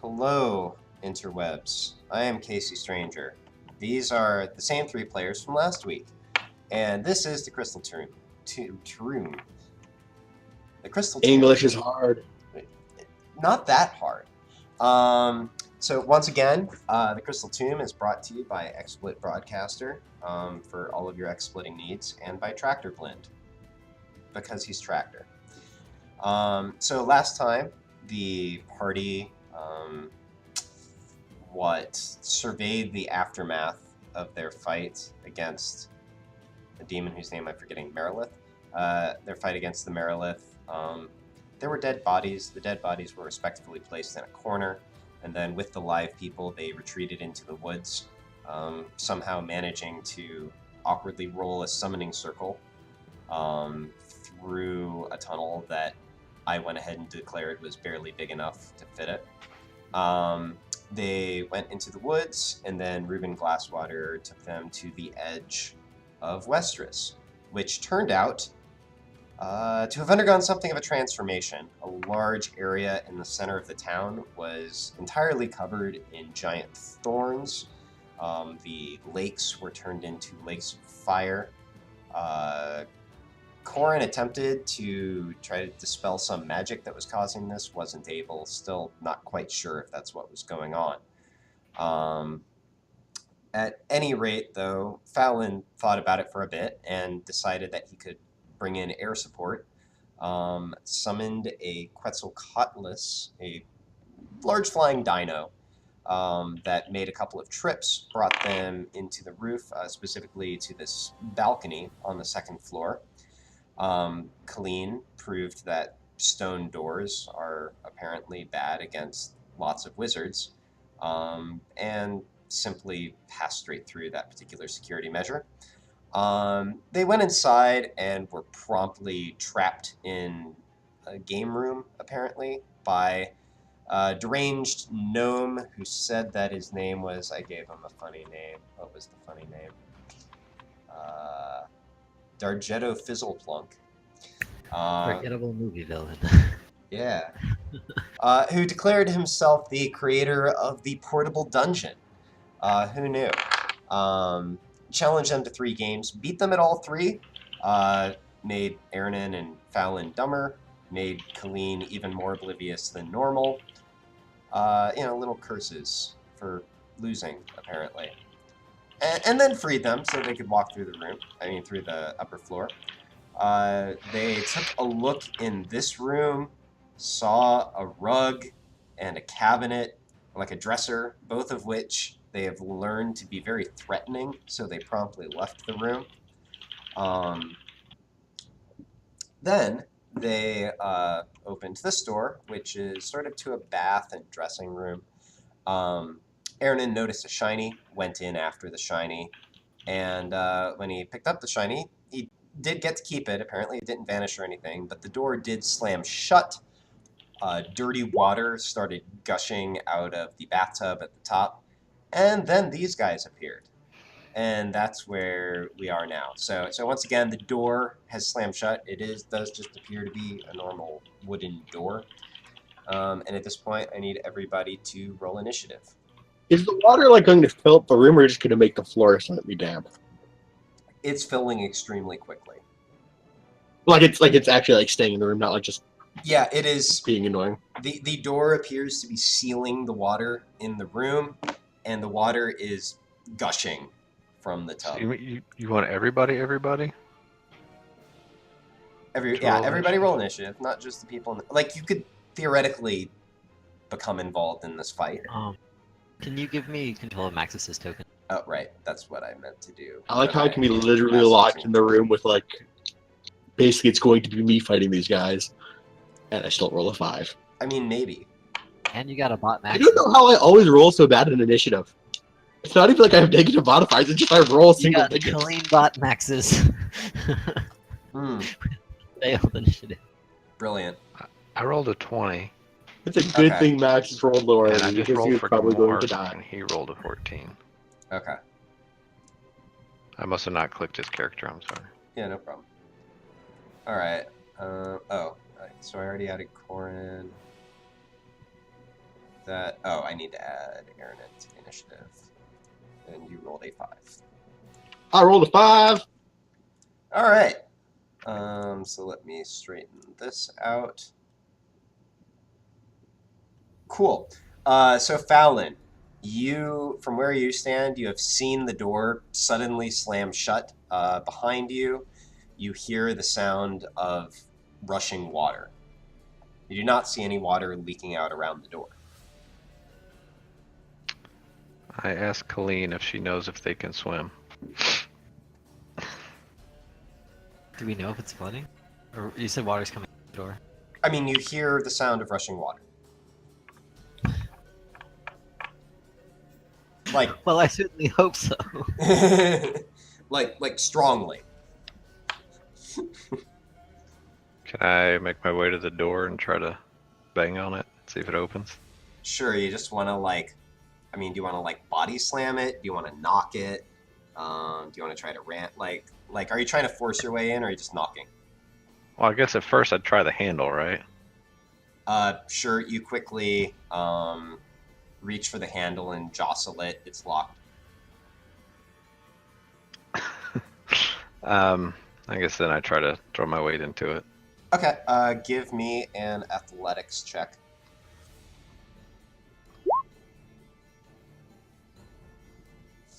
Hello, interwebs. I am kcStranger. These are the same three players from last week, and this is the Crystal Tomb. The Crystal Tomb. English is hard. Not that hard. So once again, the Crystal Tomb is brought to you by XSplit Broadcaster for all of your XSplitting needs, and by Tractor Blend because he's Tractor. So last time, the party surveyed the aftermath of their fight against a demon whose name I'm forgetting, Merilith. Their fight against the Merilith. There were dead bodies. The dead bodies were respectively placed in a corner, and then with the live people, they retreated into the woods, somehow managing to awkwardly roll a summoning circle through a tunnel that I went ahead and declared was barely big enough to fit it. They went into the woods, and then Reuben Glasswater took them to the edge of Westeros, which turned out to have undergone something of a transformation. A large area in the center of the town was entirely covered in giant thorns. The lakes were turned into lakes of fire. Qorryn attempted to try to dispel some magic that was causing this, wasn't able, still not quite sure if that's what was going on. At any rate, though, Fallon thought about it for a bit and decided that he could bring in air support, summoned a Quetzalcoatlus, a large flying dino, that made a couple of trips, brought them into the roof, specifically to this balcony on the second floor. Colleen proved that stone doors are apparently bad against lots of wizards, and simply passed straight through that particular security measure. They went inside and were promptly trapped in a game room, apparently, by a deranged gnome who said that his name was... I gave him a funny name. What was the funny name? Dargetto Fizzleplunk. Forgettable movie villain. Yeah. Who declared himself the creator of the portable dungeon. Who knew? Challenged them to 3 games, beat them at all 3, made Ernan and Fallon dumber, made Colleen even more oblivious than normal. Little curses for losing, apparently. And then freed them so they could walk through the upper floor. They took a look in this room, saw a rug and a cabinet, like a dresser, both of which they have learned to be very threatening, so they promptly left the room. Then they opened this door, which is sort of to a bath and dressing room. Ernan noticed a shiny, went in after the shiny, and when he picked up the shiny, he did get to keep it. Apparently it didn't vanish or anything, but the door did slam shut. Dirty water started gushing out of the bathtub at the top, and then these guys appeared. And that's where we are now. So once again, the door has slammed shut. It does just appear to be a normal wooden door. And at this point, I need everybody to roll initiative. Is the water going to fill up the room, or just going to make the floor slightly damp? It's filling extremely quickly. It's actually staying in the room, not just yeah, it is being annoying. The door appears to be sealing the water in the room, and the water is gushing from the tub. So you want everybody? Everybody roll initiative, not just the people you could theoretically become involved in this fight. Can you give me control of Maxis' token? Oh, right. That's what I meant to do. I like how I can be literally locked in the room with, basically it's going to be me fighting these guys, and I still roll a 5. I mean, maybe. And you got a bot Maxis. I don't know how I always roll so bad in initiative. It's not even I have negative modifiers, it's just I roll single digits. You got clean bot Maxis. Failed initiative. Brilliant. I rolled a 20. It's a good thing Max has rolled lower, and I just rolled he's for probably going more, to die. and he rolled a 14. Okay. I must have not clicked his character, I'm sorry. Yeah, no problem. Alright. So I already added Qorryn. that. Oh, I need to add Aaron to initiative. And you rolled a 5. I rolled a 5. All right. So let me straighten this out. Cool. So Fallon, you, from where you stand, you have seen the door suddenly slam shut behind you. You hear the sound of rushing water. You do not see any water leaking out around the door. I asked Colleen if she knows if they can swim. Do we know if it's flooding? Or you said water's coming out the door. I mean, you hear the sound of rushing water. Like, Well, I certainly hope so. like strongly. Can I make my way to the door and try to bang on it, see if it opens? Sure, you just want to do you want to body slam it? Do you want to knock it? Do you want to try to rant? Are you trying to force your way in, or are you just knocking? Well, I guess at first I'd try the handle, right? Sure, you quickly reach for the handle and jostle it. It's locked. I guess then I try to throw my weight into it. Okay, give me an athletics check.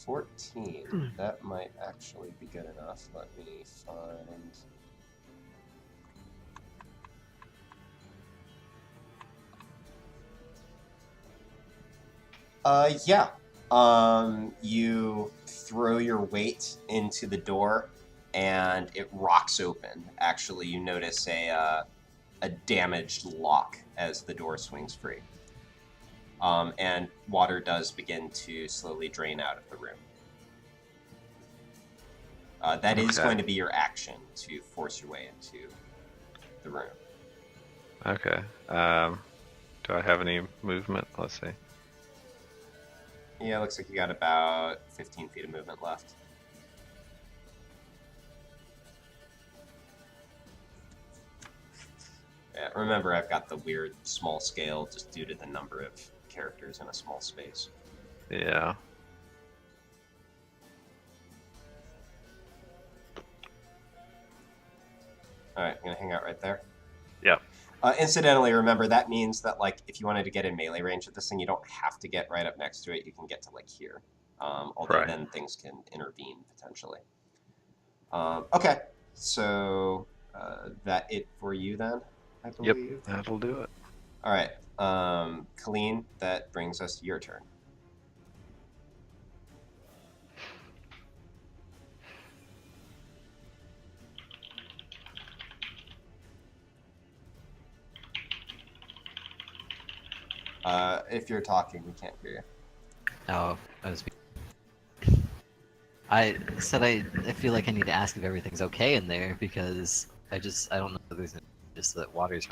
$14. That might actually be good enough. Let me find... Yeah. You throw your weight into the door, and it rocks open. Actually, you notice a damaged lock as the door swings free. And water does begin to slowly drain out of the room. That is going to be your action to force your way into the room. Okay. Do I have any movement? Let's see. Yeah, looks like you got about 15 feet of movement left. Yeah, remember I've got the weird small scale just due to the number of characters in a small space. Yeah. Alright, I'm gonna hang out right there. Yep. Incidentally, remember that means that if you wanted to get in melee range of this thing, you don't have to get right up next to it. You can get to here. Although then things can intervene potentially. Okay, so that it for you then, I believe. Yep, that'll do it. All right, Colleen, that brings us to your turn. If you're talking, we can't hear you. Oh, I said I feel like I need to ask if everything's okay in there because I don't know if there's just that water's.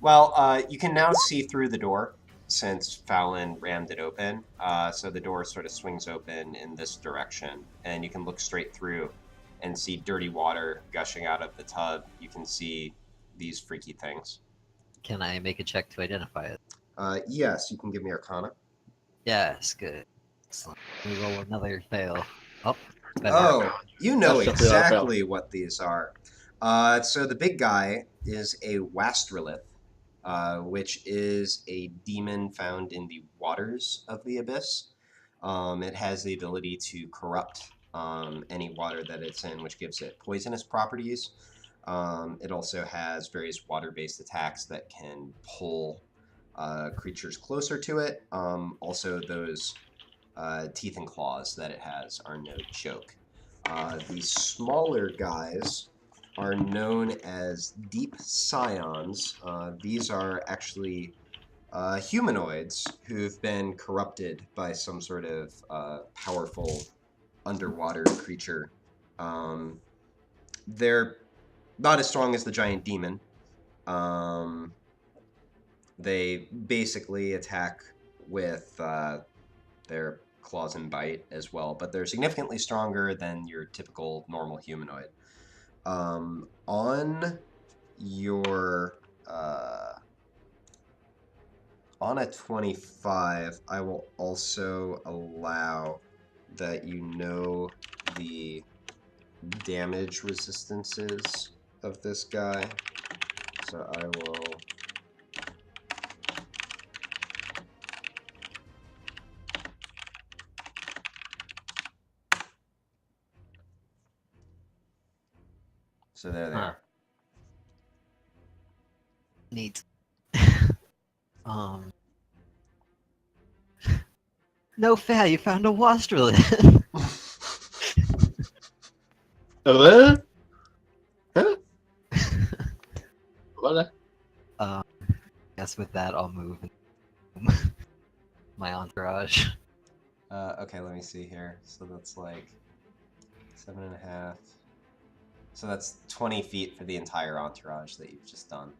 Well, you can now see through the door since Fallon rammed it open. So the door sort of swings open in this direction, and you can look straight through and see dirty water gushing out of the tub. You can see these freaky things. Can I make a check to identify it? Yes, you can give me Arcana. Yes, good. Excellent. We roll another fail. Oh, Oh, you know That's definitely not a fail. exactly what these are. So the big guy is a Wastrelith, which is a demon found in the waters of the abyss. It has the ability to corrupt any water that it's in, which gives it poisonous properties. It also has various water-based attacks that can pull creatures closer to it. Also, those teeth and claws that it has are no joke. The smaller guys are known as deep scions. These are actually humanoids who've been corrupted by some sort of powerful underwater creature. They're not as strong as the giant demon. They basically attack with their claws and bite as well, but they're significantly stronger than your typical normal humanoid. On your On a 25, I will also allow that you know the damage resistances of this guy. So I will... So there they are. Neat. um. No fair, you found a wastrelith. Huh? What? Guess with that, I'll move my entourage. Okay, let me see here. So that's like 7.5. So that's 20 feet for the entire entourage that you've just done.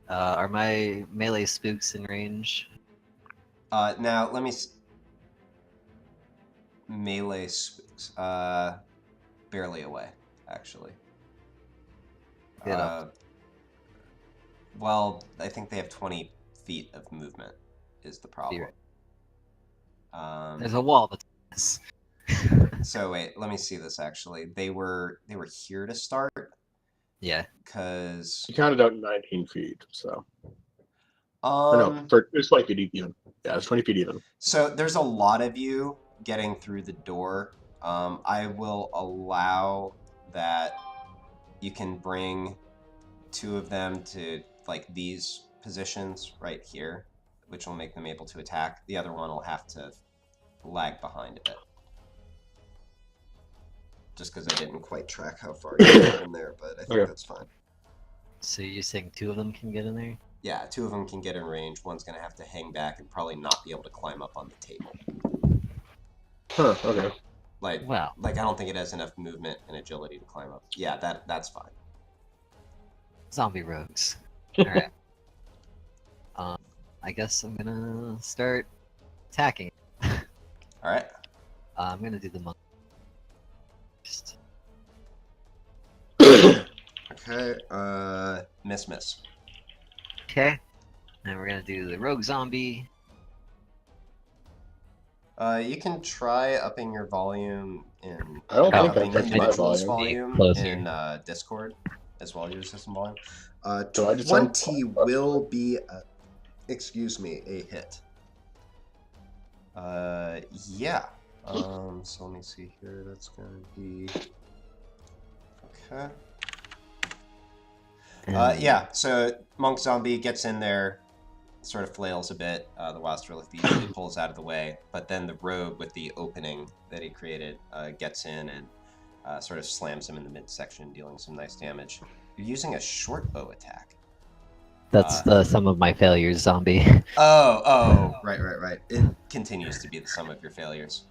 Are my melee spooks in range? Now let me melee spooks. Barely away, actually. Get up. Well, I think they have 20 feet of movement. Is the problem? There's a wall between us. So wait, let me see this. Actually, they were here to start. Yeah. Because You counted out 19 feet, so. no, it was 20 feet even. Yeah, it's 20 feet even. So there's a lot of you getting through the door. I will allow that you can bring 2 of them to like these positions right here, which will make them able to attack. The other one will have to lag behind a bit. Just because I didn't quite track how far you got in there, but I think that's fine. So you're saying 2 of them can get in there? Yeah, 2 of them can get in range. One's going to have to hang back and probably not be able to climb up on the table. Huh, okay. Like, Wow. like I don't think it has enough movement and agility to climb up. Yeah, that's fine. Zombie rogues. Alright. I guess I'm gonna start attacking. Alright. I'm gonna do the monk first. Okay, miss. Okay. Now we're gonna do the rogue zombie. You can try upping your volume in... I don't think upping I touched my individuals' volume. volume in Discord, as well as your system volume. So I just 20 will be, excuse me, a hit. Yeah. So let me see here. That's gonna be... Okay. Yeah, so Monk Zombie gets in there, sort of flails a bit. The Wastrelith usually pulls out of the way, but then the rogue with the opening that he created gets in and sort of slams him in the midsection, dealing some nice damage. You're using a short bow attack. That's the sum of my failures, zombie. Oh, right. It continues to be the sum of your failures.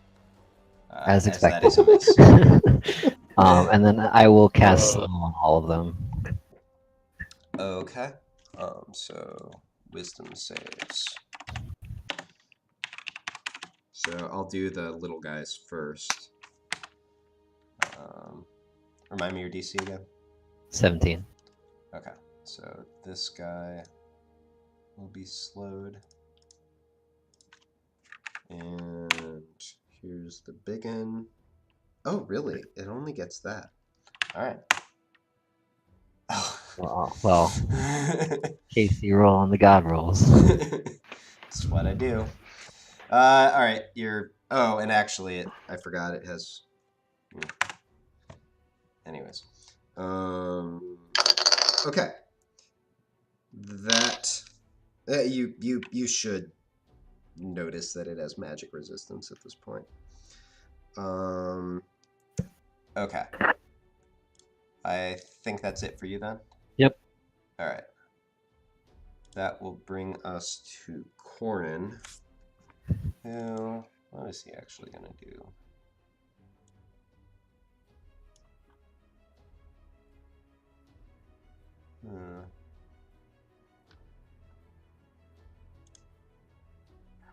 As that expected. is a miss. And then I will cast slow on all of them. Okay. So wisdom saves. So I'll do the little guys first. Remind me your DC again. 17. Okay. So this guy will be slowed. And here's the big one. Oh, really? It only gets that. All right. Well, Casey roll on the god rolls. That's what I do. All right, you're... Oh, and actually, I forgot it has... Anyways. Okay. That... you should notice that it has magic resistance at this point. Okay. I think that's it for you then? Yep. All right. That will bring us to Qorryn. Who... What is he actually going to do?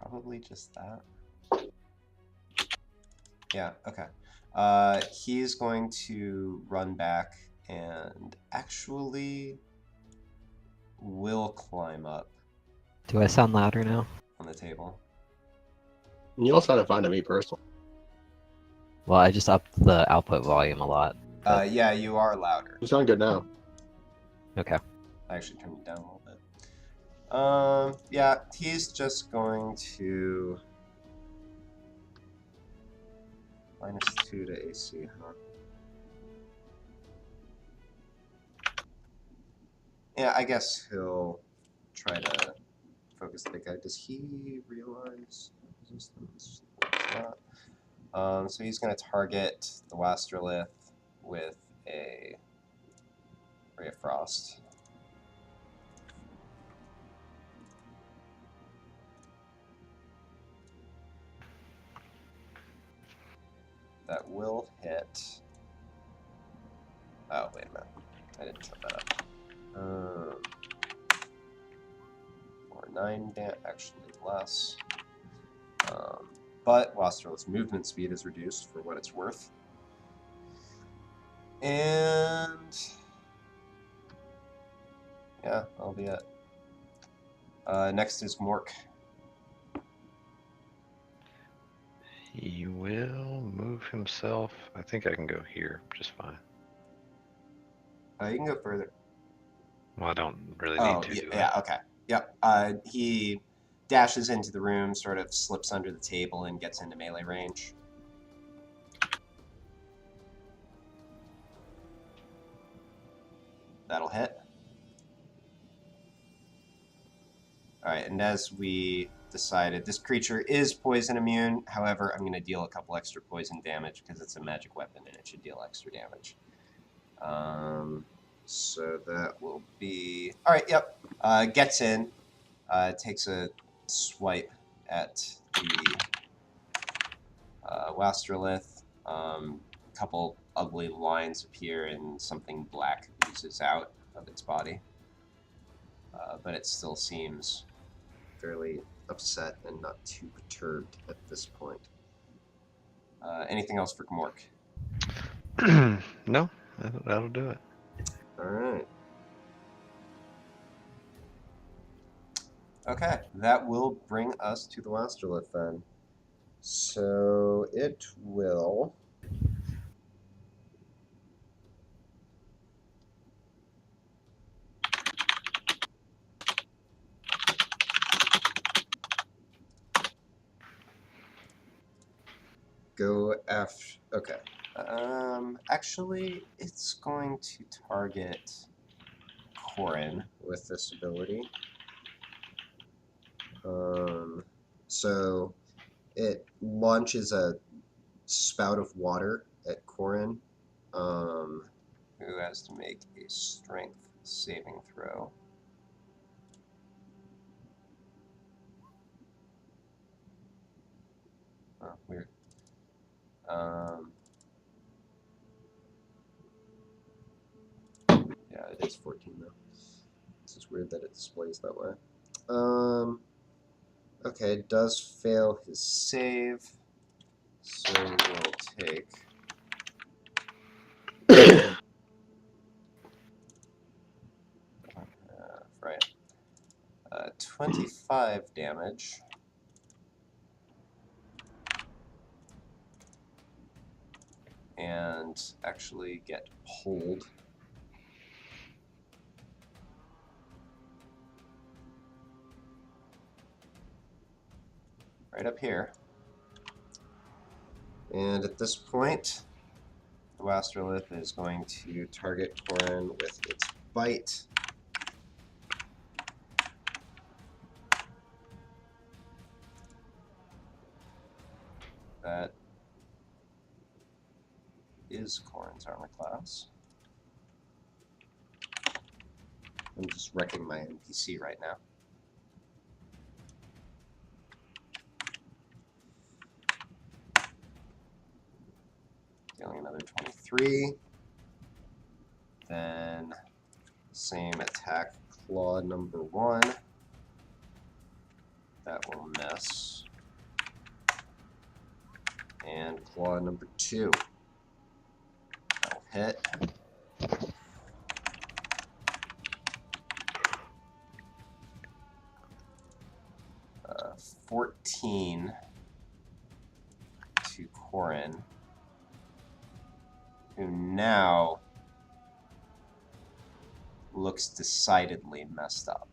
Probably just that. Yeah, okay. He's going to run back and actually will climb up Do I sound louder now? on the table. You also sounded fine to me personally. Well, I just upped the output volume a lot. Yeah, you are louder. You sound good now. Okay. I actually turned it down a little bit. Yeah, he's just going to -2 to AC, huh? Yeah, I guess he'll try to focus the big guy. Does he realize resistance? So he's going to target the Wastrolith with a Ray of Frost. That will hit. Oh, wait a minute. I didn't set that up. 9 actually less. But Wastrolith's movement speed is reduced for what it's worth. And yeah, that'll be it. Next is Mork. He will move himself. I think I can go here just fine. You can go further. Well, I don't really Oh, need to. do yeah, okay. Yep. He dashes into the room, sort of slips under the table, and gets into melee range. That'll hit. Alright, and as we decided, this creature is poison immune. However, I'm going to deal a couple extra poison damage because it's a magic weapon and it should deal extra damage. So that will be... Alright, yep. Gets in. Takes a swipe at the Wastrolith. Couple ugly lines appear and something black oozes out of its body. But it still seems fairly upset and not too perturbed at this point. Anything else for Mork? No, that'll do it. Alright. Okay, that will bring us to the Wastrolith then. So it will... go after... Okay. Actually, it's going to target Qorryn with this ability. So it launches a spout of water at Qorryn, who has to make a strength saving throw. Oh, weird. Yeah, it is 14 though. This is weird that it displays that way. Okay, it does fail his save, so we'll take... right. 25 damage. And actually get pulled. Right up here. And at this point, the Wastrolith is going to target Qorryn with its bite. That is Qorryn's armor class. I'm just wrecking my NPC right now. Dealing another 23. Then same attack, claw number 1. That will miss. And claw number 2. That'll hit. 14 to Qorryn, who now looks decidedly messed up.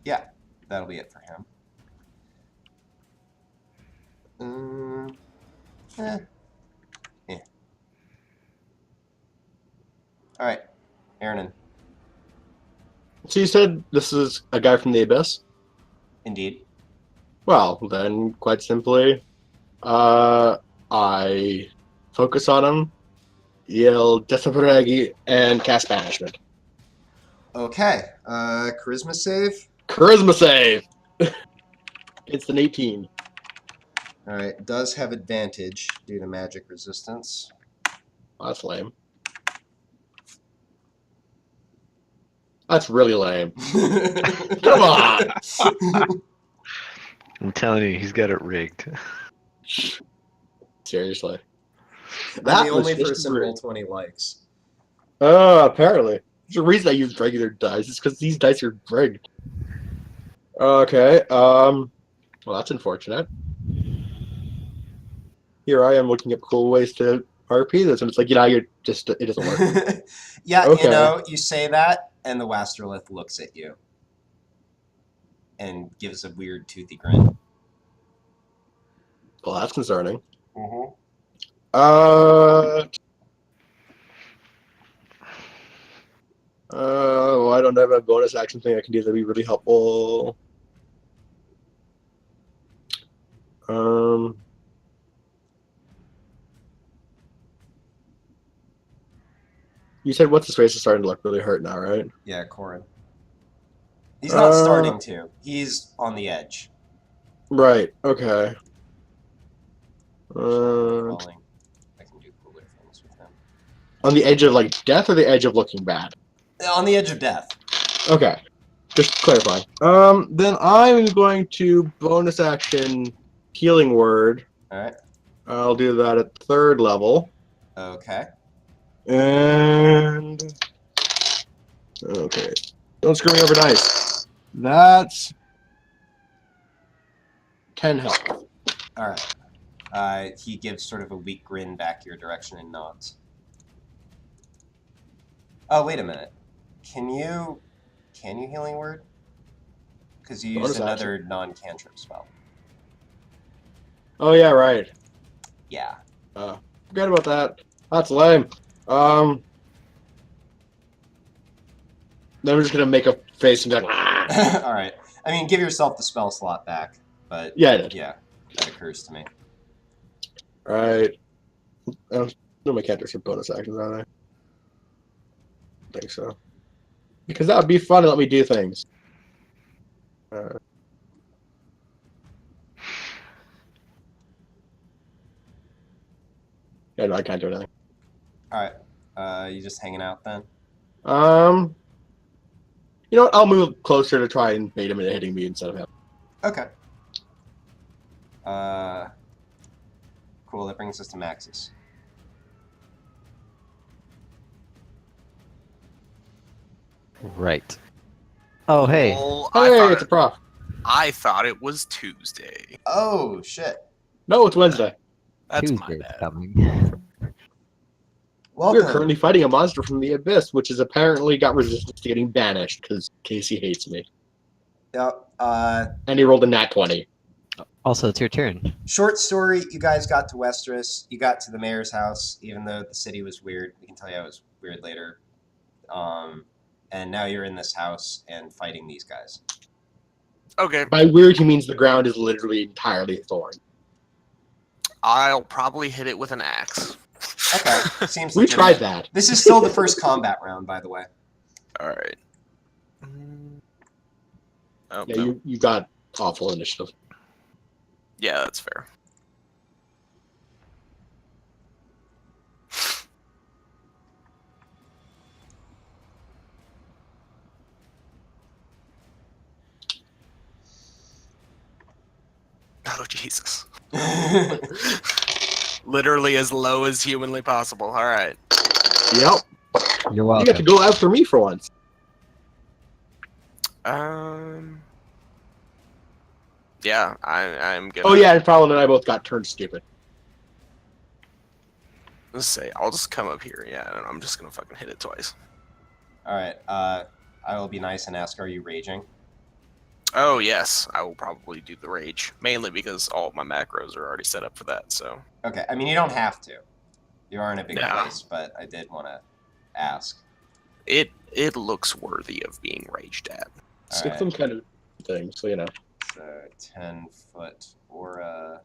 Yeah, that'll be it for him. Yeah. All right, Aaron. So you said this is a guy from the Abyss? Indeed. Well, then, quite simply, I focus on him, yell Desaparegi, and cast Banishment. Okay, charisma save. Charisma save! It's an 18. All right, does have advantage due to magic resistance. Oh, that's lame. That's really lame. Come on! I'm telling you, he's got it rigged. Seriously. I'm That the was only just person rude. roll 20 likes. Oh, apparently. There's a reason I use regular dice. It's because these dice are rigged. Okay, well, that's unfortunate. Here I am looking up cool ways to RP this, and it's like, you're just, it doesn't work. Yeah, Okay. you know, you say that, and the Wasterlith looks at you and gives a weird toothy grin. Well, that's concerning. Mm-hmm. Well, I don't have a bonus action thing I can do that'd be really helpful. You said what's his face is starting to look really hurt now, right? Yeah, Qorryn. He's not starting to. He's on the edge. Right. Okay. I can do cooler things with him. On the edge of like death or the edge of looking bad? On the edge of death. Okay. Just clarify. Then I'm going to bonus action healing word. All right. I'll do that at 3rd level. Okay. And okay. Don't screw me over dice. That's 10 health. All right. He gives sort of a weak grin back your direction and nods. Oh, wait a minute. Can you healing word? Because you used another non-cantrip spell. Oh yeah, right. Yeah. Forget about that. That's lame. Then we're just gonna make a face and be like, All right. I mean, give yourself the spell slot back, but yeah, I did. Yeah, that occurs to me. All right. No, my cantrips are bonus actions, are they? I think so. Because that would be fun to let me do things. Yeah, no, I can't do anything. All right. You just hanging out then? You know what? I'll move closer to try and bait him into hitting me instead of him. Okay. Cool. That brings us to Max's. Right. Oh, hey. Well, Hey, it's a prof. I thought it was Tuesday. Oh shit. No, it's Wednesday. That's my Tuesday's bad. coming. Welcome. We're currently fighting a monster from the Abyss, which has apparently got resistance to getting banished because Casey hates me. Yep. And he rolled a nat 20. Also, it's your turn. Short story. You guys got to Westeros. You got to the mayor's house, even though the city was weird. We can tell you it was weird later. And now you're in this house and fighting these guys. Okay, By weird, he means the ground is literally entirely thorn. I'll probably hit it with an axe. Okay. Seems We legitimate. tried that. This is still the first combat round, by the way. All right. Oh, Yeah, no. you got awful initiative. Yeah, that's fair. Oh, Jesus. Literally as low as humanly possible. All right. Yep. You're You welcome. got to go after me for once. Yeah, I'm gonna. Oh yeah, and Fallon and I both got turned stupid. Let's say I'll just come up here. Yeah, and I'm just gonna fucking hit it twice. All right. I will be nice and ask, are you raging? Oh yes, I will probably do the rage, mainly because all of my macros are already set up for that. So Okay. I mean, you don't have to. You are in a big No. place, but I did want to ask. it looks worthy of being raged at. It's All right. some kind of thing, so you know. So 10-foot aura.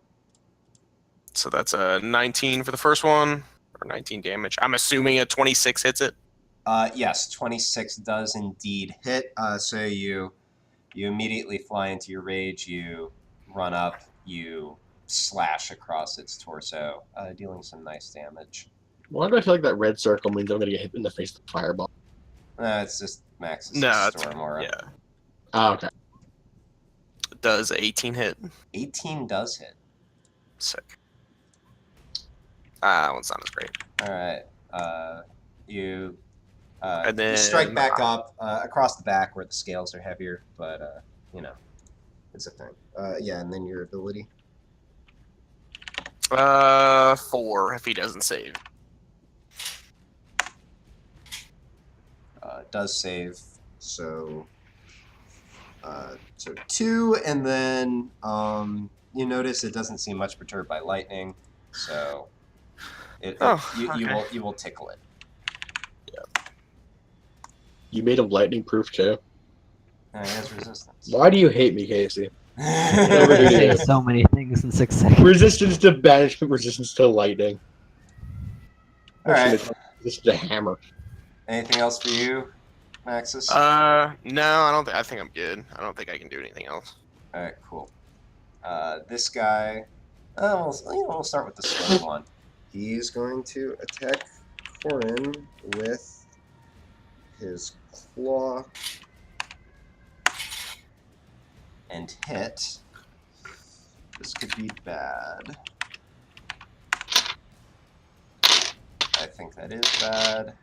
So that's a 19 for the first one, or 19 damage. I'm assuming a 26 hits it. Yes, 26 does indeed hit. So you immediately fly into your rage. You run up. You slash across its torso, dealing some nice damage. Why do I feel like that red circle means I'm gonna get hit in the face with a fireball? It's just Max's No, it's storm aura. yeah. Oh, okay. Does 18 hit? 18 does hit. Sick. That one's not as great. All right. You And you then strike back up across the back where the scales are heavier, but you know, it's a thing. Yeah, and then your ability. 4 if he doesn't save. Does save, so 2, and then you notice it doesn't seem much perturbed by lightning, so you will tickle it. You made him lightning proof too. It has resistance. Why do you hate me, Casey? You say so many things in 6 seconds. Resistance to banishment, resistance to lightning. All right. Resistance to hammer. Anything else for you, Maxis? No, I don't. I think I'm good. I don't think I can do anything else. All right, cool. This guy. We'll start with the slow one. He's going to attack Qorryn with his claw and hit. This could be bad. I think that is bad.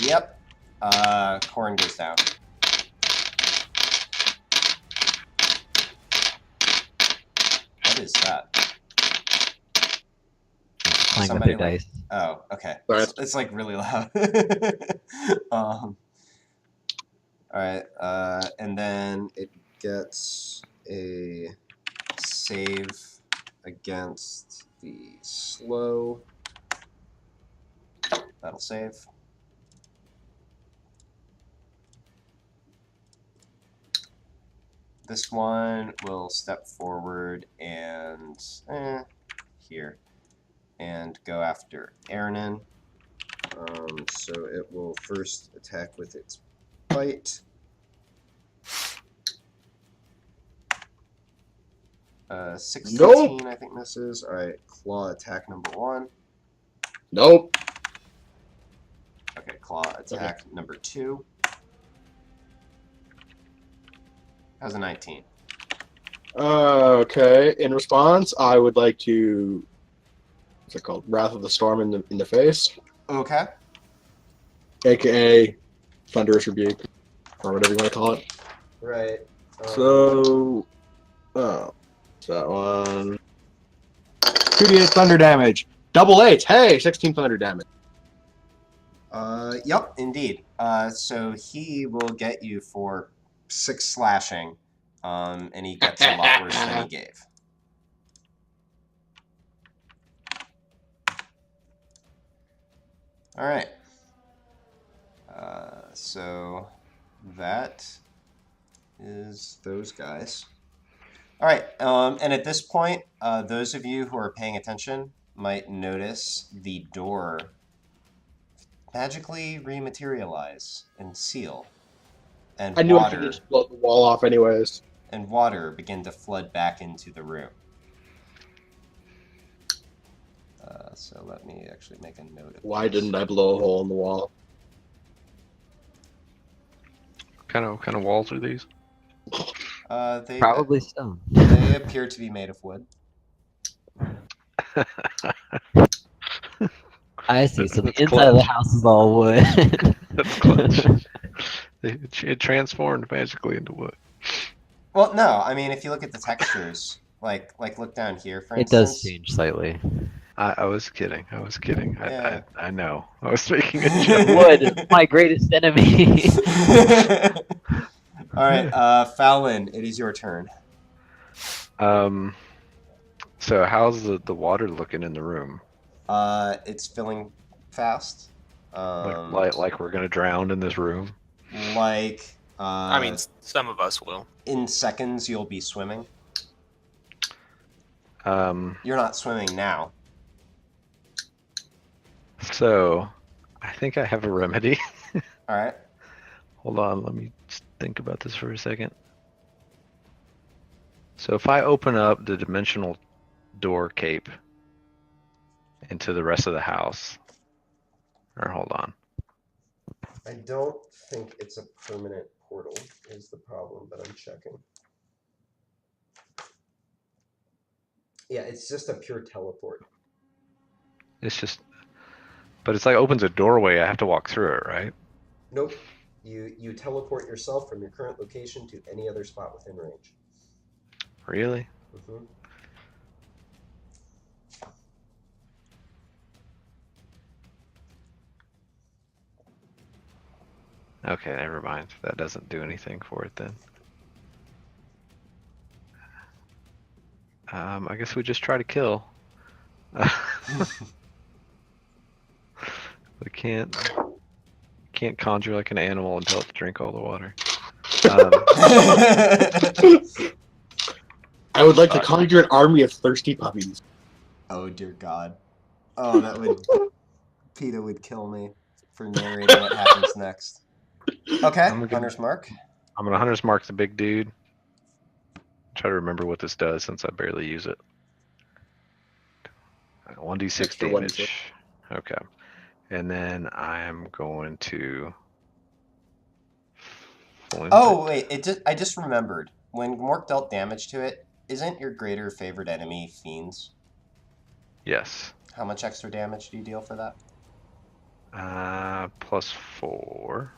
Yep. Qorryn goes down. What is that? Playing with your dice. Oh, okay. Sorry. It's like really loud. All right. And then it gets a save against the slow. That'll save. This one will step forward and here and go after Ernan. So it will first attack with its bite. 16, Nope. I think this is. All right, claw attack number 1. Nope. Okay, claw attack number 2. How's a 19? Okay. In response, I would like to. What's it called? Wrath of the Storm in the face, Okay. aka Thunderous Rebuke, or whatever you want to call it. Right. So, that one. 2d8 thunder damage. Double 8. Hey, 16 thunder damage. Yep, indeed. So he will get you for 6 slashing, and he gets a lot worse than he gave. All right. So that is those guys. All right, and at this point, those of you who are paying attention might notice the door magically rematerialize and seal, and I knew I should just blow the wall off anyways. and water begin to flood back into the room. So let me actually make a note of Why this. didn't I blow a hole in the wall? What kind of walls are these? Probably stone. They appear to be made of wood. I see. That's- So the that's inside of the clutch. house is all wood. That's clutch. It transformed magically into wood. Well, no. I mean, if you look at the textures, like look down here, for It does instance. change slightly. I was kidding. I was kidding. Yeah. I know. I was making a joke. Wood, my greatest enemy. All right, Fallon, it is your turn. So how's the water looking in the room? It's filling fast. Like we're gonna drown in this room? I mean, some of us will. in seconds you'll be swimming. Um, You're not swimming now. so I think I have a remedy. All right. Hold on, let me just think about this for a second. So if I open up the dimensional door cape into the rest of the house, or hold on. I don't think it's a permanent portal is the problem, but I'm checking. Yeah, it's just a pure teleport. It's just, but it's like opens a doorway. I have to walk through it, right? Nope. You teleport yourself from your current location to any other spot within range. Really? Mm-hmm. Okay, never mind. That doesn't do anything for it then. I guess we just try to kill. We can't conjure like an animal and tell it to drink all the water. I would like to conjure an army of thirsty puppies. Oh dear God. Oh, that would PETA would kill me for narrating what happens next. Okay, I'm gonna- Hunter's Mark. I'm gonna hunter's mark the big dude. Try to remember what this does since I barely use it. 1d6 Extra damage. Okay. And then I'm going to. Oh wait, I just remembered. When Mork dealt damage to it, isn't your greater favorite enemy fiends? Yes. How much extra damage do you deal for that? +4.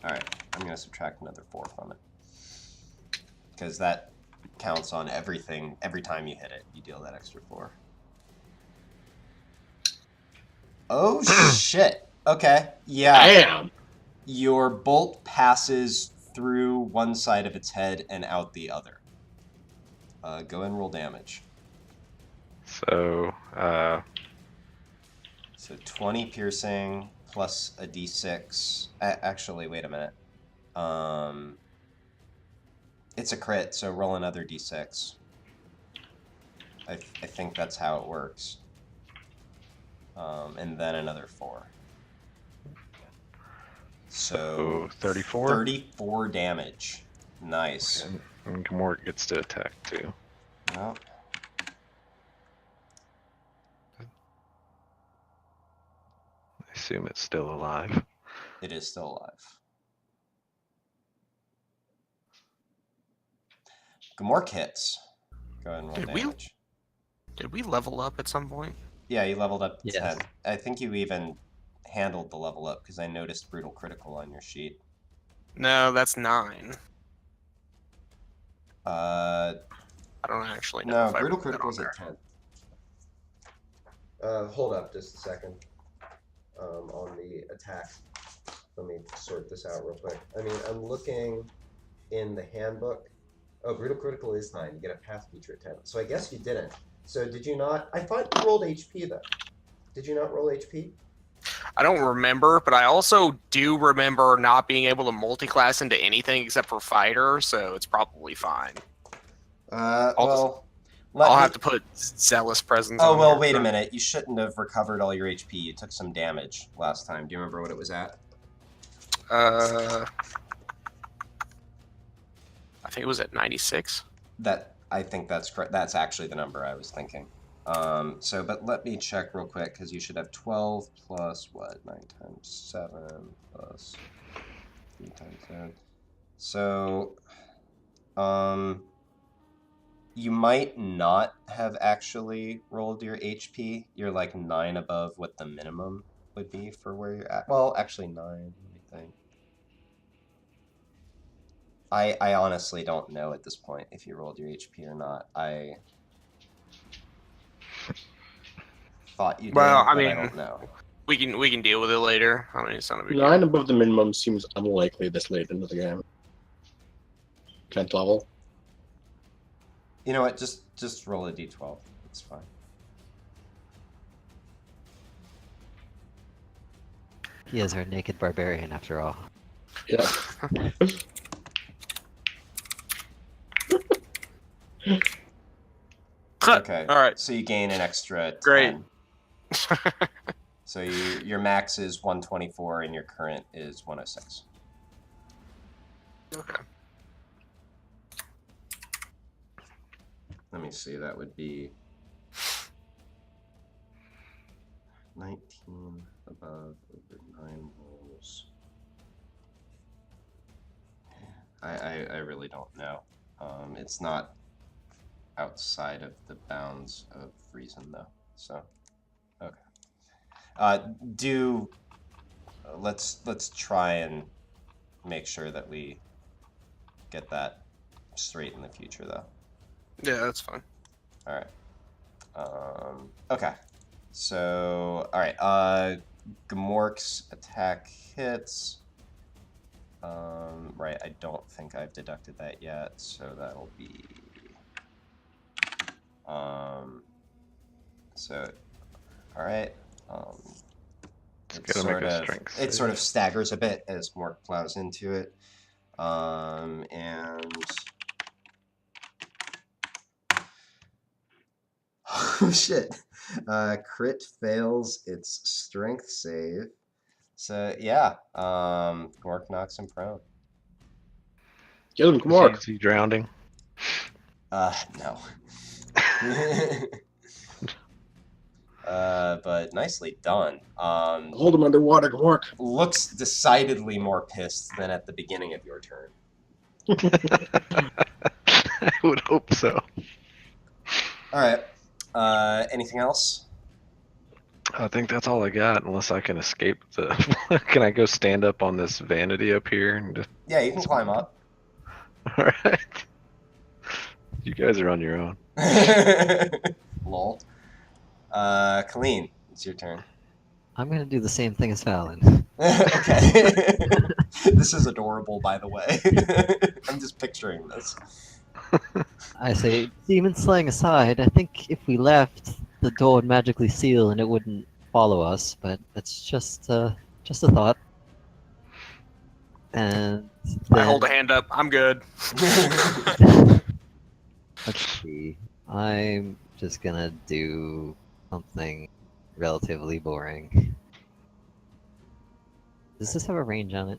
Alright, I'm gonna subtract another 4 from it. Because that counts on everything. Every time you hit it, you deal that extra 4. Oh shit! Okay, yeah. Damn! Your bolt passes through one side of its head and out the other. Go and roll damage. So, So 20 piercing plus a d6. Actually, wait a minute. It's a crit, so roll another d6. I think that's how it works. And then another 4. So 34? 34 damage. Nice. And Gamort gets to attack too. Well, I assume it's still alive. it is still alive. Gamork hits. Go ahead and roll damage. Did we level up at some point? Yeah, you leveled up to Yes. 10. I think you even handled the level up because I noticed brutal critical on your sheet. No, that's 9. Uh, I don't actually know. no, if I brutal wrote that critical on is at there. 10. Hold up just a second. On the attack. Let me sort this out real quick. I mean, I'm looking in the handbook. Oh, brutal critical is 9. You get a path feature at 10. So I guess you didn't. So did you not? I thought you rolled HP though. Did you not roll HP? I don't remember, but I also do remember not being able to multi-class into anything except for fighter, so it's probably fine. Well, I'll have to put zealous presence. Oh on well, here. wait a minute. You shouldn't have recovered all your HP. You took some damage last time. Do you remember what it was at? I think it was at 96. I think that's correct. That's actually the number I was thinking. But let me check real quick because you should have 12 plus what? 9 times 7 plus 3 times 7. So, you might not have actually rolled your HP. You're like 9 above what the minimum would be for where you're at. Well, actually 9, let me think. I honestly don't know at this point if you rolled your HP or not. I thought you did, Well, I but I mean, don't know. we can deal with it later. I mean, it's not a big 9 deal. above the minimum seems unlikely this late into the game. 10th level. You know what? Just roll a d12. It's fine. He is our naked barbarian after all. Yeah. Okay. All right. So you gain an extra 10. Great. So your max is 124 and your current is 106. Okay. Let me see. That would be 19 above over 9 rolls. I really don't know. It's not outside of the bounds of reason though. So okay. Let's try and make sure that we get that straight in the future though. Yeah, that's fine. All right. Okay. So all right. Gmork's attack hits. Right. I don't think I've deducted that yet, so that'll be. So, all right. Let's get him make a strength It save. sort of staggers a bit as Mork plows into it, and oh shit, crit fails its strength save. So yeah, Mork knocks him prone. Get him, Mark. Is he drowning? No. But nicely done. Hold him underwater, Mark. Looks decidedly more pissed than at the beginning of your turn. I would hope so. All right. Anything else? I think that's all I got, unless I can escape the. Can I go stand up on this vanity up here? And just... Yeah, you can climb up. All right. You guys are on your own. Lol. Colleen, it's your turn. I'm gonna do the same thing as Fallon. Okay. This is adorable, by the way. I'm just picturing this. I say, demon slaying aside, I think if we left, the door would magically seal and it wouldn't follow us. But it's just a thought. And I then, hold a hand up. I'm good. let's see. I'm just gonna do something relatively boring. Does this have a range on it?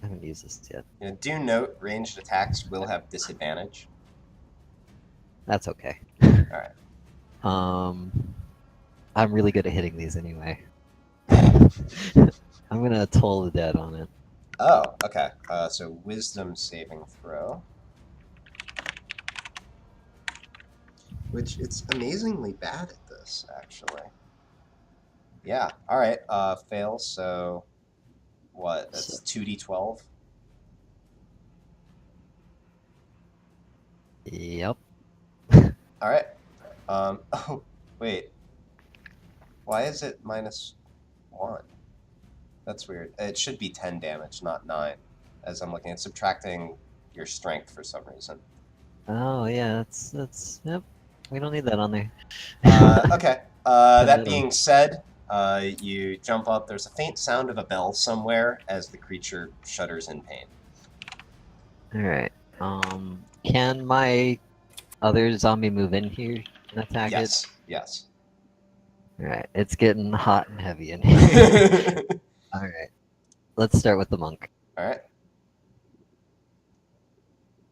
I haven't used this yet. You know, do note, ranged attacks will have disadvantage. That's okay. Alright. I'm really good at hitting these anyway. I'm gonna toll the dead on it. Oh, okay. So wisdom saving throw. Which it's amazingly bad at this, actually. Yeah. All right. Fail. So what? That's 2d12. Yep. All right. Oh, wait. Why is it -1? That's weird. It should be 10 damage, not 9. As I'm looking at subtracting your strength for some reason. Oh yeah, that's yep. We don't need that on there. Okay. That being said, you jump up. There's a faint sound of a bell somewhere as the creature shudders in pain. All right. Can my other zombie move in here and attack Yes. Yes. it? All right. It's getting hot and heavy in here. All right. Let's start with the monk. All right.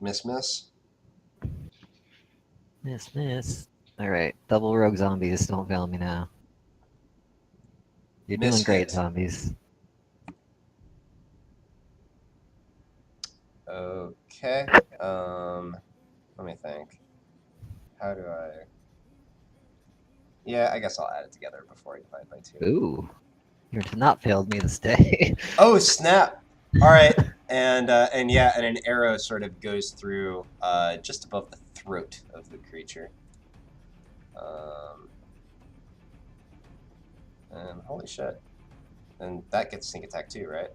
Miss. Miss. All right. Double rogue zombies. Don't fail me now. You're Miss doing great, hit. zombies. Okay. Let me think. How do I? Yeah, I guess I'll add it together before I divide by 2. Ooh. You're to not failed me this day. Oh snap! All right, and yeah, and an arrow sort of goes through just above the throat of the creature. And holy shit! And that gets sneak attack too, right?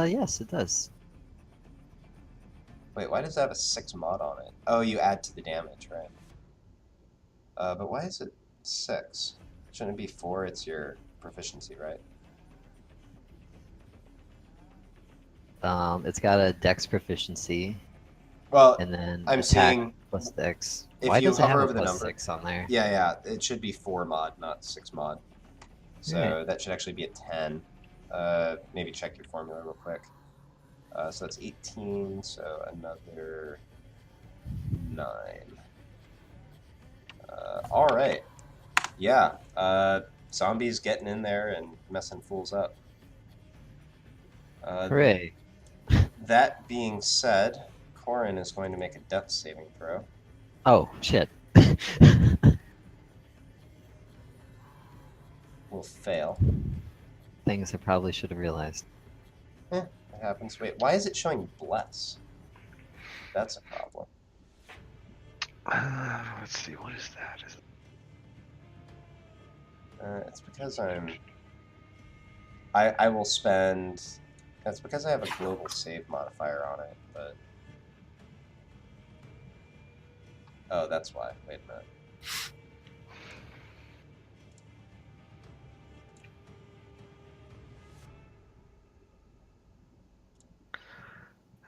Yes, it does. Wait, why does it have a 6 mod on it? Oh, you add to the damage, right? But why is it 6? Shouldn't it be 4? It's your proficiency, right? It's got a dex proficiency, Well, and then I'm attack seeing plus dex. if Why you does it have hover a over the plus number. 6 on there? Yeah, it should be 4 mod, not 6 mod. So Alright. that should actually be a 10. Maybe check your formula real quick. So that's 18, so another 9. All right. Yeah. Zombies getting in there and messing fools up. Hooray. That being said, Qorryn is going to make a death saving throw. Oh, shit. Will fail. Things I probably should have realized. It happens. Wait, why is it showing bless? That's a problem. Let's see, what is that? It's because I will spend. It's because I have a global save modifier on it, but. Oh, that's why. Wait a minute.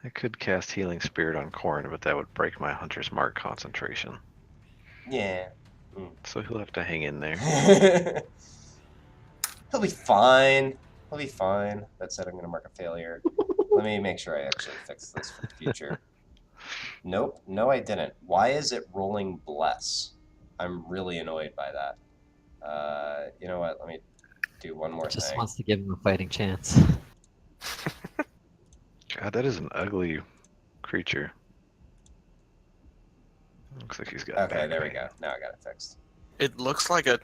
I could cast Healing Spirit on Qorryn, but that would break my Hunter's Mark concentration. Yeah. So he'll have to hang in there. He'll be fine. He'll be fine. That said, I'm going to mark a failure. Let me make sure I actually fix this for the future. Nope. No, I didn't. Why is it rolling bless? I'm really annoyed by that. You know what? Let me do one more Just thing. wants to give him a fighting chance. God, that is an ugly creature. Looks like he's got Okay, back there we pain. go. Now I got it fixed. It looks like a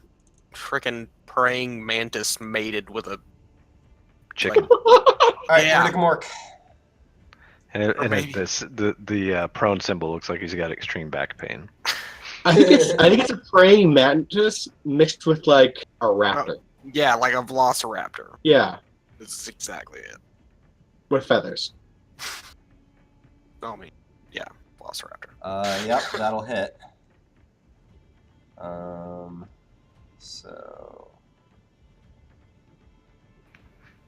freaking praying mantis mated with a Chicken. All right, Yeah. Rick Mork. And, Or maybe- the prone symbol looks like he's got extreme back pain. I think it's a praying mantis mixed with like a raptor. yeah, like a velociraptor. Yeah, This is exactly it. with feathers. I mean, yeah, velociraptor. Yep, that'll hit. So.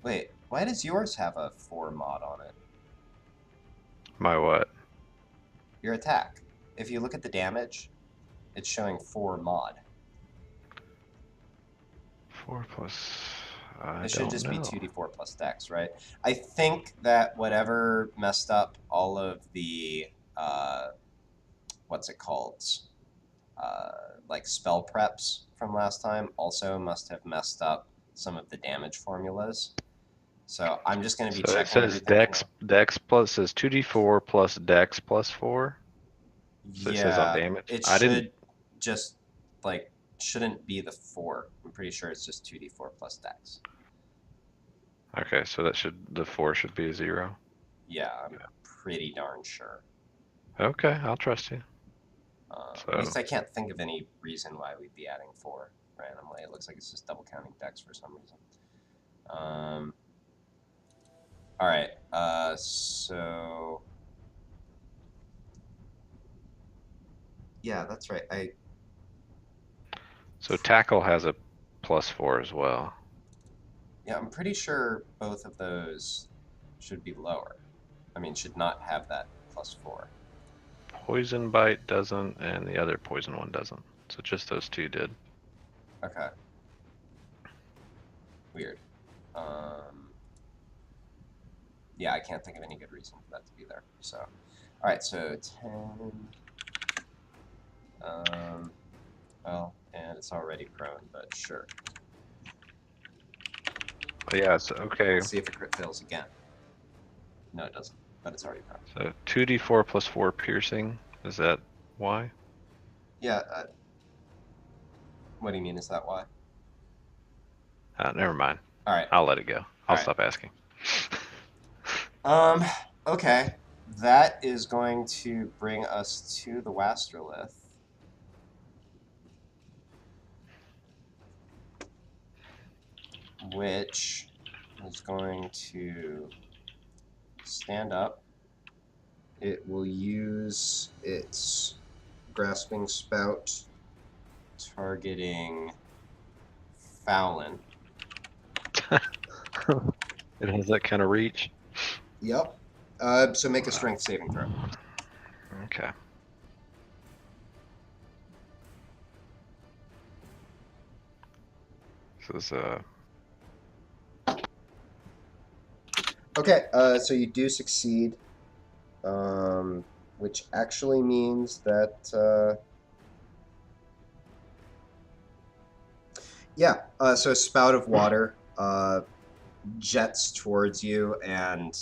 Wait, why does yours have a 4 mod on it? My what? Your attack. If you look at the damage, it's showing 4 mod. 4 plus. I It should don't just know. be 2d4 plus dex, right? I think that whatever messed up all of the, what's it called? Like spell preps from last time also must have messed up some of the damage formulas. So I'm just going to be So checking it says everything. Dex plus says 2d4 plus Dex plus 4. So it says on Yeah, damage. it I should didn't. just, like, shouldn't be the 4. I'm pretty sure it's just 2d4 plus dex. Okay, so the 4 should be a 0. Yeah, I'm pretty darn sure. Okay, I'll trust you. At least I can't think of any reason why we'd be adding 4 randomly. It looks like it's just double counting dex for some reason. All right, so yeah, that's right. So tackle has a plus 4 as well. Yeah, I'm pretty sure both of those should be lower. I mean, should not have that plus 4. Poison bite doesn't, and the other poison one doesn't. So just those 2 did. Okay. Weird. Yeah, I can't think of any good reason for that to be there. So, all right, so 10. Well, and it's already prone, but sure. But yeah, so okay. Let's see if it crit fails again. No, it doesn't, but it's already prone. So 2d4 plus 4 piercing. Is that why? Yeah. What do you mean? Is that why? Never mind. All right. I'll let it go. I'll Alright. stop asking. Okay. That is going to bring us to the Wastrolith. Which is going to stand up. It will use its grasping spout targeting Fowlin. It has that kind of reach. Yep. So make a strength saving throw. Okay. This is Okay, so you do succeed, which actually means that, so a spout of water jets towards you and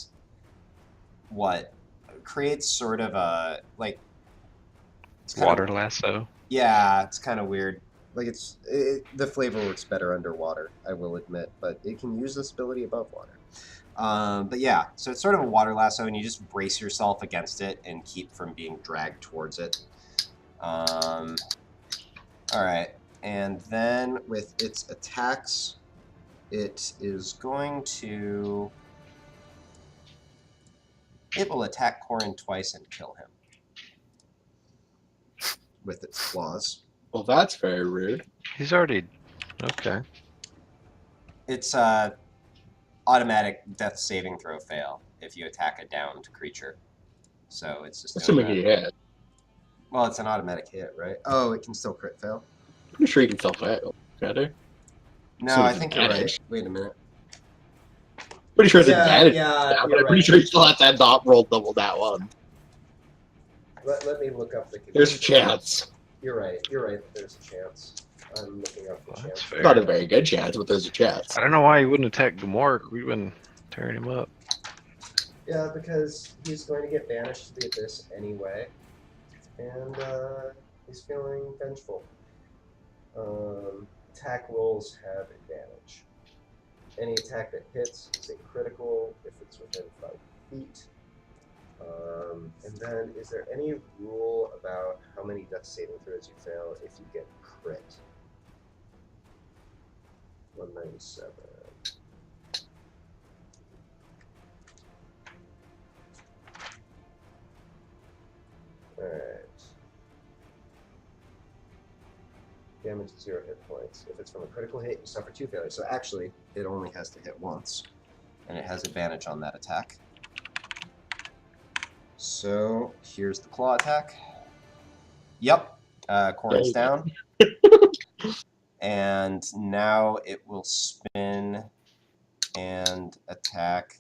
creates sort of a, like, it's kind water of, lasso. yeah, it's kind of weird. Like, the flavor works better underwater, I will admit, but it can use this ability above water. But yeah, so it's sort of a water lasso, and you just brace yourself against it and keep from being dragged towards it. All right, and then with its attacks, it is going to... It will attack Qorryn twice and kill him with its claws. Well, that's very rude. He's already okay. It's automatic death saving throw fail if you attack a downed creature. So it's just Assuming he hit. Well, it's an automatic hit, right? Oh, it can still crit fail? Pretty sure you can self-fail. Can I? No, So I it's think you're right. advantage. Wait a minute. Pretty sure it's Yeah, advantage. yeah, But you're I'm pretty right. sure you still have that dot roll double that one. Let me look up the... There's a chance. You're right. You're right that there's a chance. I'm looking up the Well, chance. that's fair. Not a very good chance, but there's a chance. I don't know why he wouldn't attack Gamork. We've been tearing him up. Yeah, because he's going to get banished to the Abyss anyway. And he's feeling vengeful. Attack rolls have advantage. Any attack that hits is a critical if it's within 5 feet. And then, is there any rule about how many death saving throws you fail if you get crit? 197. Alright. Damage 0 hit points. If it's from a critical hit, you suffer 2 failures. So actually, it only has to hit once. And it has advantage on that attack. So, here's the claw attack. Yep. Qorryn's down. And now it will spin and attack.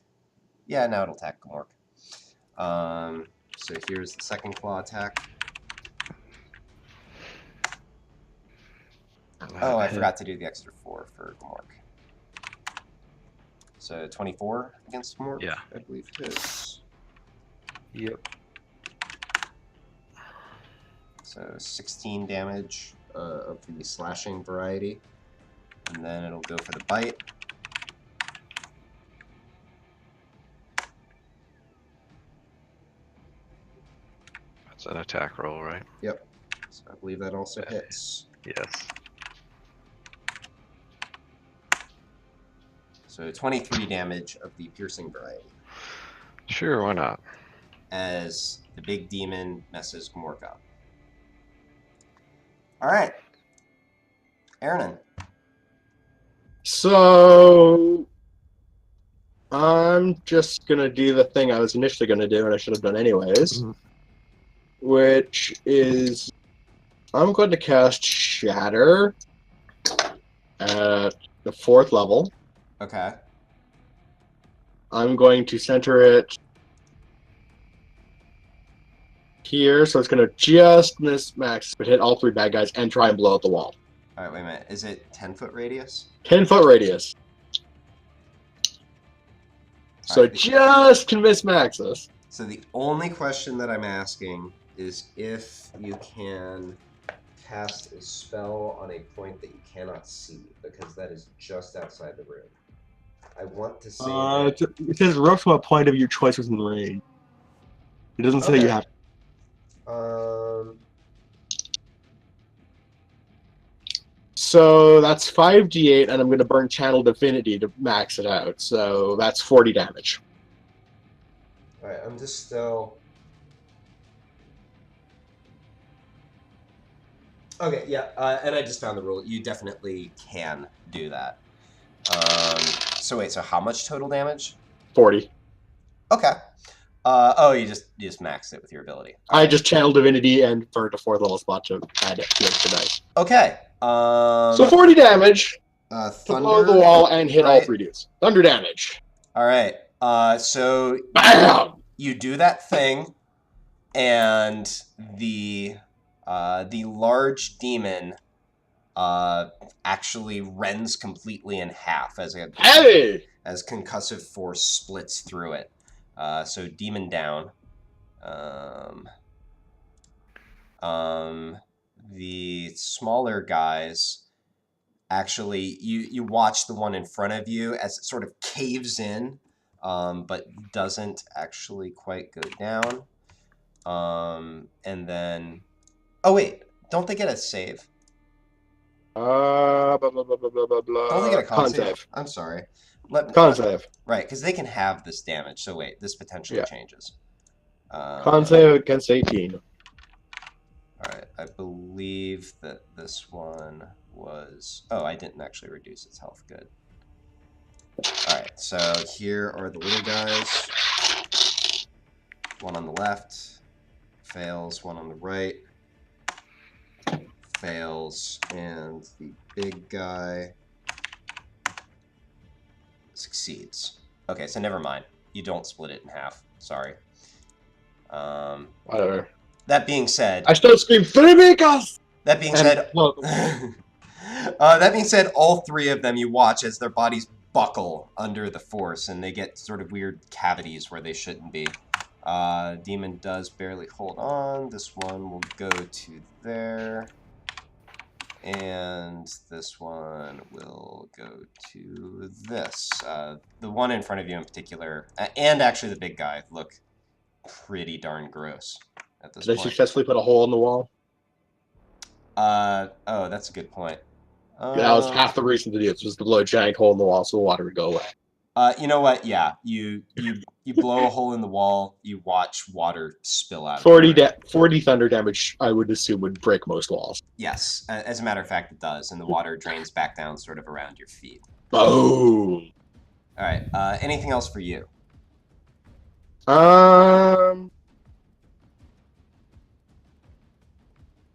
Yeah, now it'll attack Gamork. So here's the second claw attack. Oh, I forgot to do the extra 4 for Gamork. So 24 against Gamork? Yeah. I believe it is. Yep. So 16 damage of the slashing variety. And then it'll go for the bite. That's an attack roll, right? Yep. So I believe that also hits. Yes. So 23 damage of the piercing variety. Sure, why not? As the big demon messes Gamork up. Alright. Aaron. So I'm just gonna do the thing I was initially gonna do, and I should have done anyways, which is I'm going to cast Shatter at the 4th level. Okay. I'm going to center it here, so it's going to just miss max, but hit all 3 bad guys and try and blow out the wall. Alright, wait a minute. Is it 10-foot radius? 10-foot radius. So Alright. just can miss max this. So the only question that I'm asking is if you can cast a spell on a point that you cannot see, because that is just outside the room. I want to say that... It says rough to a point of your choice within range. It doesn't say Okay. you have. So that's 5d8, and I'm going to burn Channel Divinity to max it out. So that's 40 damage. Alright, I'm just still... Okay, yeah, and I just found the rule. You definitely can do that. So wait, so how much total damage? 40. Okay. Oh, you just maxed it with your ability. I just Channel Divinity and burned a 4th level spot to add it to the extra dice. Okay. So 40 damage to Thunder, blow the wall and hit all right? 3 dudes. Thunder damage. All right. So Bam! you do that thing, and the large demon actually rends completely in half as concussive force splits through it. So demon down. The smaller guys, actually, you watch the one in front of you as it sort of caves in, but doesn't actually quite go down. And then, oh wait, don't they get a save? Blah, blah, blah, blah, blah, blah, blah. Don't they get a con save? save? I'm sorry. Con save. Right, because they can have this damage. So wait, this potentially changes. Con save against 18. All right, I believe that this one was... Oh, I didn't actually reduce its health. Good. All right, so here are the little guys. One on the left. Fails. One on the right. Fails. And the big guy succeeds. Okay, so never mind. You don't split it in half. Sorry. Whatever. That being said... I still scream, Freebacons! That being said... that being said, all 3 of them you watch as their bodies buckle under the force, and they get sort of weird cavities where they shouldn't be. Demon does barely hold on. This one will go to there. And this one will go to this. The one in front of you in particular, and actually the big guy, look pretty darn gross at this point. Did I successfully put a hole in the wall? Oh, that's a good point. That was half the reason to do it, was to blow a giant hole in the wall so the water would go away. You know what? Yeah, you blow a hole in the wall. You watch water spill out. 40 thunder damage, I would assume, would break most walls. Yes, as a matter of fact, it does, and the water drains back down, sort of around your feet. Boom. All right. Anything else for you? I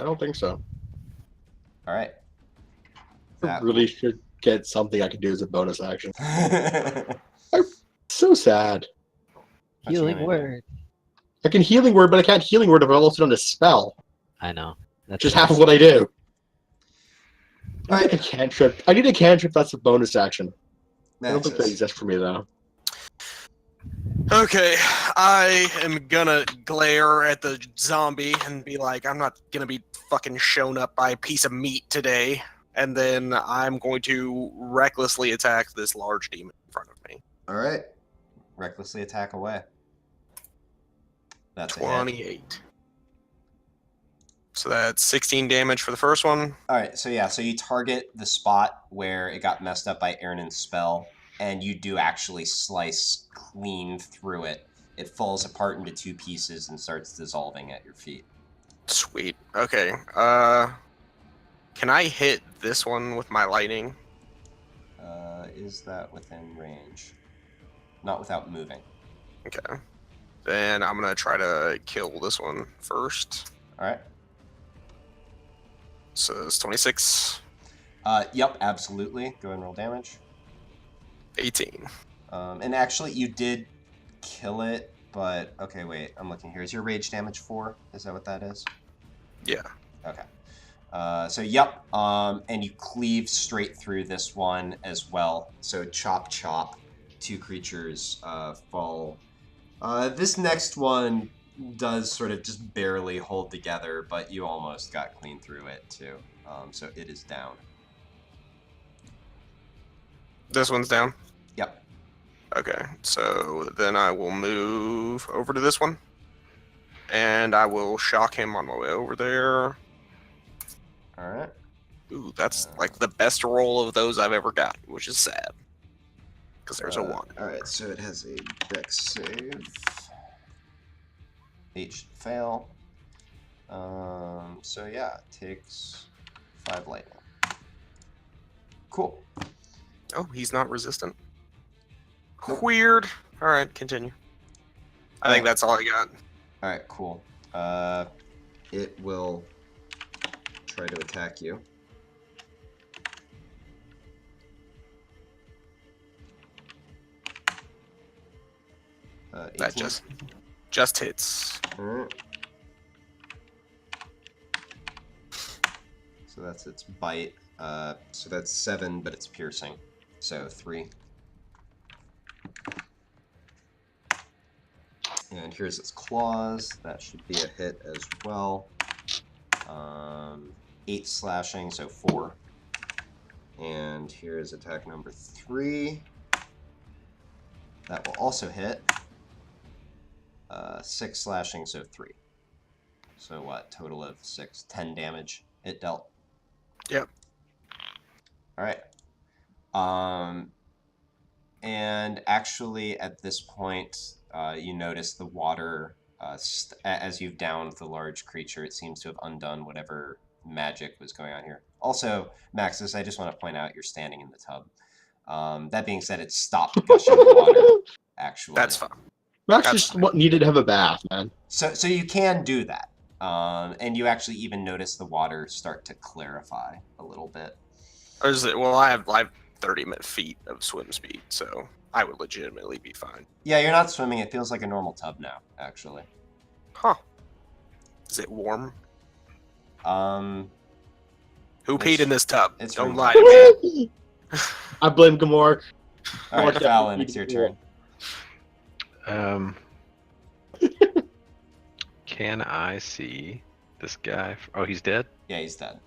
don't think so. All right. I really should get something I can do as a bonus action. So sad. Healing word. I can healing word, but I can't healing word if I also done a spell. I know. That's Just half of what I do. All right. I need a cantrip. I need a cantrip that's a bonus action. I don't think that Maxes. exists for me, though. Okay, I am gonna glare at the zombie and be like, I'm not gonna be fucking shown up by a piece of meat today. And then I'm going to recklessly attack this large demon in front of me. All right. Recklessly attack away. That's 28. So that's 16 damage for the first one. All right. So yeah. So you target the spot where it got messed up by Aaron's spell, and you do actually slice clean through it. It falls apart into 2 pieces and starts dissolving at your feet. Sweet. Okay. Can I hit this one with my lightning? Is that within range? Not without moving. Okay. Then I'm going to try to kill this one first. All right. So it's 26. Yep, absolutely. Go ahead and roll damage. 18. And actually, you did kill it, but... Okay, wait. I'm looking here. Is your rage damage 4? Is that what that is? Yeah. Okay. So, yep. And you cleave straight through this one as well. So, chop, chop. 2 creatures fall. This next one does sort of just barely hold together, but you almost got clean through it too. So it is down. This one's down. Yep. Okay, so then I will move over to this one, and I will shock him on my way over there. All right. Ooh, that's like the best roll of those I've ever got, which is sad. Because there's a 1. All right, so it has a dex save. 8 should fail. So yeah, it takes 5 lightning. Cool. Oh, he's not resistant. Nope. Weird. Alright, continue. I think that's all I got. All right, cool. It will try to attack you. That just hits. All right. So that's its bite. So that's 7, but it's piercing. So 3. And here's its claws. That should be a hit as well. 8 slashing, so 4. And here's attack number 3. That will also hit. 6 slashing, so 3. So what? Total of 6, 10 damage it dealt. Yep. All right. And actually, at this point, you notice the water, as you've downed the large creature, it seems to have undone whatever magic was going on here. Also, Maxis, I just want to point out you're standing in the tub. That being said, it stopped gushing water, actually. That's fine. Max just needed to have a bath, man. So you can do that. And you actually even notice the water start to clarify a little bit. Well, I have 30 feet of swim speed, so I would legitimately be fine. Yeah, you're not swimming. It feels like a normal tub now, actually. Huh. Is it warm? Who peed in this tub? It's Don't room lie to me. I blame Gamor. All right, Fallon, it's your turn. Can I see this guy? Oh, he's dead? Yeah, he's dead.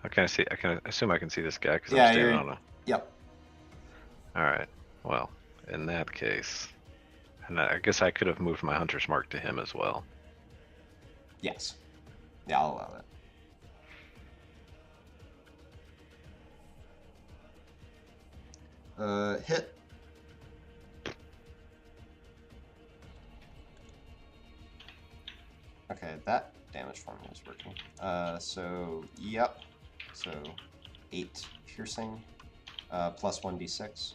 How can I see? I can assume I can see this guy because Yeah, I'm standing on a. Yep. All right. Well, in that case, and I guess I could have moved my hunter's mark to him as well. Yes. Yeah, I'll allow that. Hit. Okay, that damage formula is working. So, yep. So, 8 piercing, plus 1d6.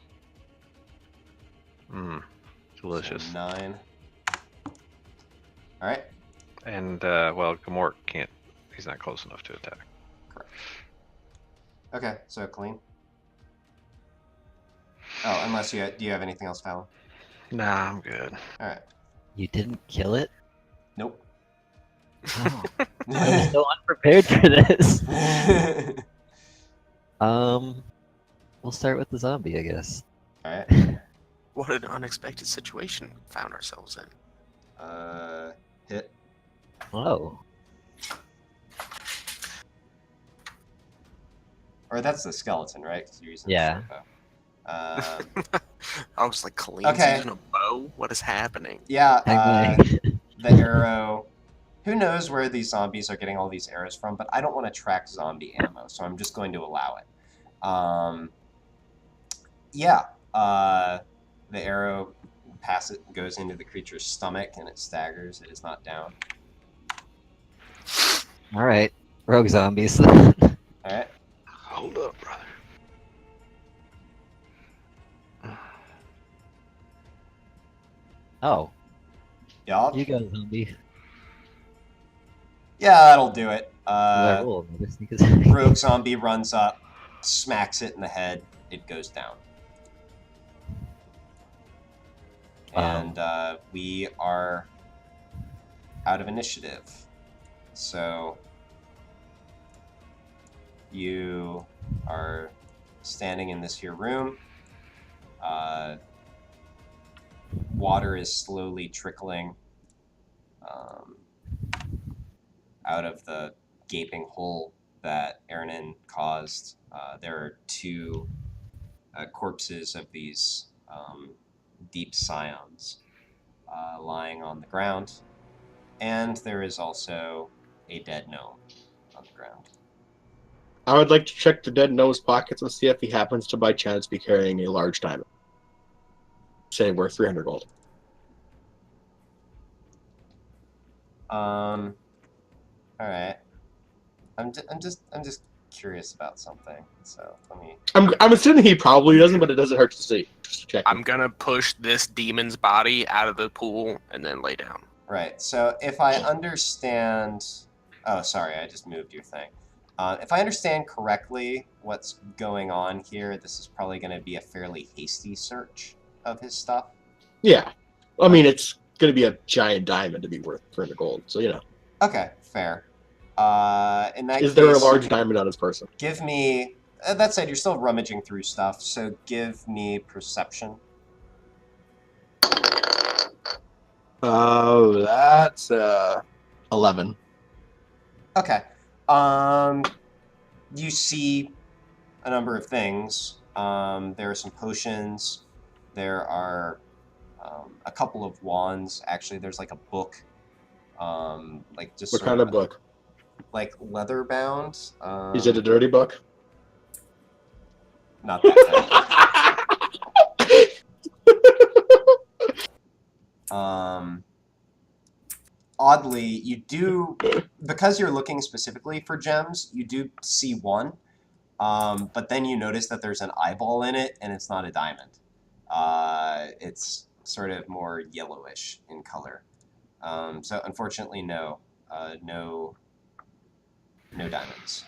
Delicious. So 9. Alright. And, well, Gamor can't, he's not close enough to attack. Correct. Okay, so clean. Oh, unless do you have anything else, Fallon? Nah, I'm good. Alright. You didn't kill it? Nope. Oh, I was so unprepared for this. We'll start with the zombie, I guess. Alright. What an unexpected situation we found ourselves in. Hit. Oh. Or that's the skeleton, right? 'Cause you're using Yeah. the short bow. I was like, Colleen's Okay. using a bow? What is happening? Yeah, Hang the arrow. Who knows where these zombies are getting all these arrows from, but I don't want to track zombie ammo, so I'm just going to allow it. Yeah, the arrow goes into the creature's stomach and it staggers. It is not down. Alright. Rogue zombies. Alright. Hold up, brother. Oh, Yeah, you go, zombie. yeah, that'll do it. I rolled another sneak attack. Rogue zombie runs up, smacks it in the head. It goes down. Wow. And we are out of initiative. So you are standing in this here room. Water is slowly trickling out of the gaping hole that Ernan caused, there are two corpses of these deep scions lying on the ground, and there is also a dead gnome on the ground. I would like to check the dead gnome's pockets and see if he happens to by chance be carrying a large diamond. Say worth 300 gold. All right. I'm just curious about something. So let me. I'm assuming he probably doesn't, but it doesn't hurt to see. Just check. I'm gonna push this demon's body out of the pool and then lay down. Right. So if I understand, oh, sorry, I just moved your thing. If I understand correctly, what's going on here, this is probably going to be a fairly hasty search of his stuff. Yeah, I mean it's going to be a giant diamond to be worth 300 gold. So you know. Okay, fair. In that Is there a case, large diamond on his person? give me. That said, you're still rummaging through stuff, so give me perception. Oh, that's 11. Okay. You see a number of things. There are some potions. There are a couple of wands. Actually, there's like a book. Like just What sort kind of book? Like leather bound. Is it a dirty book? Not that kind. Oddly, you do, because you're looking specifically for gems, you do see one, but then you notice that there's an eyeball in it, and it's not a diamond. It's sort of more yellowish in color. So unfortunately, no diamonds.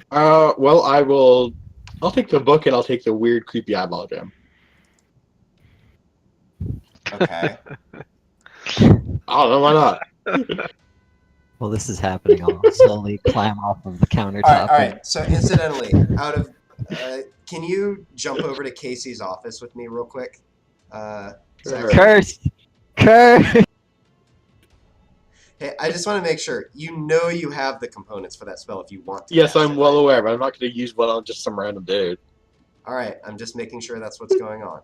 Well, I'll take the book and I'll take the weird, creepy eyeball gem. Okay. I don't know, why not? Well, this is happening. I'll slowly climb off of the countertop. All right. So incidentally, can you jump over to Casey's office with me real quick? Sure. Cursed! Cursed! Hey, I just want to make sure you have the components for that spell if you want to. Yes, cast I'm it, well right? aware, but I'm not going to use one on just some random dude. All right, I'm just making sure that's what's going on.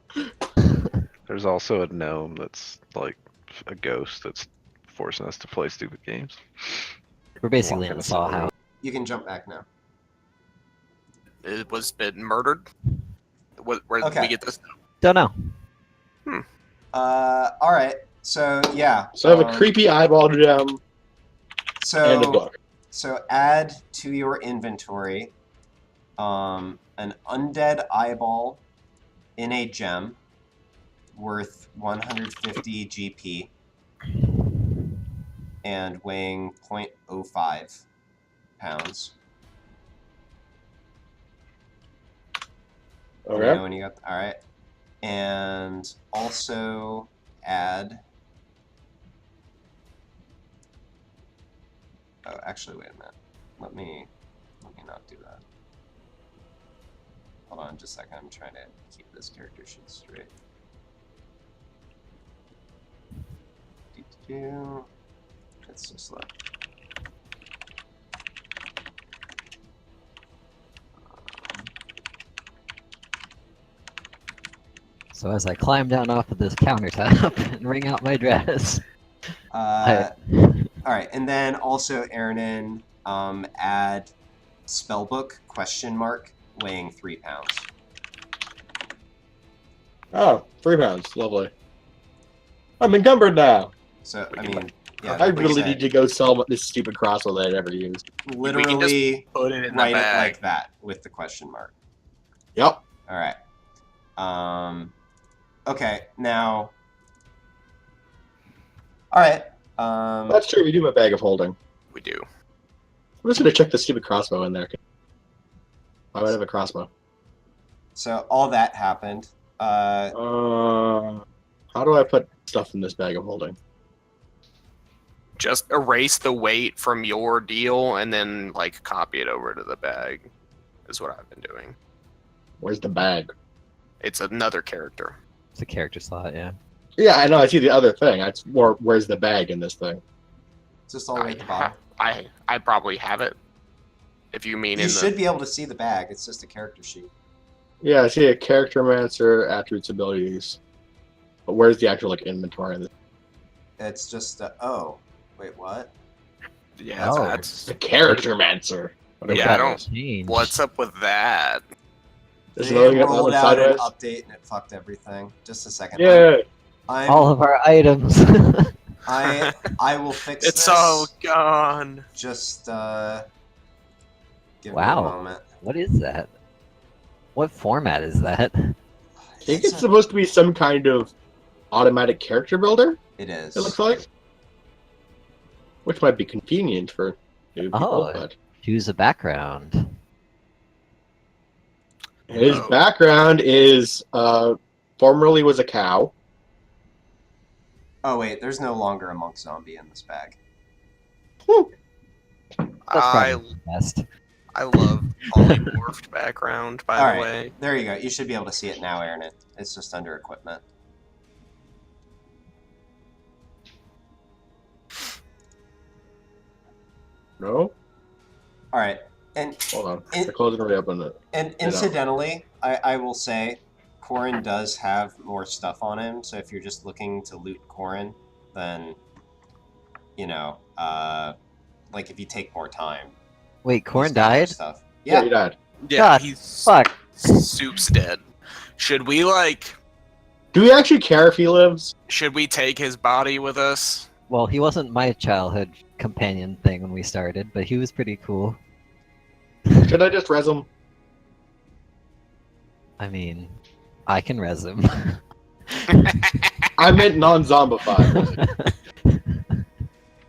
There's also a gnome that's like a ghost that's forcing us to play stupid games. We're basically in Walking the us saw over. house. You can jump back now. It was been murdered. Where did Okay. we get this? Don't know. All right. So yeah. So I have a creepy eyeball gem and a book. So add to your inventory an undead eyeball in a gem worth 150 GP and weighing 0.05 pounds. Okay. You know when you got all right, and also add. Oh, actually, wait a minute. Let me not do that. Hold on just a second. I'm trying to keep this character sheet straight. It's so slow. So as I climb down off of this countertop and wring out my dress. All right, and then also, Ernan, add spellbook ? Weighing 3 pounds. Oh, 3 pounds. Lovely. I'm encumbered now. So I mean, yeah, I like really said, need to go sell this stupid crossbow that I never used. literally Put it in the write it bag. like that with the question mark. Yep. All right. Okay, now. All right. That's true. We do have a bag of holding. We do. I'm just gonna check the stupid crossbow in there. I would have a crossbow. So all that happened. How do I put stuff in this bag of holding? Just erase the weight from your deal and then like copy it over to the bag. Is what I've been doing. Where's the bag? It's another character. It's a character slot, yeah. Yeah, I know. I see the other thing. It's more. Where's the bag in this thing? Just all the way at the bottom. I probably have it. If you mean You in should the be able to see the bag. It's just a character sheet. Yeah, I see a character mancer, attributes, abilities. But where's the actual like inventory? It's just oh, wait, what? yeah, Oh. that's The character mancer. Whatever Yeah, that I don't- is. Change. what's up with that. There's They another thing rolled on the out an sideways. update and it fucked everything. Just a second. Yeah. All of our items. I will fix It's this. all gone. Just give me a Wow. moment. What is that? What format is that? I think it's supposed to be some kind of automatic character builder, It is. it looks like. Which might be convenient for new people, Oh. but Choose a background. his Oh. background is formerly was a cow. Oh wait, there's no longer a monk zombie in this bag. That's I probably the best. I love polymorphed background, by All the right, way. there you go. You should be able to see it now, Aaron. It's just under equipment. No? All right, and Hold on. It- I closed and reopened it. and incidentally, I will say, Qorryn does have more stuff on him. So if you're just looking to loot Qorryn, then you know, like if you take more time. Wait, he's Qorryn got more died? Stuff. Yeah, Yeah. he died. Yeah, God, he's Fuck. soup's dead. Should we Do we actually care if he lives? should we take his body with us? Well, he wasn't my childhood companion thing when we started, but he was pretty cool. Should I just res him? I mean, I can res him. I meant non-zombified.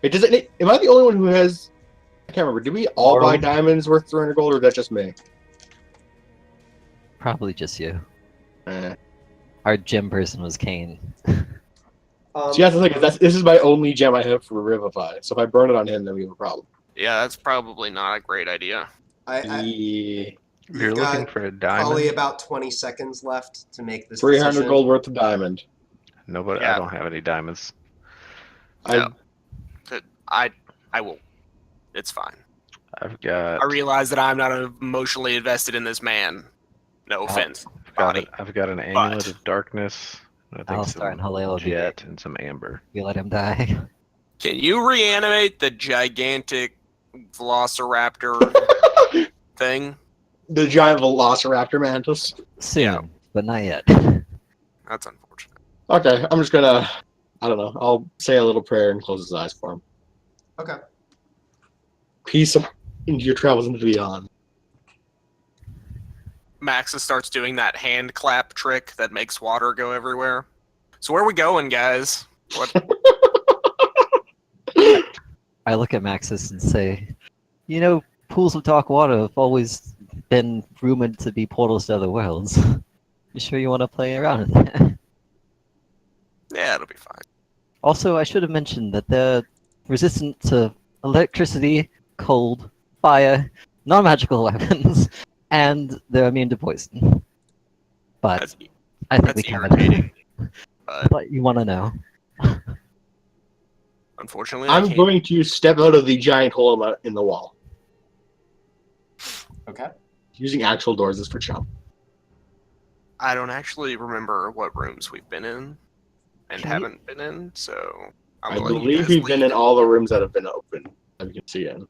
It doesn't. Am I the only one who has? I can't remember. Did we all buy diamonds worth 300 gold, or is that just me? Probably just you. Eh. Our gym person was Kane. See, that's the thing. This is my only gem I have for Revivify. So if I burn it on him, then we have a problem. Yeah, that's probably not a great idea. Yeah. You're You've looking got for a diamond. probably about 20 seconds left to make this 300 decision. gold worth of diamond. Nobody. Yeah. I don't have any diamonds. No. I will. It's fine. I've got. I realize that I'm not emotionally invested in this man. No offense, body. I've got an amulet of darkness. I think Alistar and Halil will be jet and some amber. We let him die. Can you reanimate the gigantic velociraptor thing? The giant Velociraptor mantis. Soon, Yeah. but not yet. That's unfortunate. Okay, I'm just gonna. I don't know. I'll say a little prayer and close his eyes for him. Okay. Peace into your travels into beyond. Maxa starts doing that hand clap trick that makes water go everywhere. So where are we going, guys? What? I look at Maxis and say, you know, pools of dark water have always been rumored to be portals to other worlds. You sure you want to play around with that? Yeah, it'll be fine. Also, I should have mentioned that they're resistant to electricity, cold, fire, non-magical weapons, and they're immune to poison. But That's, I think that's we covered irritating. it. But But you want to know. unfortunately, I I'm can't. going to step out of the giant hole in the wall. Okay. Using actual doors is for chump. I don't actually remember what rooms we've been in and Can you- haven't been in, so I'm I gonna let you believe guys we've been lead. in all the rooms that have been open, as you can see in.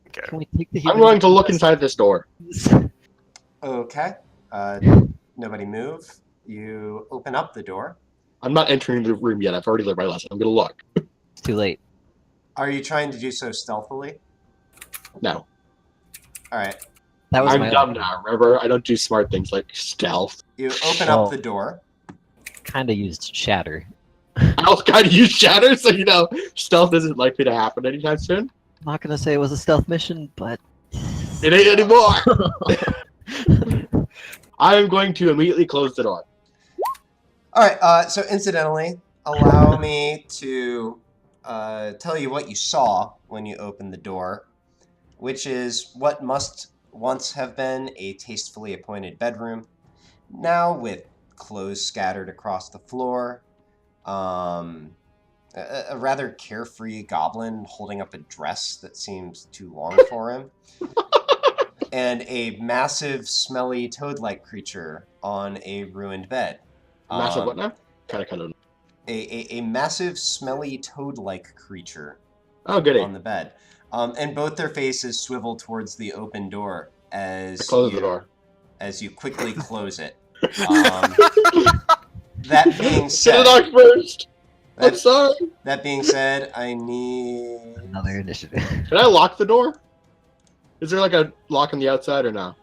Okay. Can we take the I'm going to look inside this door. Okay. Nobody move. You open up the door. I'm not entering the room yet. I've already learned my lesson. I'm going to look. It's too late. Are you trying to do so stealthily? No. All right. That was I'm my dumb now, remember? I don't do smart things like stealth. You open Well- up the door. Kind of used shatter. I also kind of use shatter, so you know, stealth isn't likely to happen anytime soon. I'm not gonna say it was a stealth mission, but It ain't anymore! I am going to immediately close the door. All right. So incidentally, allow me to tell you what you saw when you opened the door, which is what must once have been a tastefully appointed bedroom, now with clothes scattered across the floor, a a rather carefree goblin holding up a dress that seems too long for him, and a massive, smelly toad-like creature on a ruined bed. Massive what now? Kind of. A massive, smelly toad-like creature Oh, goody. on the bed. And both their faces swivel towards the open door as Close the door. as you quickly close it. That being Get said, it off first. I'm sorry. that being said, I need Another initiative. Can I lock the door? Is there like a lock on the outside or no?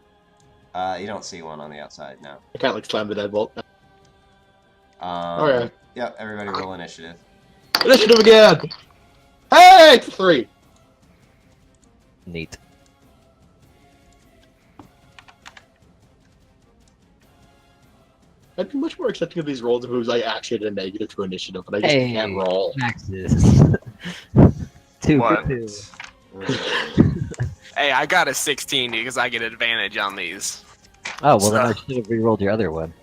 you don't see one on the outside now. I can't like slam the deadbolt. Okay. Yep, everybody roll initiative. Initiative again. Hey, it's 3. Neat. I'd be much more accepting of these rolls if it was like actually at a negative to initiative, but I just can't roll. Maxes. 2 What? for 2. Hey, I got a 16 because I get advantage on these. Oh, well, then I should have re-rolled your other one.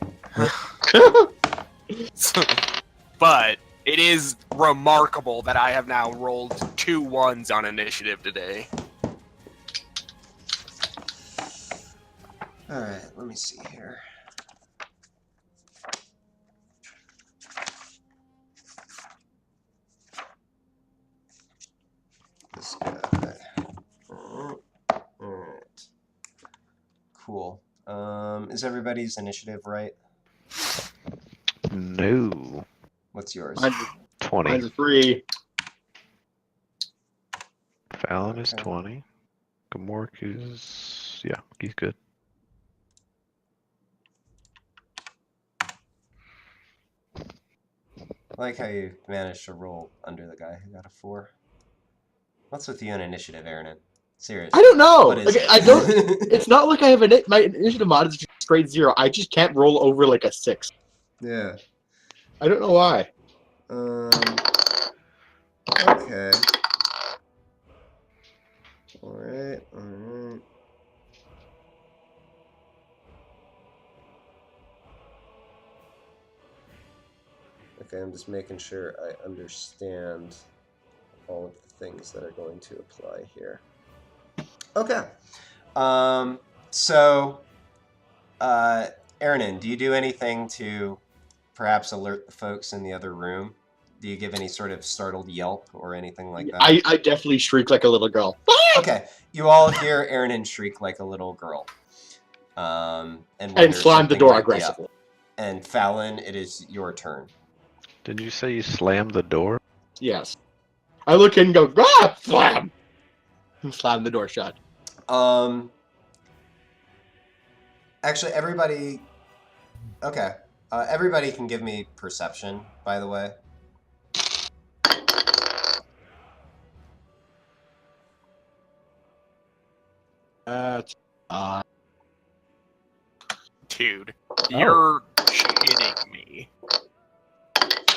But it is remarkable that I have now rolled 2 1s on initiative today. Alright, let me see here. This guy. Alright. Cool. Is everybody's initiative right? No. What's yours? 20. Mine's 3. Fallon is Okay. 20. Gamork is... Yeah, he's good. I like how you managed to roll under the guy who got a 4. What's with you on initiative, Aaron? Seriously. I don't know. What is Like, it? I don't. It's not like I have my initiative mod is just straight 0. I just can't roll over like a 6. Yeah. I don't know why. Okay. Alright, alright. Okay, I'm just making sure I understand all of the things that are going to apply here. Okay. Aaron, do you do anything to perhaps alert the folks in the other room? Do you give any sort of startled yelp or anything like that? I definitely shriek like a little girl. Okay, you all hear Aaron shriek like a little girl. And slam the door aggressively. And Fallon, it is your turn. Did you say you slammed the door? Yes. I look in and go, ah, slam! And slam the door shut. Actually, everybody... Okay. Everybody can give me perception, by the way. Dude, you're shitting me.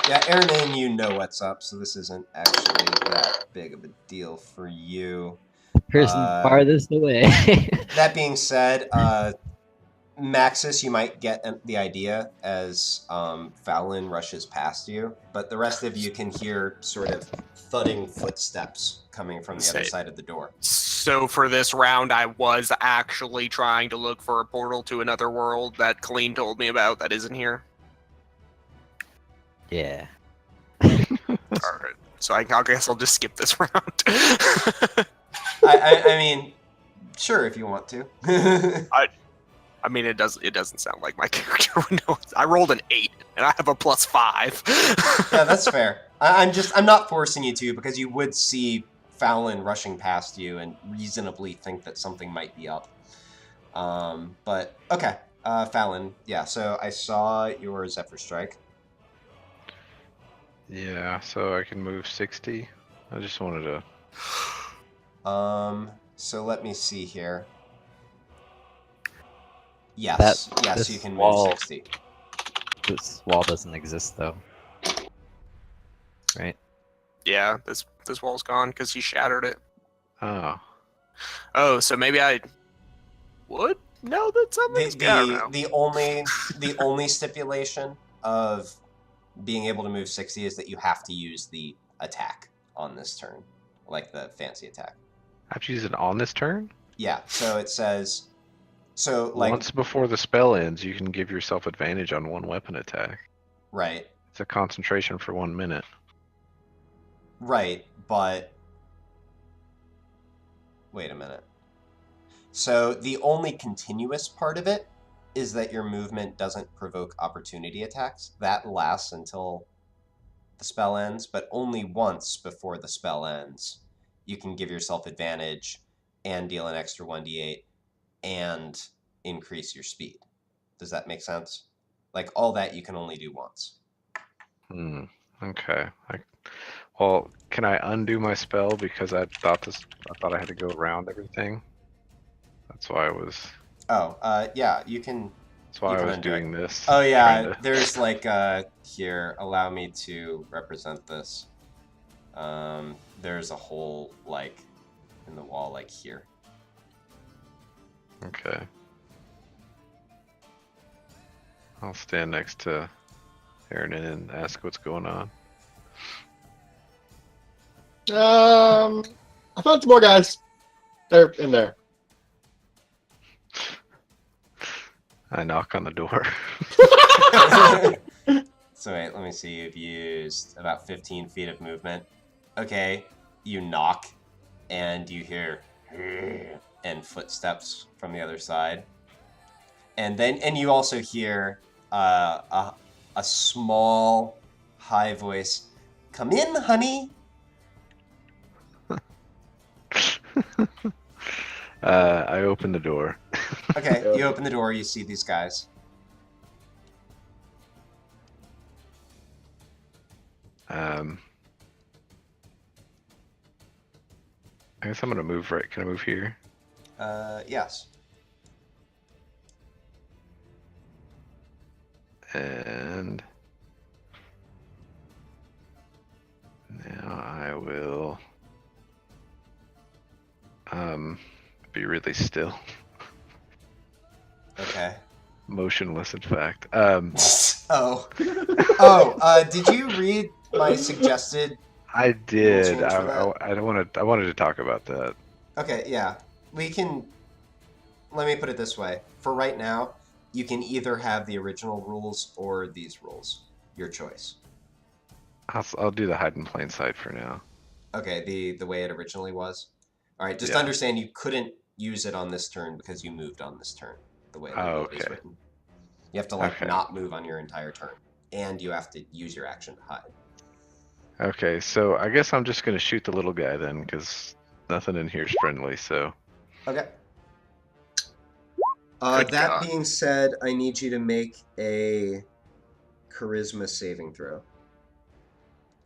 Yeah, Aaron, you know what's up, so this isn't actually that big of a deal for you. Person farthest away. That being said, Maxis, you might get the idea as Fallon rushes past you, but the rest of you can hear sort of thudding footsteps coming from the other side of the door. So for this round, I was actually trying to look for a portal to another world that Colleen told me about that isn't here. Yeah. Alright, so I guess I'll just skip this round. I mean, sure, if you want to. I mean, it doesn't sound like my character would know. I rolled an 8, and I have a +5. Yeah, that's fair. I'm not forcing you to, because you would see Fallon rushing past you and reasonably think that something might be up. But, okay. Fallon, yeah, so I saw your Zephyr Strike. Yeah, so I can move 60. I just wanted to... So let me see here. Yes, yes, you can move 60. This wall doesn't exist, though. Right? Yeah, this wall's gone because he shattered it. Oh. Oh, so maybe I would know that something's The only stipulation of being able to move 60 is that you have to use the attack on this turn, like the fancy attack. I have to use it on this turn? Yeah, so it says, so like, Once before the spell ends, you can give yourself advantage on one weapon attack. right, It's a concentration for 1 minute. right, but wait a minute. So the only continuous part of it is that your movement doesn't provoke opportunity attacks. That lasts until the spell ends, but only once before the spell ends. You can give yourself advantage and deal an extra 1d8 and increase your speed. Does that make sense? Like all that you can only do once. Okay. Well, can I undo my spell because I thought I had to go around everything? That's why I was. Oh, yeah, you can. That's why You I can was undo doing this. Oh yeah, trying to- there's like here. Allow me to represent this. There's a hole like in the wall, like here. Okay. I'll stand next to Aaron and ask what's going on. I found some more guys. They're in there. I knock on the door. So wait, let me see. You've used about 15 feet of movement. Okay, you knock, and you hear and footsteps from the other side, and you also hear a small, high voice. Come in, honey. I open the door. Okay, you open the door. You see these guys. I guess I'm gonna move right. Can I move here? Yes. And now I will be really still. Okay. Motionless, in fact. Oh. Did you read my suggested? I did. change for I wanted to talk about that. Okay, yeah. We can. Let me put it this way. For right now, you can either have the original rules or these rules. Your choice. I'll do the hide in plain sight for now. Okay, the way it originally was. All right, just Yeah. understand you couldn't use it on this turn because you moved on this turn. The way the rule is Okay. written. You have to not move on your entire turn, and you have to use your action to hide. Okay, so I guess I'm just gonna shoot the little guy then, because nothing in here is friendly. So. Okay. Good That God. being said, I need you to make a charisma saving throw.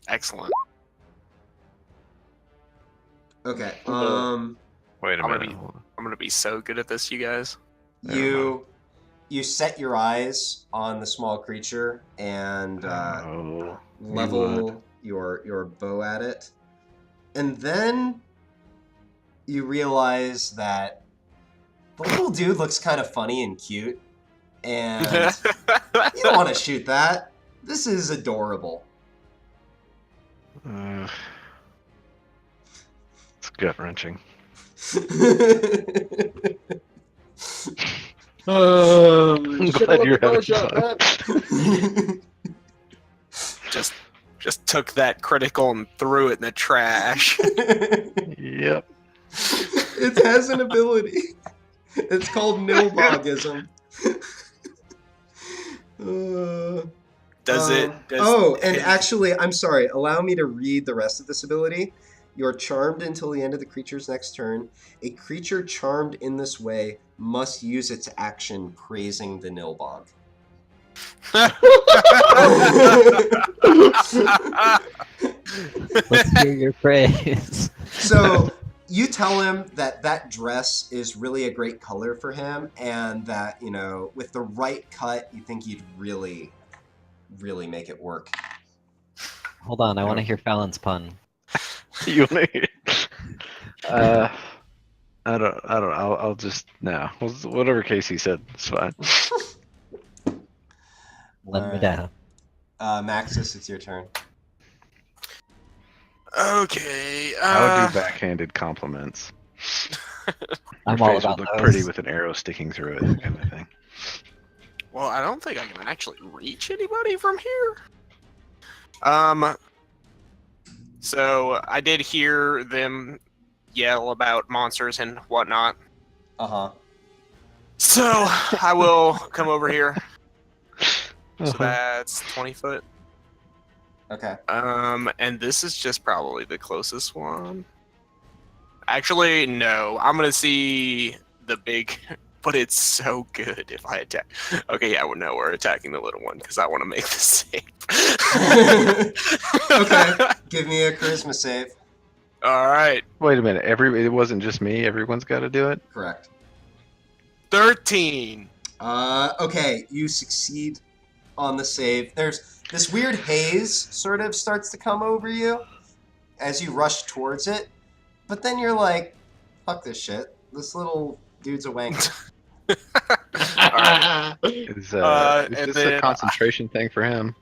Excellent. Okay. Wait a I'm gonna minute. I'm gonna be so good at this, you guys. You set your eyes on the small creature and Oh, level your bow at it, and then you realize that the little dude looks kind of funny and cute, and you don't want to shoot that. This is adorable. It's gut wrenching. I'm glad you're having fun. just took that critical and threw it in the trash. Yep. It has an ability. It's called Nilbogism. Actually, I'm sorry. Allow me to read the rest of this ability. You're charmed until the end of the creature's next turn. A creature charmed in this way must use its action praising the Nilbog. Let's hear your praise. So you tell him that dress is really a great color for him, and that, you know, with the right cut, you think he'd really, really make it work. Hold on, I want to hear Fallon's pun. You want to? I don't. I'll just whatever Casey said. It's fine. Let me down. Maxis, it's your turn. Okay. I would do backhanded compliments. Your I'm all face about would look those. pretty with an arrow sticking through it, that kind of thing. Well, I don't think I can actually reach anybody from here. So I did hear them yell about monsters and whatnot. Uh-huh. So I will come over here. So Uh-huh. that's 20 foot. Okay. And this is just probably the closest one. Actually, no. I'm gonna see the big, but it's so good if I attack. Okay, yeah, well, no, we're attacking the little one because I want to make this safe. Okay. Give me a charisma save. All right. Wait a minute. It wasn't just me. Everyone's got to do it. Correct. 13. Okay, you succeed on the save. There's this weird haze sort of starts to come over you as you rush towards it, but then you're like, fuck this shit. This little dude's a wanker. Is And this then- a concentration thing for him?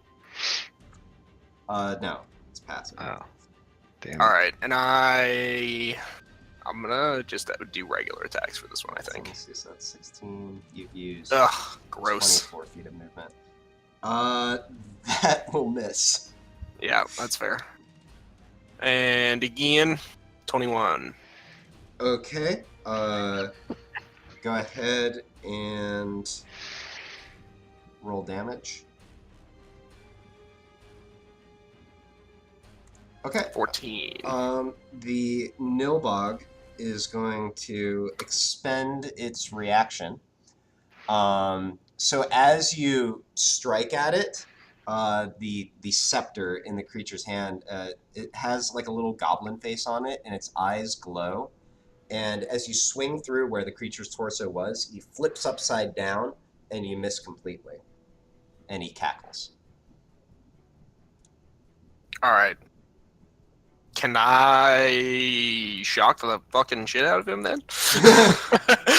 No, it's passive. Oh, damn. All right, and I'm gonna just do regular attacks for this one, I Let me think. see, so that's 16. You've used Ugh, gross. 24 feet of movement. That will miss. Yeah, that's fair. And again, 21. Okay. Go ahead and roll damage. Okay. 14. The Nilbog is going to expend its reaction. So as you strike at it, the scepter in the creature's hand, it has like a little goblin face on it, and its eyes glow. And as you swing through where the creature's torso was, he flips upside down, and you miss completely. And he cackles. All right. Can I shock the fucking shit out of him then?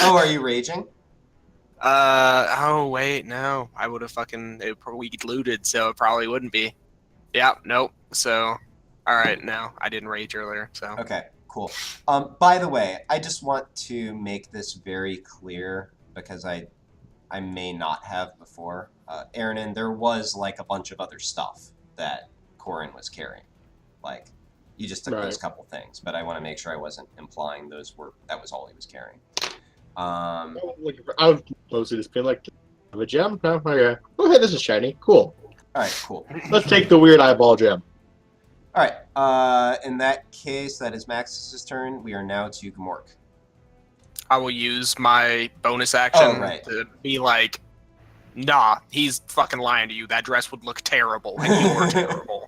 Oh, are you raging? Oh wait, no. I would have we looted, so it probably wouldn't be. Yeah, nope. So, all right, no, I didn't rage earlier, so. Okay, cool. By the way, I just want to make this very clear because I may not have before. Aaron, there was like a bunch of other stuff that Qorryn was carrying. Like, you just took Right. those couple things, but I want to make sure I wasn't implying that was all he was carrying. I would mostly just be like, have a gem? No? Okay. Oh, hey, this is shiny. Cool. All right, cool. Let's take the weird eyeball gem. All right. In that case, that is Max's turn. We are now to Gmork. I will use my bonus action right. to be like, nah, he's fucking lying to you. That dress would look terrible, and you were terrible.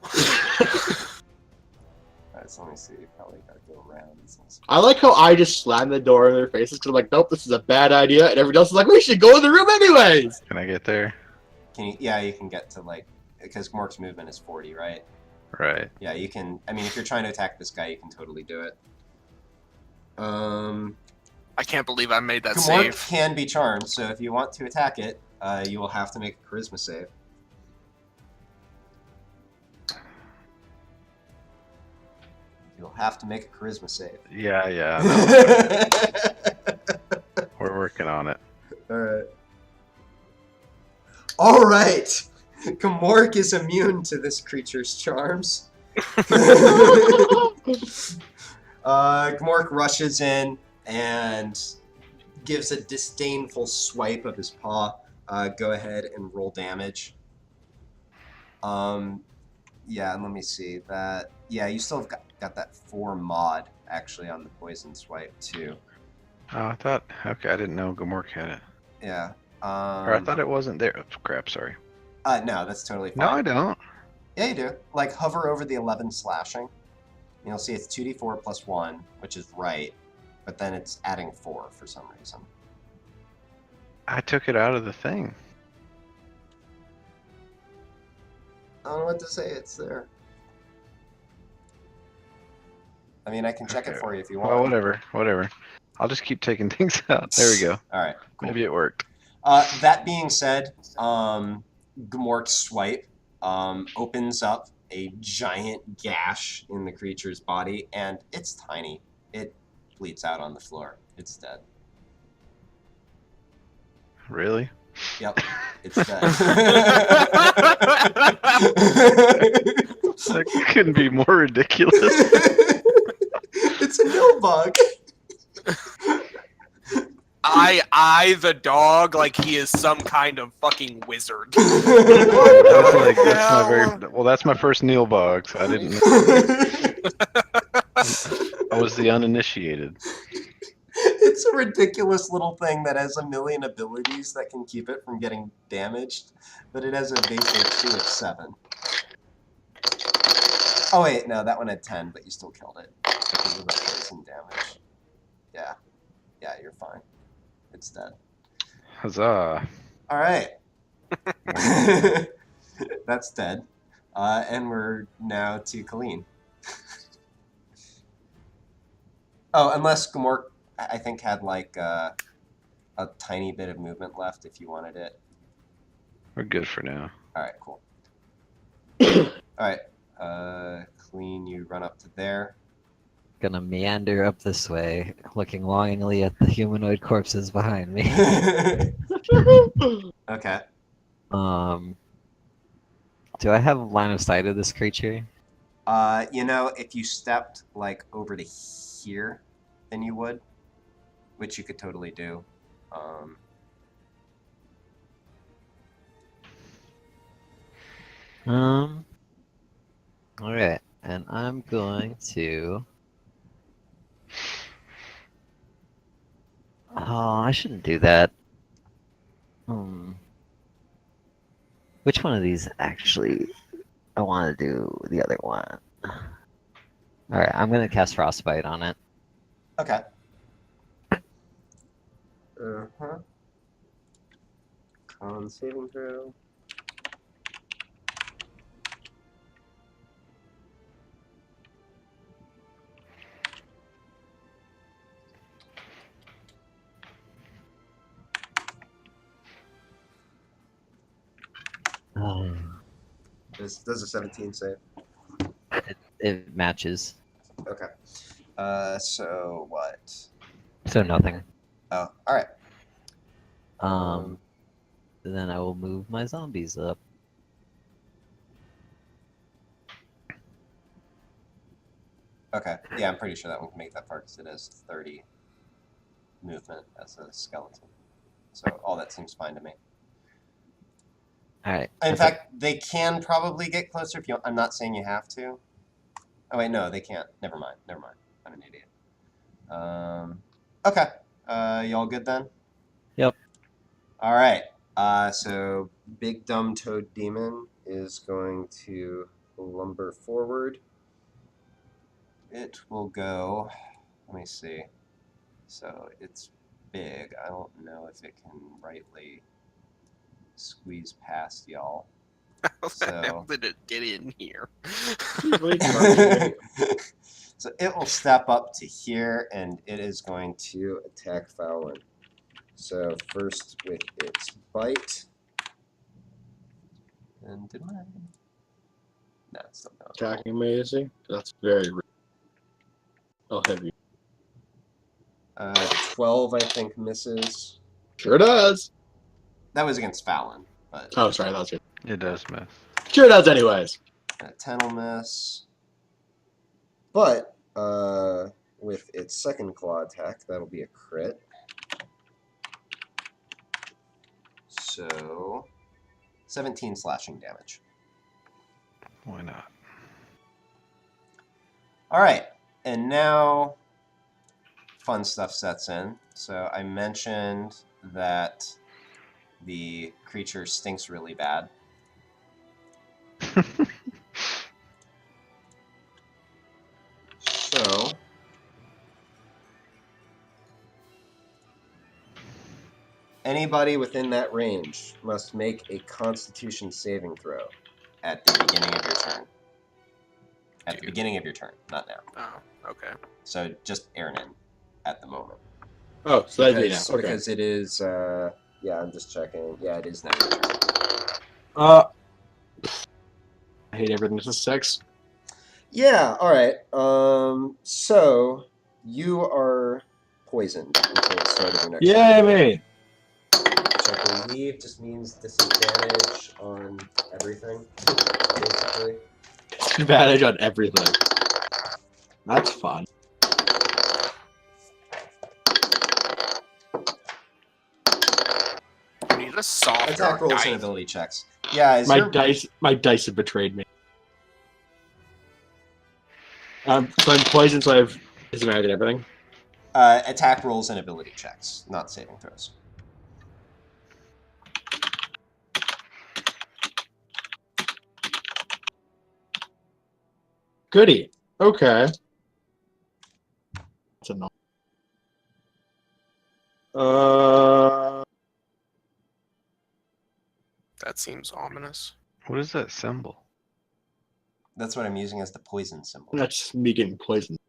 All right, so let me see. Probably gotta go around. I like how I just slam the door in their faces because I'm like, nope, this is a bad idea. And everyone else is like, we should go in the room anyways. Can I get there? Can you? Yeah, you can get to like because Gmork's movement is 40, right? Right. Yeah, you can. I mean, if you're trying to attack this guy, you can totally do it. I can't believe I made that Gmork save. can be charmed, so if you want to attack it, you will have to make a charisma save. You'll have to make a charisma save. Yeah. We're working on it. All right. Gmork is immune to this creature's charms. Gmork rushes in and gives a disdainful swipe of his paw. Go ahead and roll damage. Yeah, and let me see that. Yeah, you still have got that 4 mod actually on the poison swipe too. Oh, I thought. Okay, I didn't know Gmork had it. Yeah. Or I thought it wasn't there. Oh, crap, sorry. No, that's totally fine. No, I don't. Yeah, you do. Like, hover over the 11 slashing. And you'll see it's 2d4 plus 1, which is right. But then it's adding 4 for some reason. I took it out of the thing. I don't know what to say. It's there. I mean, I can check it Okay. for you if you want. Well, whatever. I'll just keep taking things out. There we go. All right, cool. Maybe it worked. That being said, Gmork's swipe opens up a giant gash in the creature's body, and it's tiny. It bleeds out on the floor. It's dead. Really? Yep, it's dead. That couldn't be more ridiculous. It's a nil bug. I eye the dog like he is some kind of fucking wizard. That's my first Neil bug, so I didn't know. I was the uninitiated. It's a ridiculous little thing that has a million abilities that can keep it from getting damaged, but it has a base HP of 7. Oh wait, no, that one had 10, but you still killed it because of the poison damage. Yeah, you're fine. It's dead. Huzzah! All right, that's dead, and we're now to Colleen. Oh, unless Gamork, I think, had like a tiny bit of movement left if you wanted it. We're good for now. All right, cool. All right, Colleen, you run up to there. Gonna meander up this way, looking longingly at the humanoid corpses behind me. Okay. Do I have line of sight of this creature? If you stepped like over to here, then you would, which you could totally do. All right, and I'm going to. Oh, I shouldn't do that. Which one of these actually? I want to do the other one. All right, I'm gonna cast Frostbite on it. Okay. Uh-huh. Con saving throw. Does a 17 save? It matches, Okay. So what? so nothing. Oh, all right. Then I will move my zombies up. Okay. Yeah, I'm pretty sure that one can make that far because it has 30 movement as a skeleton. So all that seems fine to me. All right. In fact, they can probably get closer if you. I'm not saying you have to. Oh wait, no, they can't. Never mind. I'm an idiot. Okay. Y'all good then? Yep. All right. So big dumb toad demon is going to lumber forward. It will go. Let me see. So it's big. I don't know if it can rightly squeeze past y'all. How did it get in here? So it will step up to here, and it is going to attack Fowlin. So first with its bite. And did my... No, it's still not. Attacking amazing. That's very rude. I'll have you. 12, I think, misses. Sure does. That was against Fallon, but... Oh, sorry, that was good. It does miss. Sure does anyways. 10 will miss. But, with its second claw attack, that'll be a crit. So, 17 slashing damage. Why not? All right, and now fun stuff sets in. So I mentioned that the creature stinks really bad. So anybody within that range must make a Constitution saving throw at the beginning of your turn. At the beginning of your turn, not now. Oh, okay. So just Aaron at the moment. Oh, so that'd be now. Okay. Because it is, yeah, I'm just checking. Yeah, it is now your turn. hate everything. This is 6. Yeah, alright. So you are poisoned until the start of your next Yay, turn. me! Which I believe just means disadvantage on everything, basically. Advantage on everything. That's fun. You need a soft Attack or rolls and dice. ability checks. Yeah, is My your dice have betrayed me. So I'm poisoned, so I have disadvantage on everything. attack rolls and ability checks, not saving throws. Goody. Okay. That's annoying. That seems ominous. What is that symbol? That's what I'm using as the poison symbol. That's me getting poisoned.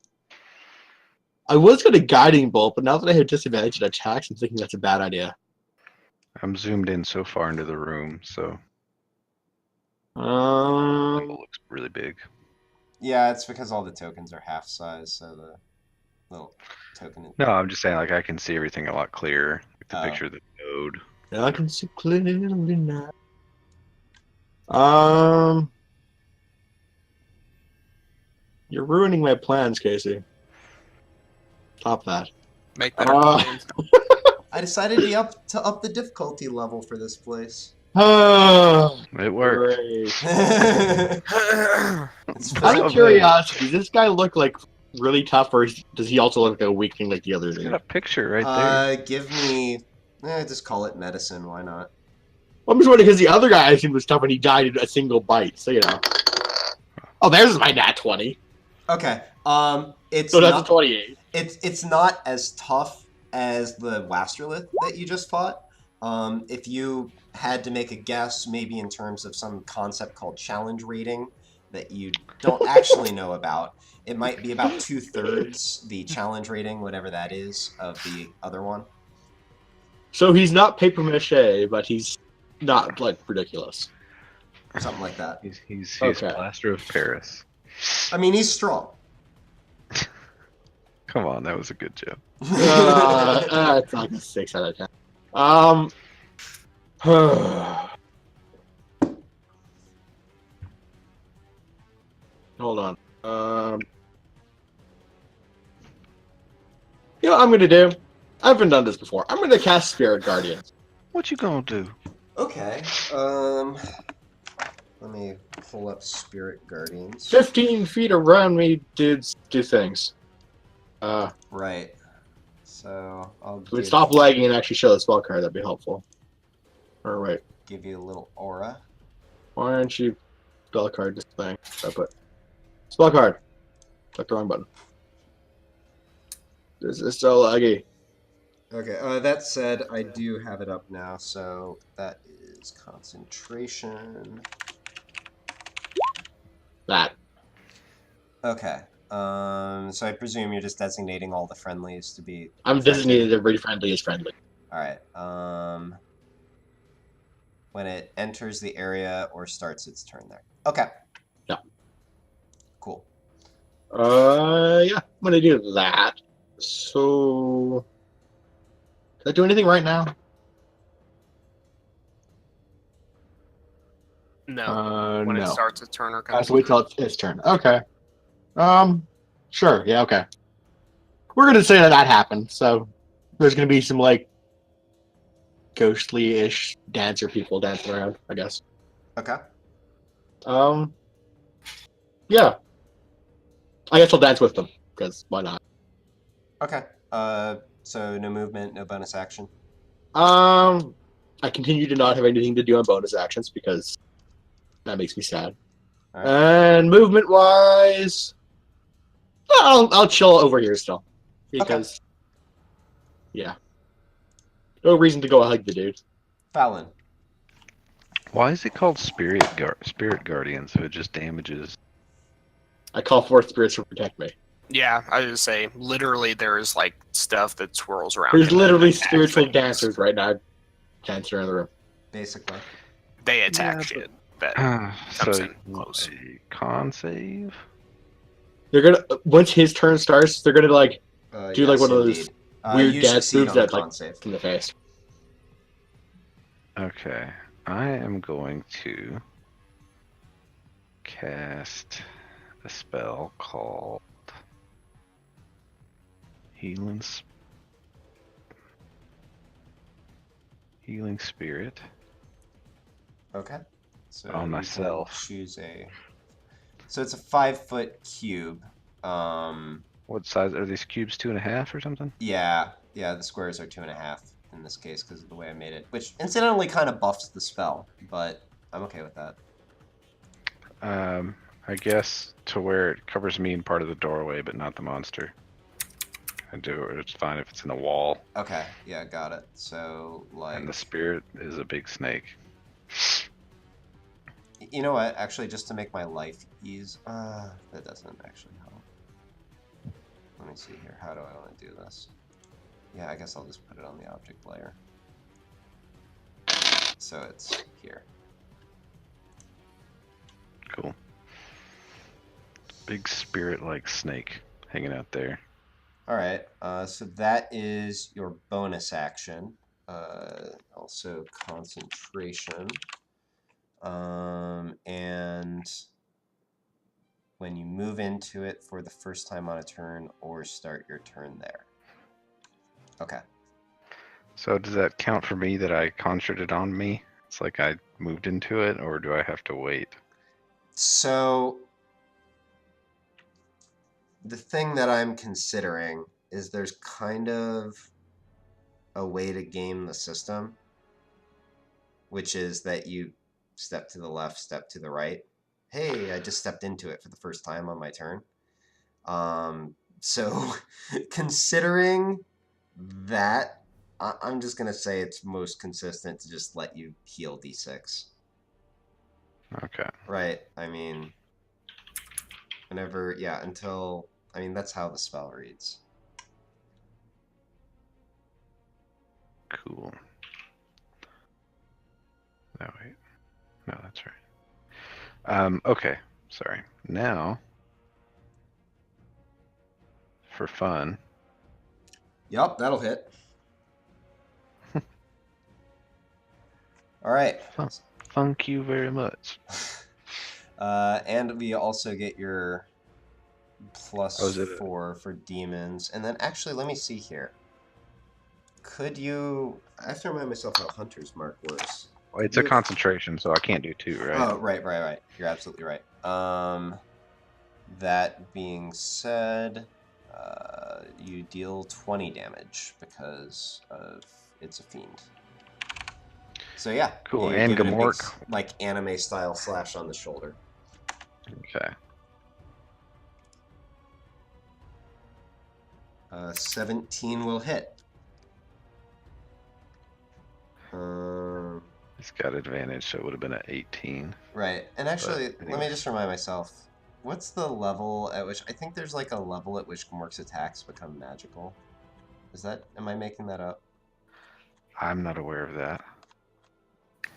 I was going to guiding bolt, but now that I have disadvantage on attacks, I'm thinking that's a bad idea. I'm zoomed in so far into the room, so the Um, symbol looks really big. Yeah, it's because all the tokens are half size, so the little token. No, I'm just saying, like, I can see everything a lot clearer. Like the Oh. picture of the node. I can see clearly now. You're ruining my plans, Casey. Stop that. Make better Ah. plans. I decided to up the difficulty level for this place. It worked. Great. It's Out free. of curiosity, does this guy look like really tough, or does he also look like a weakling like the others? He's got a picture right there. Give me. Just call it medicine. Why not? Well, I'm just wondering because the other guy I assumed was tough and he died in a single bite. So you know. Oh, there's my nat 20. Okay. It's So that's not, a 28. It's not as tough as the Wasterlith that you just fought. If you had to make a guess, maybe in terms of some concept called challenge rating that you don't actually know about, it might be about 2/3 the challenge rating, whatever that is, of the other one. So he's not paper mache, but he's not like ridiculous. Something like that. He's Okay. plaster of Paris. I mean, he's strong. Come on, that was a good joke. It's like a 6 out of 10. Hold on. You know what I'm gonna do? I haven't done this before. I'm gonna cast Spirit Guardian. What you gonna do? Okay. Let me pull up Spirit Guardians. 15 feet around me, dudes, do things. Right. So I'll If we stop lagging and actually show the spell card, that'd be helpful. Or wait, give you a little aura. why aren't you spell card this thing? I put spell card. Click the wrong button. This is so laggy. Okay, that said, I do have it up now, so that is concentration. That. Okay. So I presume you're just designating all the friendlies to be. I'm affected. designated every friendly is friendly. Alright. When it enters the area or starts its turn there. Okay. Yeah. Cool. Yeah, I'm gonna do that. So, can I do anything right now? No. When no. it starts its turn or I have to wait till it's his turn. Okay. Sure. Yeah. Okay. We're gonna say that happened. So there's gonna be some like ghostly-ish dancer people dancing around, I guess. Okay. Yeah. I guess I'll dance with them because why not? Okay. So no movement, no bonus action. I continue to not have anything to do on bonus actions because that makes me sad. All right. And movement-wise, I'll chill over here still because, yeah, no reason to go hug the dude. Fallon. Why is it called Spirit Guardian? So it just damages. I call forth spirits to protect me. Yeah, I was gonna say, literally, there's like stuff that swirls around. There's him literally and attacks spiritual things. dancers right now dancing around the room. Basically. They attack Yeah, shit. that So comes in close. a con save. They're gonna once his turn starts, they're gonna like do like yes, one of those indeed. weird You dance succeed moves on the that like con save. in the face. Okay, I am going to cast a spell called Healing Spirit Okay. So on you myself. can choose a. So it's a 5-foot cube. What size are these cubes? 2.5 or something? Yeah, the squares are 2.5 in this case because of the way I made it, which incidentally kind of buffs the spell, but I'm okay with that. I guess to where it covers me in part of the doorway, but not the monster. It's fine if it's in the wall. Okay, yeah, got it. So like, And the spirit is a big snake. you know what? Actually, just to make my life ease, that doesn't actually help. Let me see here. How do I want to do this? Yeah, I guess I'll just put it on the object layer. So it's here. Cool. Big spirit-like snake hanging out there. All right. So that is your bonus action. Also concentration. And when you move into it for the first time on a turn or start your turn there. Okay. So does that count for me that I conjured it on me? It's like I moved into it, or do I have to wait? So the thing that I'm considering is there's kind of a way to game the system, which is that you step to the left, step to the right. Hey, I just stepped into it for the first time on my turn. So considering that, I'm just going to say it's most consistent to just let you heal D6. Okay. Right. I mean, whenever, yeah, until, I mean, that's how the spell reads. Cool. No, wait. No, that's right. Okay. Sorry. Now, for fun. Yup, that'll hit. All right. Thank you very much. And we also get your +4 for demons. And then actually, let me see here. Could you... I have to remind myself how Hunter's Mark works. Well, it's a concentration, so I can't do 2, right? Oh, right. You're absolutely right. That being said, you deal 20 damage because of it's a fiend. So yeah, Cool. you And give it a big, Gamork. like anime style slash on the shoulder. Okay. 17 will hit. It's got advantage, so it would have been an 18. Right, and actually, anyway. let me just remind myself. What's the level at which I think there's like a level at which Gamork's attacks become magical? Is that? Am I making that up? I'm not aware of that.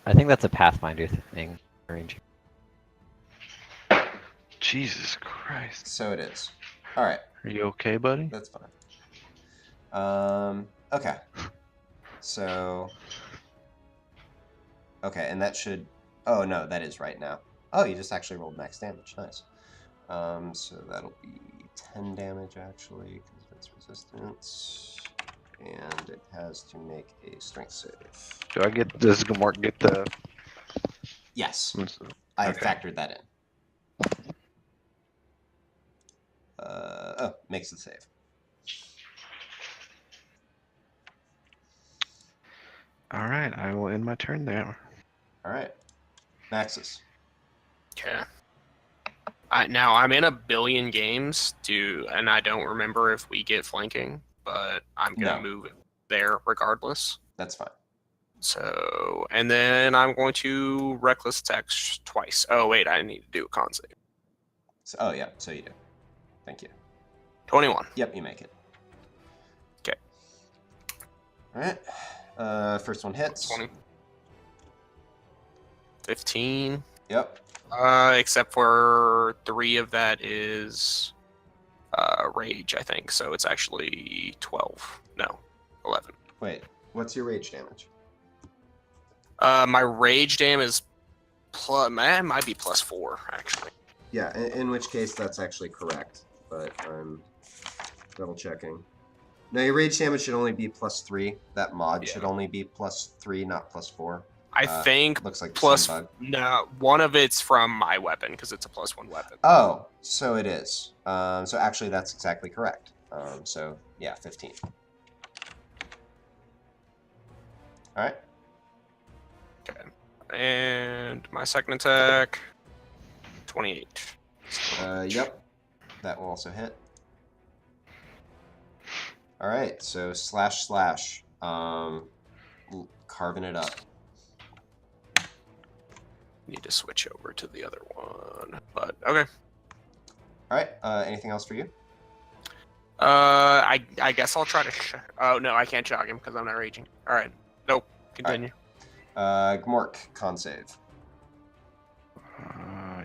I think that's a Pathfinder thing. Ranger. Jesus Christ. So it is. All right. Are you okay, buddy? That's fine. Okay. So. Okay, and that should. Oh no, that is right now. Oh, you just actually rolled max damage. Nice. So that'll be 10 damage actually because it's resistance, and it has to make a strength save. Does Gamork get the? Yes, I Okay. factored that in. Oh, makes the save. All right, I will end my turn there. All right, Maxis. Okay. Now I'm in a billion games and I don't remember if we get flanking, but I'm gonna move there regardless. That's fine. So, and then I'm going to reckless attack twice. Oh wait, I need to do a con save. So, oh yeah, so you do. Thank you. 21. Yep, you make it. Okay. All right. First one hits. 20. 15. Yep. Except for 3 of that is rage, I think. So it's actually 12. No, 11. Wait, what's your rage damage? My rage dam is man, might be +4 actually. Yeah, in which case that's actually correct, but I'm double checking. No, your rage damage should only be +3. That mod should only be +3, not +4. I think looks like the plus same bug. no, one of it's from my weapon because it's a +1 weapon. Oh, so it is. So actually, that's exactly correct. So yeah, 15. All right. Okay. And my second attack, 28. Yep. That will also hit. All right. So // carving it up. Need to switch over to the other one, but okay. All right. Anything else for you? I guess I'll try to. Oh no, I can't jog him because I'm not raging. All right. Nope. Continue. Gmork, con save.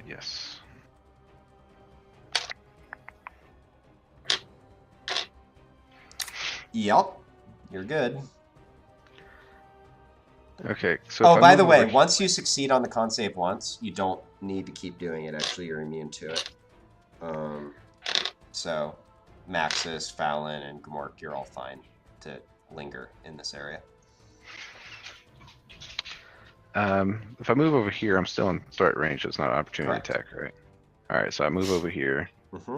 Yes. Yep. You're good. Okay. So Oh, if I by the move way, over- once you succeed on the con save once, you don't need to keep doing it. Actually, you're immune to it. So, Maxis, Fallon, and Gmork, you're all fine to linger in this area. if I move over here, I'm still in threat range. It's not an opportunity Correct. attack, right? All right. So I move over here, Mm-hmm.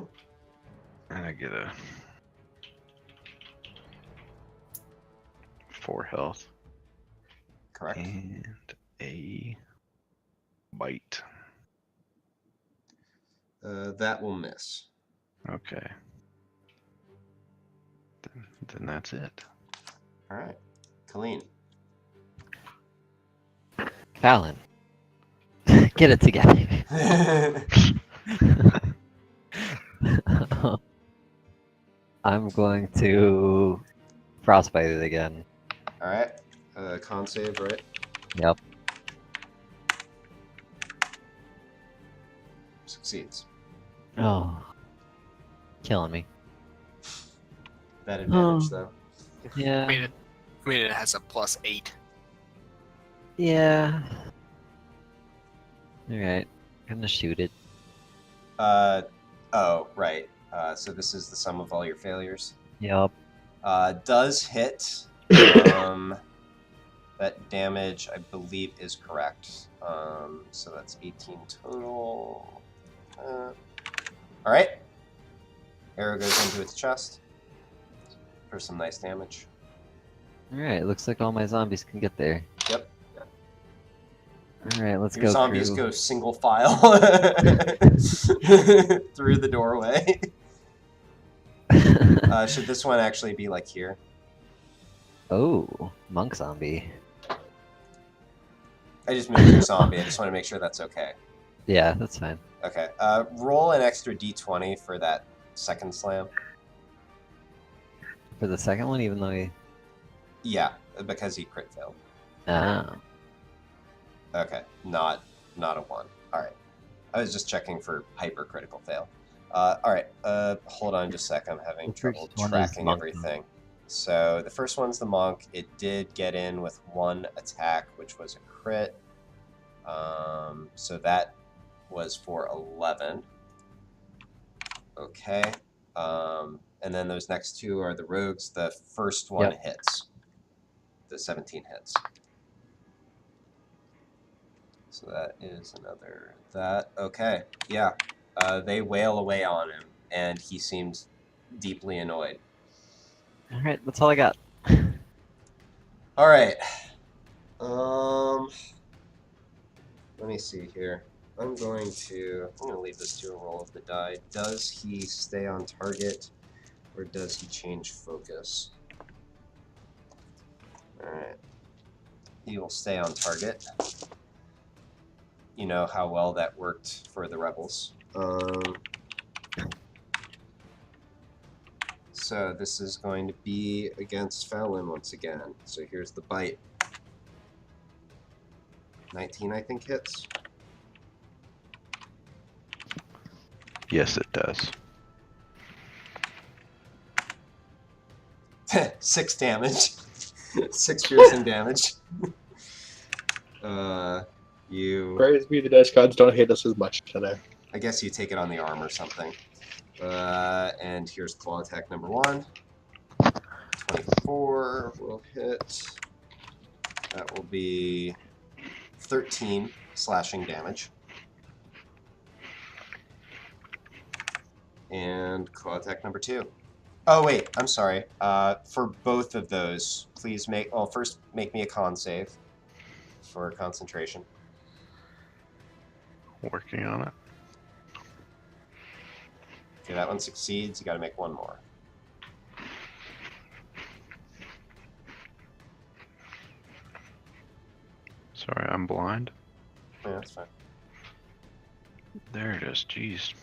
and I get a 4 health Correct. and a bite. That will miss. Okay. Then that's it. All right. Colleen. Fallon, get it together. I'm going to frostbite it again. All right. Con save, right? Yep. Succeeds. Oh, killing me. That advantage, Oh. though. Yeah. I mean, it has a +8. Yeah. All right. Gonna shoot it. Oh, right. So this is the sum of all your failures. Yep. Does hit. That damage, I believe, is correct. So that's 18 total. All right. Arrow goes into its chest for some nice damage. All right. Looks like all my zombies can get there. Yep. All right. Let's Your go zombies through. go single file through the doorway. Should this one actually be like here? Oh, monk zombie. I just moved your zombie. I just want to make sure that's okay. Yeah, that's fine. Okay. Roll an extra d20 for that second slam. For the second one, even though he. Yeah, because he crit failed. Ah. Okay, not a 1. All right. I was just checking for hypercritical fail. All right. Hold on just a sec. I'm having The trouble first one is tracking monk. everything. So the first one's the monk. It did get in with 1 attack, which was a crit. So that was for 11. Okay. And then those next 2 are the rogues. The first one hits. The 17 hits. So that is another that. Okay, yeah. They wail away on him, and he seems deeply annoyed. All right. That's all I got. All right. Let me see here. I'm going to leave this to a roll of the die. Does he stay on target, or does he change focus? All right. He will stay on target. You know how well that worked for the rebels. So this is going to be against Fallon once again. So here's the bite. 19, I think, hits. Yes, it does. 6 damage. 6 piercing damage. You. Praise be the dice gods don't hate us as much today. I guess you take it on the arm or something. And here's claw attack number 1. 24 will hit. That will be 13 slashing damage. And claw attack number 2. Oh wait, I'm sorry. For both of those, please make. Well, first make me a con save for concentration. Working on it. Okay, that one succeeds. You got to make one more. Sorry, I'm blind. Yeah, that's fine. There it is. Jeez.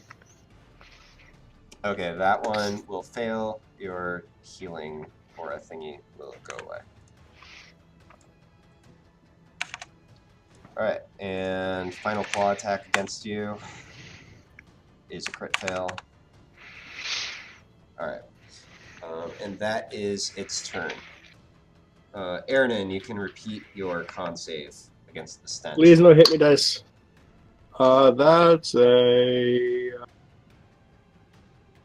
Okay, that one will fail. Your healing aura thingy will go away. Alright, and final claw attack against you is a crit fail. Alright, and that is its turn. Ernan, you can repeat your con save against the stench. Please no hit me dice. That's a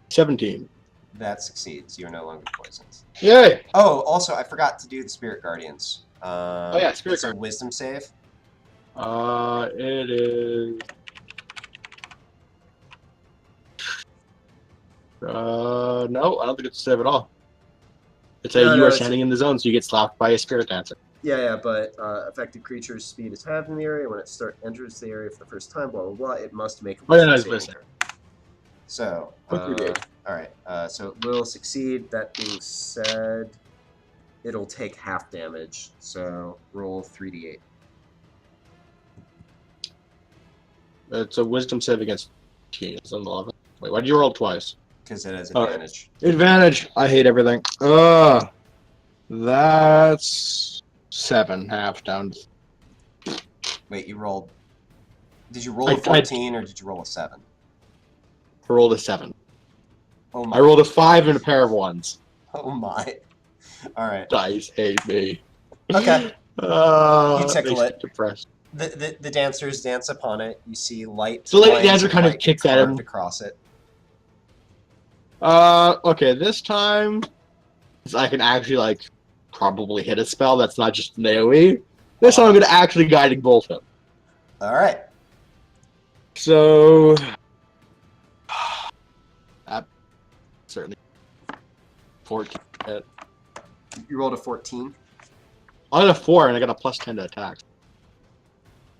17. That succeeds. You are no longer poisoned. Yay! Oh, also, I forgot to do the Spirit Guardians. Oh yeah, Spirit It's a Wisdom save. It is. No, I don't think it's a save at all. It's No, you no, are it's standing in the zone, so you get slapped by a spirit dancer. Yeah, but affected creature's speed is halved in the area. When it enters the area for the first time, blah, blah, blah, it must make a Oh, yeah, wisdom nice, saving throw. So, What we did. alright, so it will succeed. That being said, it'll take half damage. So, roll 3d8. It's a wisdom save against teens on 11. Wait, why did you roll twice? Because it has Oh. advantage. Advantage. I hate everything. That's 7 half down. Wait, you rolled... Did you roll I- a 14 or did you roll a 7? I rolled a 7. Oh my. I rolled a 5 and a pair of 1s. Oh my. Alright. Dice hate me. Okay. You tickle makes me it. depressed. The dancers dance upon it. You see light. The lady lines dancer kind of light kicks at him. carved across it. Okay, this time I can actually probably hit a spell that's not just an AoE. This time I'm gonna actually guiding bolt him. Alright. So that certainly 14 hit. You rolled a 14. I got a 4 and I got a plus 10 to attack.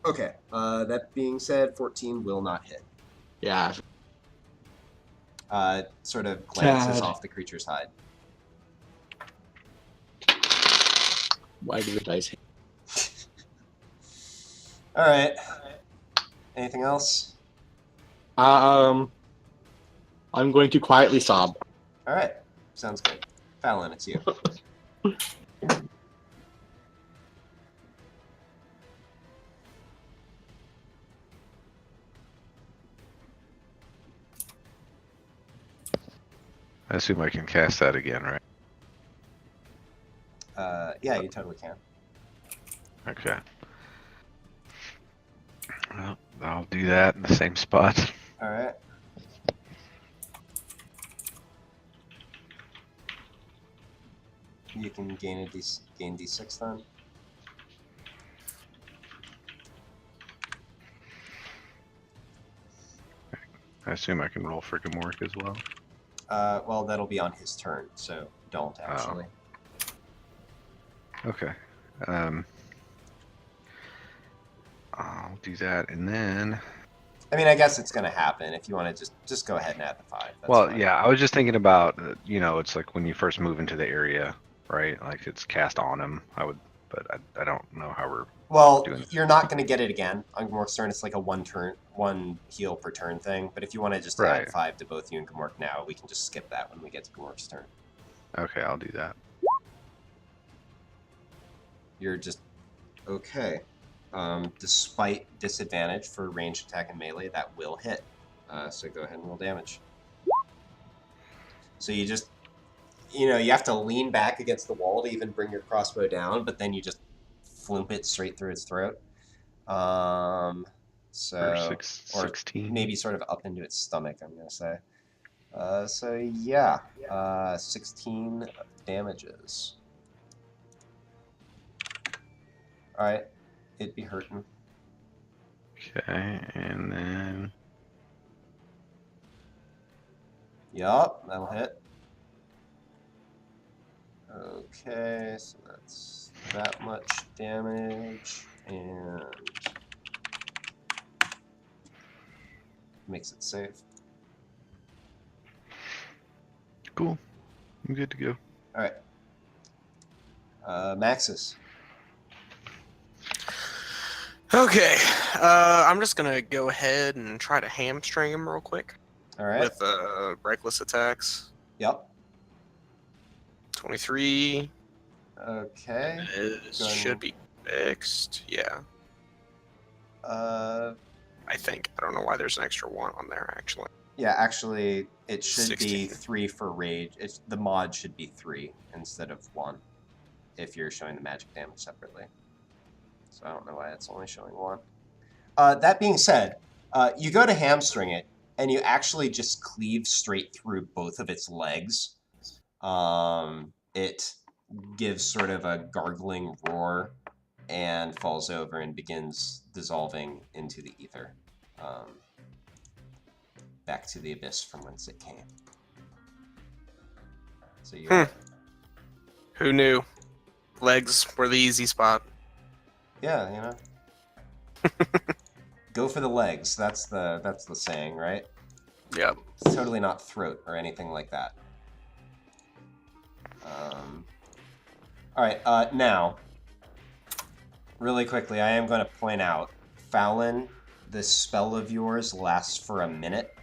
Okay. That being said, 14 will not hit. Yeah. Sort of glances Tad. off the creature's hide. Why do the dice hate? Alright. Anything else? I'm going to quietly sob. Alright. Sounds good. Fallon, it's you. I assume I can cast that again, right? Yeah, you totally can. Okay. Well, I'll do that in the same spot. Alright. You can gain D6 then. I assume I can roll for Gamork as well. Well, that'll be on his turn, so don't actually. Okay. I'll do that, and then. I mean, I guess it's gonna happen. If you want to just go ahead and add the 5. That's Well, fine. yeah, I was just thinking about, it's like when you first move into the area, right? Like it's cast on him. But I don't know how we're. Well, doing it. you're not going to get it again on Gamork's turn. It's like a one heal per turn thing. But if you want to just Right. add 5 to both you and Gamork now, we can just skip that when we get to Gamork's turn. Okay, I'll do that. You're just okay. Despite disadvantage for ranged attack and melee, that will hit. So go ahead and roll damage. So you just, you have to lean back against the wall to even bring your crossbow down, but then you just floop it straight through its throat. Or 16. maybe sort of up into its stomach, I'm going to say. So yeah, 16 damages. Alright, it'd be hurting. Okay, and then Yup, that'll hit. Okay, so that's that much damage, and makes it safe. cool. I'm good to go. Alright. Maxis. Okay, I'm just gonna go ahead and try to hamstring him real quick Alright. with reckless attacks. Yep. 23. Okay. It should be fixed. Yeah, Uh, I think. I don't know why there's an extra 1 on there, actually. yeah, actually, it should be 16. 3 for rage. The mod should be 3 instead of 1 if you're showing the magic damage separately. So I don't know why it's only showing 1. That being said, you go to hamstring it, and you actually just cleave straight through both of its legs. It gives sort of a gargling roar and falls over and begins dissolving into the ether. Back to the abyss from whence it came. So you Who knew? Legs were the easy spot. yeah, go for the legs. That's the saying, right? Yep. It's totally not throat or anything like that. Alright, now, really quickly, I am going to point out, Fallon, this spell of yours lasts for a minute.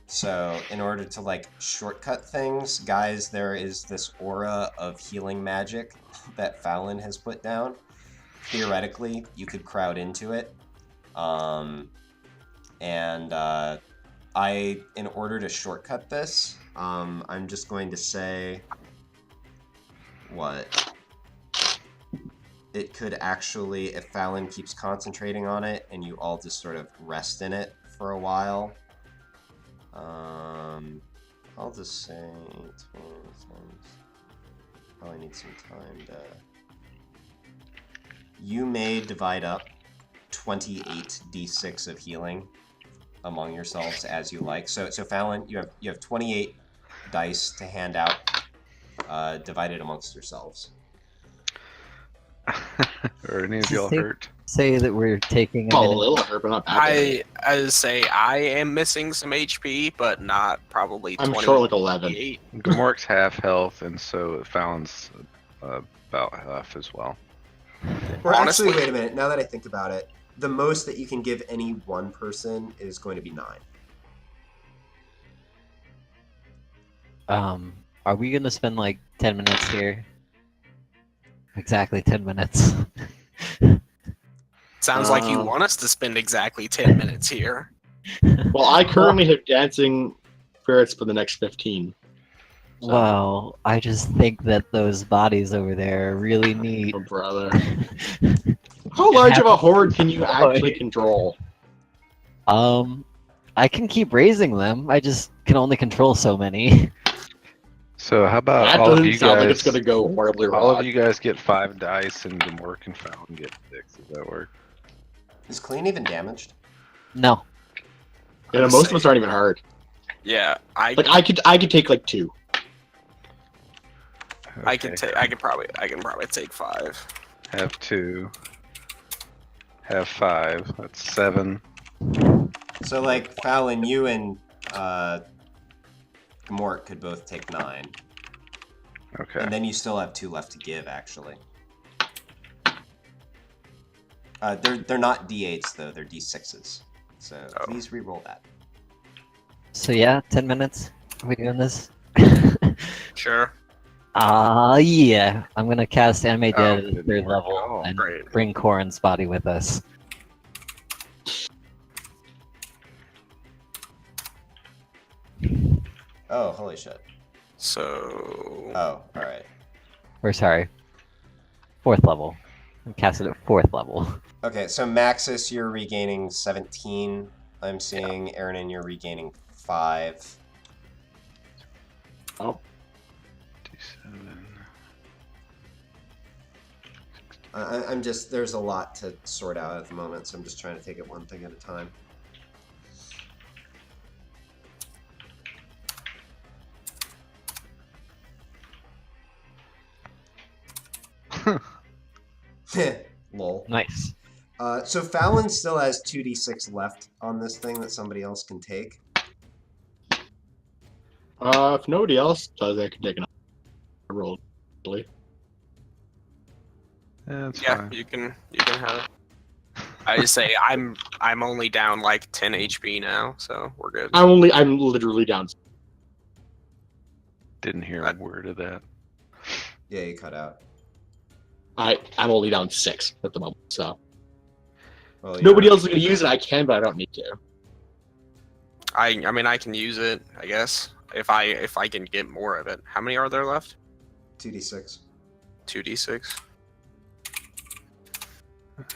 So, in order to, like, shortcut things, guys, there is this aura of healing magic that Fallon has put down. Theoretically, you could crowd into it. In order to shortcut this, I'm just going to say what it could actually, if Fallon keeps concentrating on it and you all just sort of rest in it for a while, I'll just say 20 times. Probably need some time to. You may divide up 28 d6 of healing among yourselves as you like. So Fallon, you have 28 dice to hand out, divided amongst yourselves. Are any of y'all hurt? Say that we're taking Oh, a little hurt, but not bad. I say I am missing some HP, but not probably 20. I'm short like 11. Gamork's half health, and so Fallon's about half as well. Or Honestly, actually, wait a minute. Now that I think about it, the most that you can give any one person is going to be 9. Are we gonna spend like 10 minutes here? Exactly 10 minutes. sounds like you want us to spend exactly 10 minutes here. Well, I currently have dancing spirits for the next 15. So. Well, I just think that those bodies over there are really neat. Oh, brother. How large of a horde can you actually control? I can keep raising them. I just can only control so many. So how about That all of doesn't you sound guys? like it's gonna go horribly wrong. All of you guys get 5 dice, and Gamork and Fallon get 6. Does that work? Is Clean even damaged? No. Yeah, most of us aren't even hurt. Yeah, I could take like 2. I can probably take 5. Have 2. Have 5. That's 7. So, like, Fallon, you and Gamork could both take 9. Okay. And then you still have 2 left to give, actually. They're not d8s, though. They're d6s. So please re-roll that. So yeah, 10 minutes. Are we doing this? Sure. Yeah. I'm gonna cast Animate Dead at the didn't 3rd work. level Oh, and great. bring Qorryn's body with us. Oh, holy shit. So Oh, alright. Or sorry, 4th level. I cast it at 4th level. Okay, so Maxis, you're regaining 17. I'm seeing Aaron, you're regaining 5. Oh, 57. I'm just, there's a lot to sort out at the moment, so I'm just trying to take it one thing at a time. Lol. Nice. So Fallon still has 2d6 left on this thing that somebody else can take. if nobody else does, I can take another roll. Really. Yeah, that's yeah, fine. you can have it. I just say I'm only down like 10 HP now, so we're good. I'm literally down. Didn't hear a word of that. Yeah, you cut out. I'm only down 6 at the moment, so Well, nobody you're- else is gonna use it. I can, but I don't need to. I mean I can use it, I guess, if I can get more of it. How many are there left? 2d6. 2d6.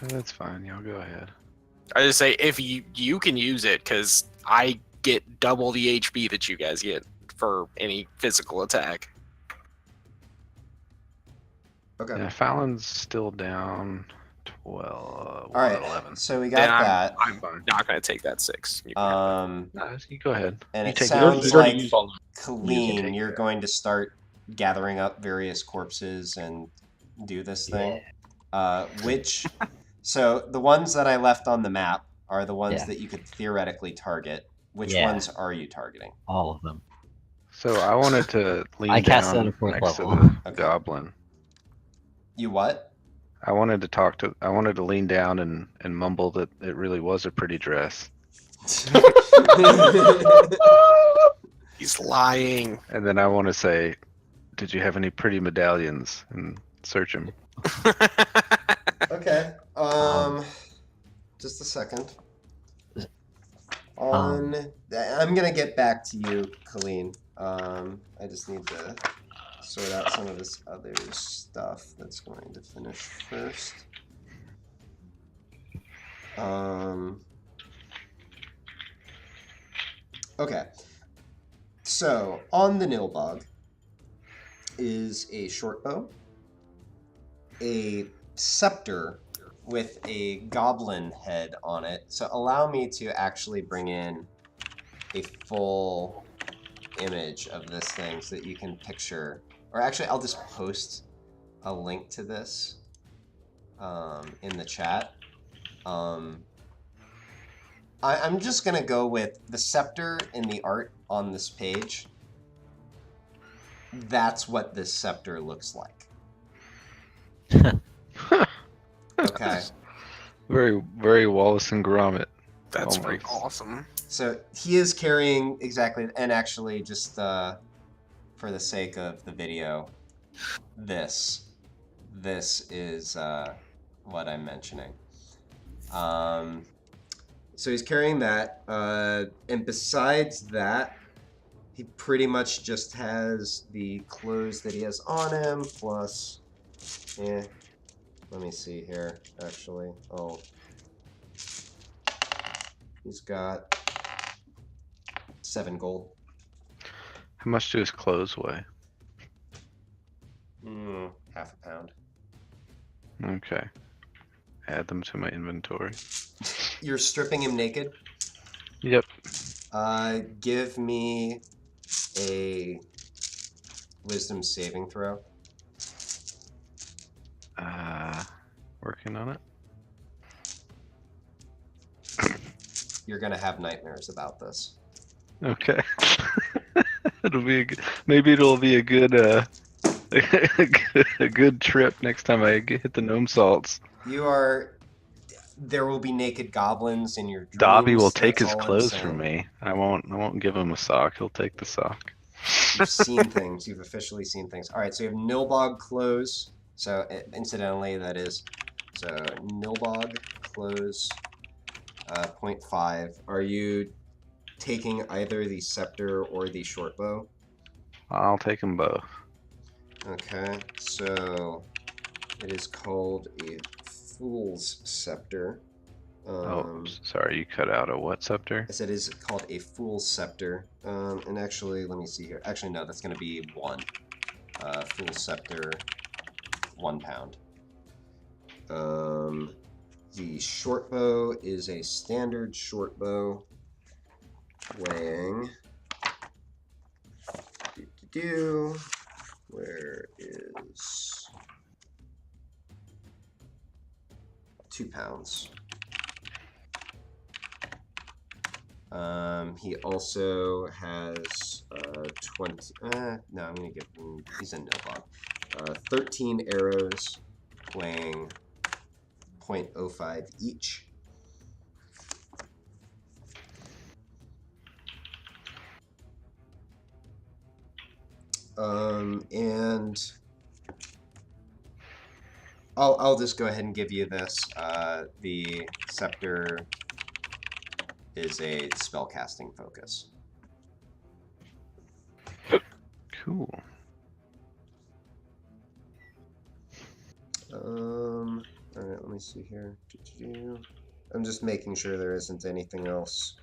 That's fine. Y'all go ahead. I just say if you can use it, because I get double the HP that you guys get for any physical attack. Okay. Yeah, Fallon's still down 12. All right. 11. So we Then got that. I'm not going to take that 6. You can have it. No, you go ahead. And You it take sounds You already like used all of Colleen, take you're that. going to start gathering up various corpses and do this thing. So the ones that I left on the map are the ones Yeah. that you could theoretically target. Which Yeah. ones are you targeting? All of them. So I wanted to lean I cast it down at 4th next level. to the Okay. goblin. You what? I wanted to lean down and mumble that it really was a pretty dress. He's lying. And then I want to say, did you have any pretty medallions? And search them. Okay. Just a second. I'm gonna get back to you, Colleen. I just need to sort out some of this other stuff that's going to finish first. Okay. So on the Nilbog is a short bow, a scepter with a goblin head on it. So allow me to actually bring in a full image of this thing so that you can picture, or actually I'll just post a link to this in the chat. I'm just gonna go with the scepter in the art on this page. That's what this scepter looks like. Okay. Very, very Wallace and Gromit. That's Almost. pretty awesome. So he is carrying exactly, and actually just for the sake of the video, this is what I'm mentioning. So he's carrying that, and besides that, he pretty much just has the clothes that he has on him, plus, let me see here, actually. Oh, he's got 7 gold. How much do his clothes weigh? Half a pound. Okay. Add them to my inventory. You're stripping him naked? Yep. Give me a wisdom saving throw. Working on it. You're gonna have nightmares about this. Okay. Maybe it'll be a good a good trip next time I hit the gnome salts. There will be naked goblins in your dreams. Dobby will take that's his all I'm clothes saying. from me. I won't give him a sock. He'll take the sock. You've seen things. You've officially seen things. All right, so you have Nilbog clothes. So incidentally, that is so Nilbog clothes 0.5. Are you taking either the scepter or the short bow? I'll take them both. Okay, so it is called a Fool's Scepter. Sorry, you cut out a what scepter? I said it is called a Fool's Scepter. And actually, let me see here. Actually, no, that's going to be 1. Fool's Scepter, 1 pound. The short bow is a standard short bow, weighing. Where is 2 pounds? He also has 20. No, I'm gonna give him. He's a no-log. 13 arrows, weighing 0.05 each. And I'll just go ahead and give you this. The scepter is a spellcasting focus. Cool. All right, let me see here. I'm just making sure there isn't anything else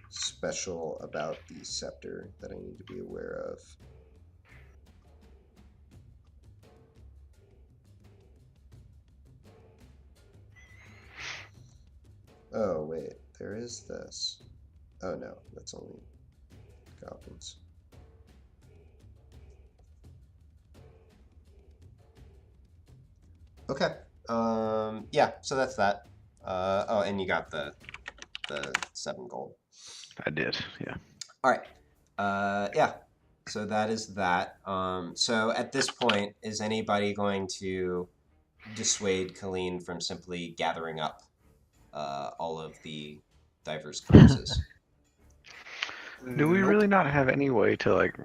special about the scepter that I need to be aware of. Oh, wait, there is this. Oh, no, that's only goblins. Okay. Yeah, so that's that. Oh, and you got the 7 gold. I did, yeah. All right. Yeah. So that is that. So at this point, is anybody going to dissuade Colleen from simply gathering up all of the diverse corpses? Do we Nope. really not have any way to like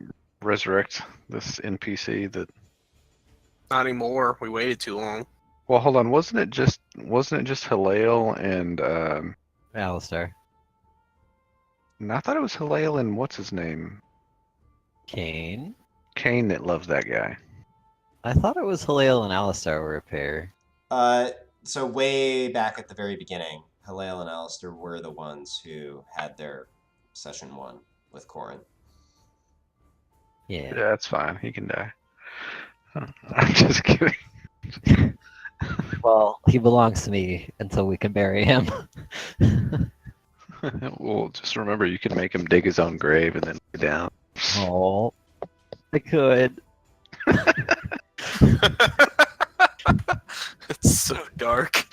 resurrect this NPC that? Not anymore. We waited too long. Well, hold on. Wasn't it just Halal and Alistair. I thought it was Halal and what's his name? Kane. Kane that loves that guy. I thought it was Halal and Alistair were a pair. So way back at the very beginning, Halal and Alistair were the ones who had their session 1 with Qorryn. Yeah. Yeah, that's fine. He can die. I'm just kidding. Well, he belongs to me until we can bury him. Well, just remember, you can make him dig his own grave and then lay down. Oh, I could. It's so dark.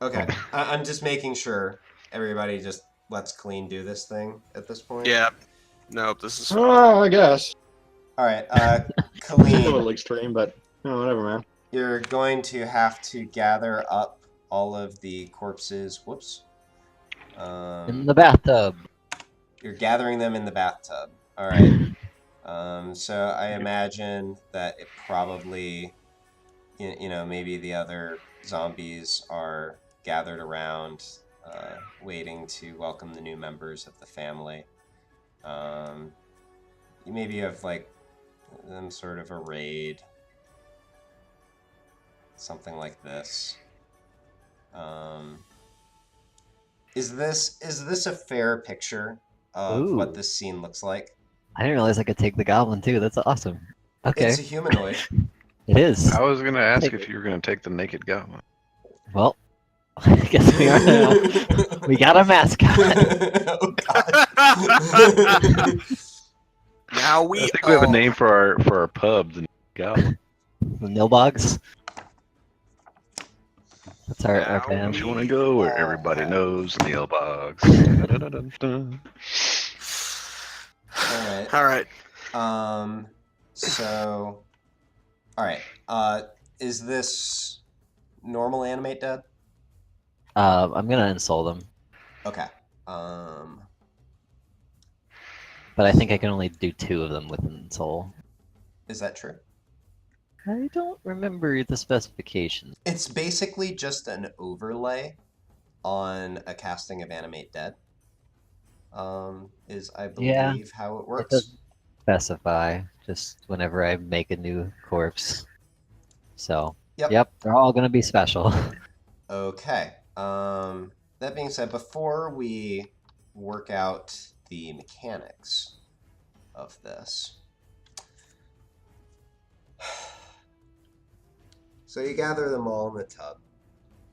Okay, I'm just making sure everybody just lets Colleen do this thing at this point. Yeah. Nope, this is I guess. All right, It's a Colleen, little extreme, but whatever, man. you're going to have to gather up all of the corpses. Whoops. In the bathtub. You're gathering them in the bathtub. All right. So I imagine that it probably, maybe the other zombies are gathered around, waiting to welcome the new members of the family. You maybe have like them sort of arrayed, something like this. Is this a fair picture of what Ooh. this scene looks like? I didn't realize I could take the goblin too. That's awesome. Okay, It's a humanoid. it is. I was gonna ask Take if it. you were gonna take the naked goblin. Well, I guess we are now. We got a mascot. Oh God. now I we think we have a name for our pub, the goblin. The Nilbogs. That's our Now band. Don't you want to go where everybody knows Neil Boggs? All right. All right. So, all right. Is this normal animate dead? I'm gonna insult them, Okay. but I think I can only do 2 of them with insult. Is that true? I don't remember the specifications. It's basically just an overlay on a casting of Animate Dead. Is I Yeah, believe how it it works. doesn't specify. Just whenever I make a new corpse. So, Yep. yep, they're all gonna be special. Okay. That being said, before we work out the mechanics of this, so you gather them all in the tub.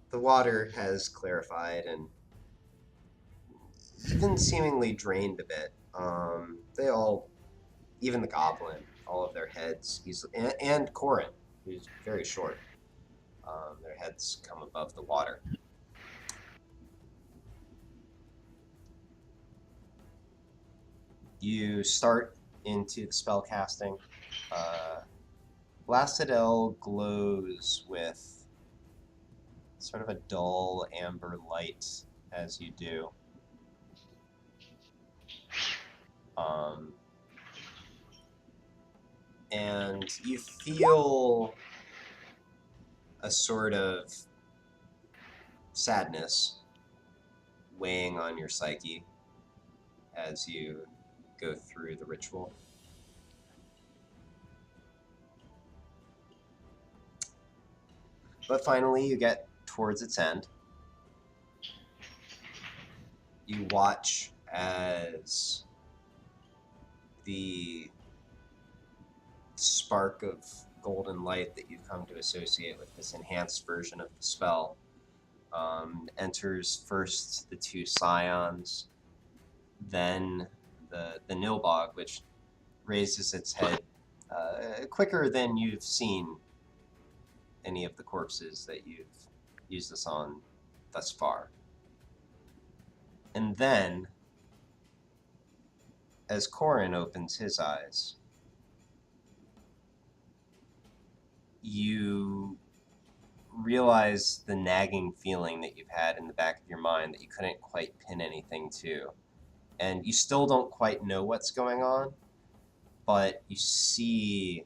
The water has clarified and even seemingly drained a bit. They all, even the goblin, all of their heads, and Qorryn, who's very short, their heads come above the water. You start into the spell casting. Blasted glows with sort of a dull amber light as you do. And you feel a sort of sadness weighing on your psyche as you go through the ritual. But finally, you get towards its end. You watch as the spark of golden light that you've come to associate with this enhanced version of the spell enters first the two scions, then the Nilbog, which raises its head quicker than you've seen any of the corpses that you've used this on thus far. And then, as Qorryn opens his eyes, you realize the nagging feeling that you've had in the back of your mind that you couldn't quite pin anything to. And you still don't quite know what's going on, but you see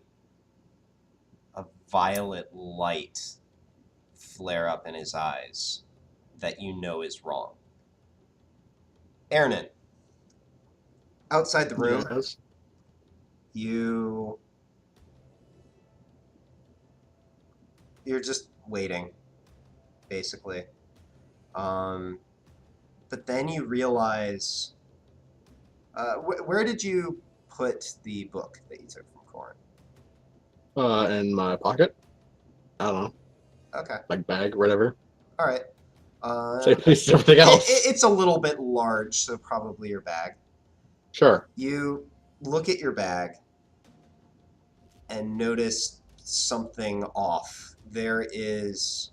a violet light flare up in his eyes that you know is wrong. Ernan, outside the room, Yes. you're just waiting, basically. But then you realize, where did you put the book that you took from Qorryn? In my pocket. I don't know, Okay, like bag or whatever. all right. Same place as everything else. It's a little bit large, so probably your bag. Sure. You look at your bag and notice something off. There is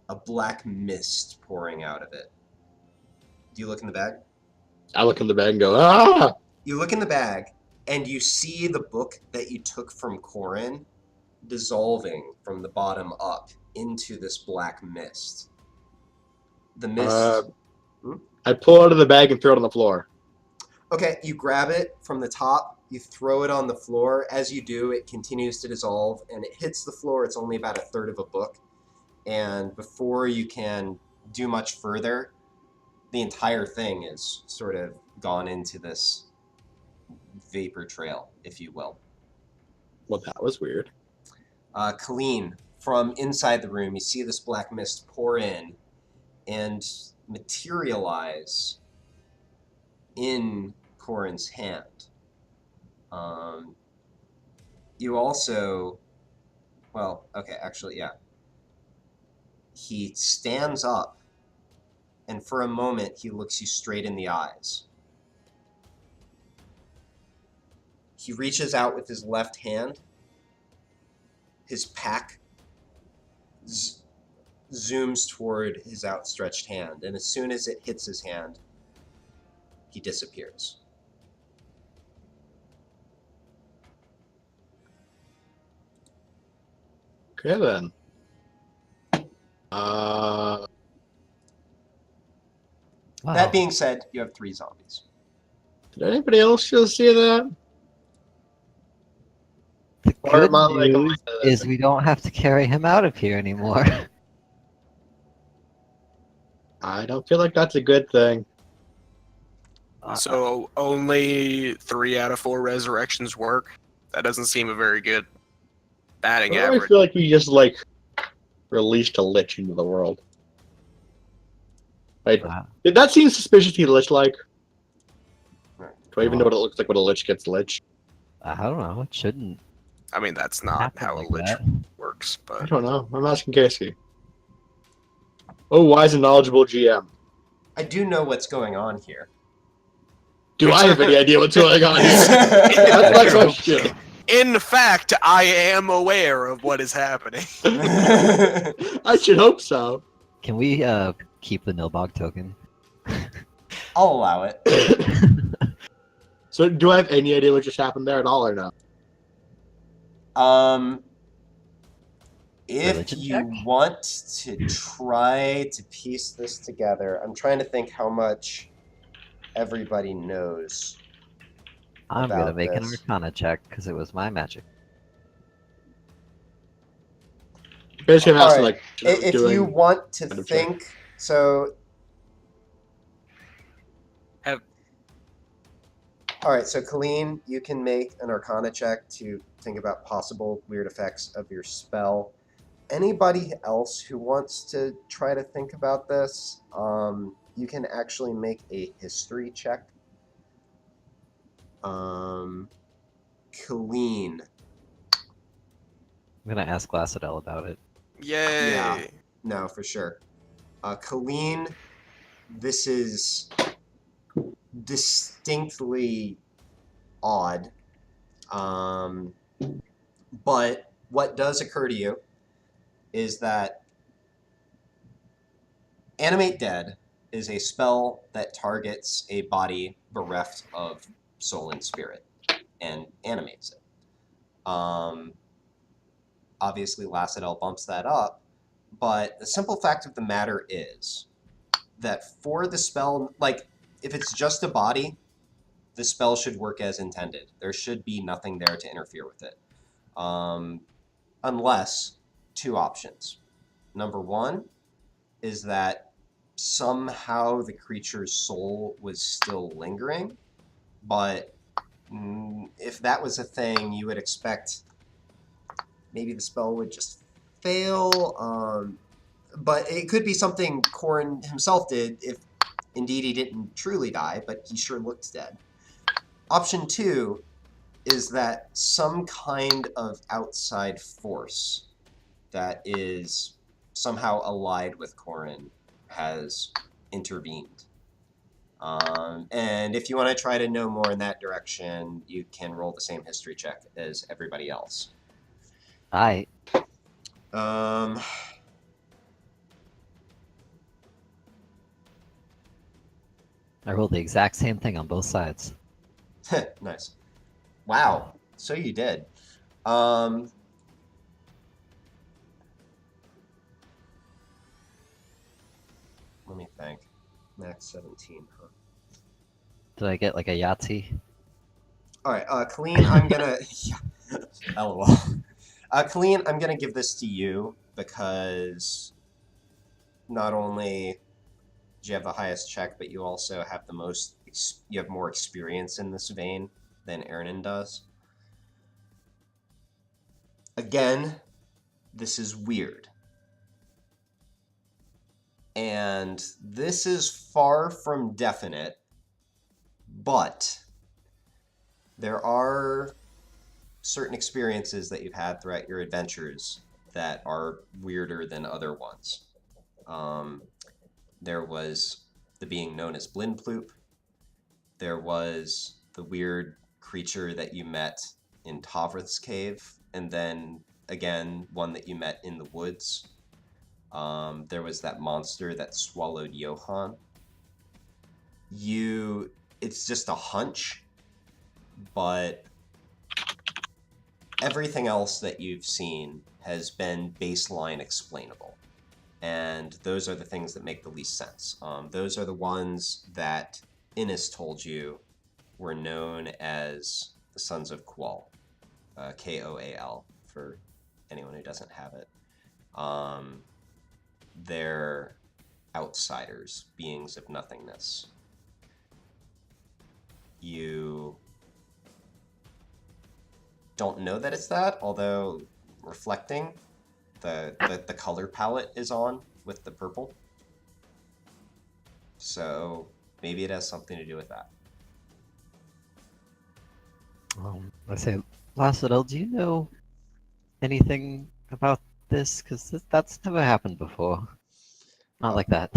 a black mist pouring out of it. Do you look in the bag? I look in the bag and go, ah! You look in the bag, and you see the book that you took from Qorryn dissolving from the bottom up into this black mist. The mist... I pull it out of the bag and throw it on the floor. Okay, you grab it from the top, you throw it on the floor. As you do, it continues to dissolve, and it hits the floor. It's only about a third of a book. And before you can do much further, the entire thing is sort of gone into this vapor trail, if you will. Well, that was weird. Colleen, from inside the room, you see this black mist pour in and materialize in Qorryn's hand. You also, well, okay, actually, yeah. He stands up, and for a moment, he looks you straight in the eyes. He reaches out with his left hand. His pack zooms toward his outstretched hand, and as soon as it hits his hand, he disappears. Okay, then. Wow. That being said, you have 3 zombies. Did anybody else just see that? The Or good am I, like, news is we don't have to carry him out of here anymore. I don't feel like that's a good thing. So only 3 out of 4 resurrections work. That doesn't seem a very good batting I average. feel like you just, like, released a lich into the world. Like, did that seem suspiciously lich-like? Do I even know what it looks like when a lich gets lich? I don't know. It shouldn't I mean, that's not happen how like a lich that. works, I but don't know. I'm asking Casey. Oh, wise and knowledgeable GM. I do know what's going on here. Do I have any idea what's going on here? That's my question. in fact, I am aware of what is happening. I should hope so. Can we keep the Nilbog token? I'll allow it. So, do I have any idea what just happened there at all, or no? If Religion you check? want to try to piece this together, I'm trying to think how much everybody knows. I'm gonna about make an this. Arcana check because it was my magic. Basically, I'm asking, Alright, like, if you want to kind of think, so Have alright, so Colleen, you can make an Arcana check to think about possible weird effects of your spell. Anybody else who wants to try to think about this, you can actually make a history check. Colleen. I'm gonna ask Glassadell about it. yay! Yeah. No, for sure. Colleen, this is distinctly odd. But what does occur to you is that Animate Dead is a spell that targets a body bereft of soul and spirit and animates it. Obviously, Lassadell bumps that up, but the simple fact of the matter is that for the spell, like, if it's just a body, the spell should work as intended. There should be nothing there to interfere with it. Unless, two options. Number one is that somehow the creature's soul was still lingering, but if that was a thing, you would expect maybe the spell would just fail. But it could be something Qorryn himself did if indeed he didn't truly die, but he sure looked dead. Option two is that some kind of outside force that is somehow allied with Qorryn has intervened. And if you want to try to know more in that direction, you can roll the same history check as everybody else. I rolled the exact same thing on both sides. Nice. Wow. So you did. Let me think. Max 17, huh? Did I get like a Yahtzee? Alright, Colleen, I'm gonna... yeah. LOL. Colleen, I'm gonna give this to you because not only do you have the highest check, but you also have the most... you have more experience in this vein than Aaron does. Again, this is weird. And this is far from definite, but there are certain experiences that you've had throughout your adventures that are weirder than other ones. There was the being known as Blindploop. There was the weird creature that you met in Tovrith's cave, and then again one that you met in the woods. There was that monster that swallowed Johann. It's just a hunch, but everything else that you've seen has been baseline explainable. And those are the things that make the least sense. Those are the ones that Innis told you were known as the Sons of Qual. Koal for anyone who doesn't have it. They're outsiders, beings of nothingness. You don't know that it's that, although reflecting, the color palette is on with the purple. So maybe it has something to do with that. I say, Lacidel, do you know anything about this? Because that's never happened before. Not like that.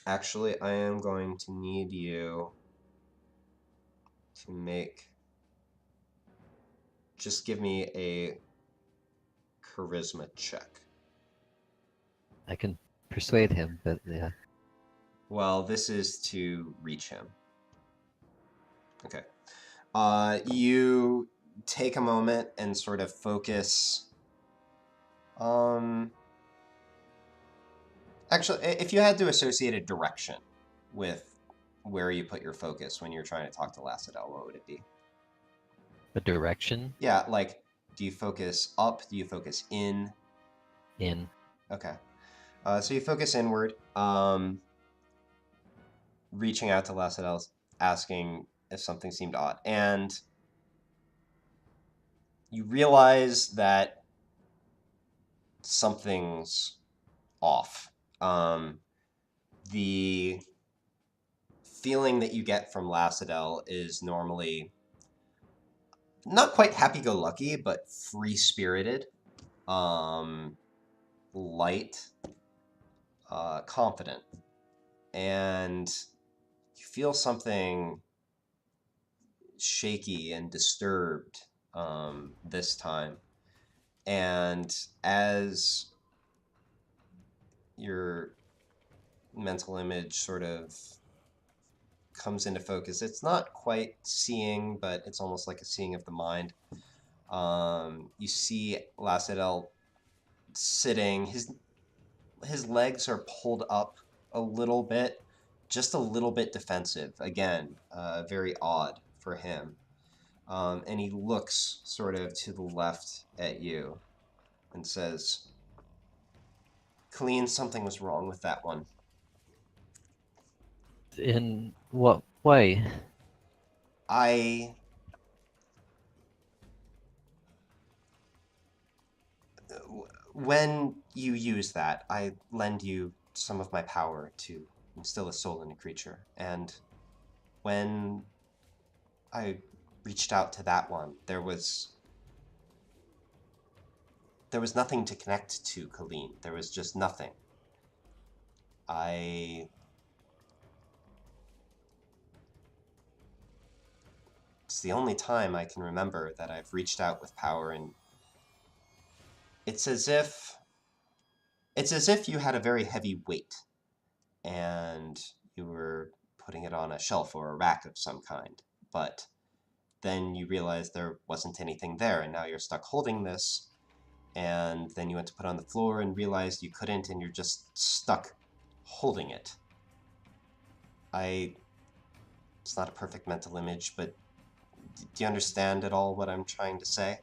Actually, I am going to need you to just give me a charisma check. I can persuade him, but yeah. Well, this is to reach him. Okay. You take a moment and sort of focus. Actually, if you had to associate a direction with where you put your focus when you're trying to talk to Lacidel, what would it be? A direction? Yeah, like, do you focus up? Do you focus in? In. Okay. So you focus inward, reaching out to Lacidel, asking if something seemed odd. And you realize that something's off. The feeling that you get from Lacidel is normally not quite happy-go-lucky, but free-spirited, light, confident. And you feel something shaky and disturbed this time. And as your mental image sort of comes into focus, it's not quite seeing, but it's almost like a seeing of the mind. You see Lacidel sitting, his legs are pulled up a little bit, just a little bit defensive. Again, very odd for him. And he looks sort of to the left at you and says, Colleen, something was wrong with that one. In what way? When you use that, I lend you some of my power to instill a soul in a creature. And when I reached out to that one, there was nothing to connect to Colleen. There was just nothing. It's the only time I can remember that I've reached out with power, and it's as if you had a very heavy weight and you were putting it on a shelf or a rack of some kind, but then you realized there wasn't anything there, and now you're stuck holding this, and then you went to put it on the floor and realized you couldn't, and you're just stuck holding it. It's not a perfect mental image, but do you understand at all what I'm trying to say?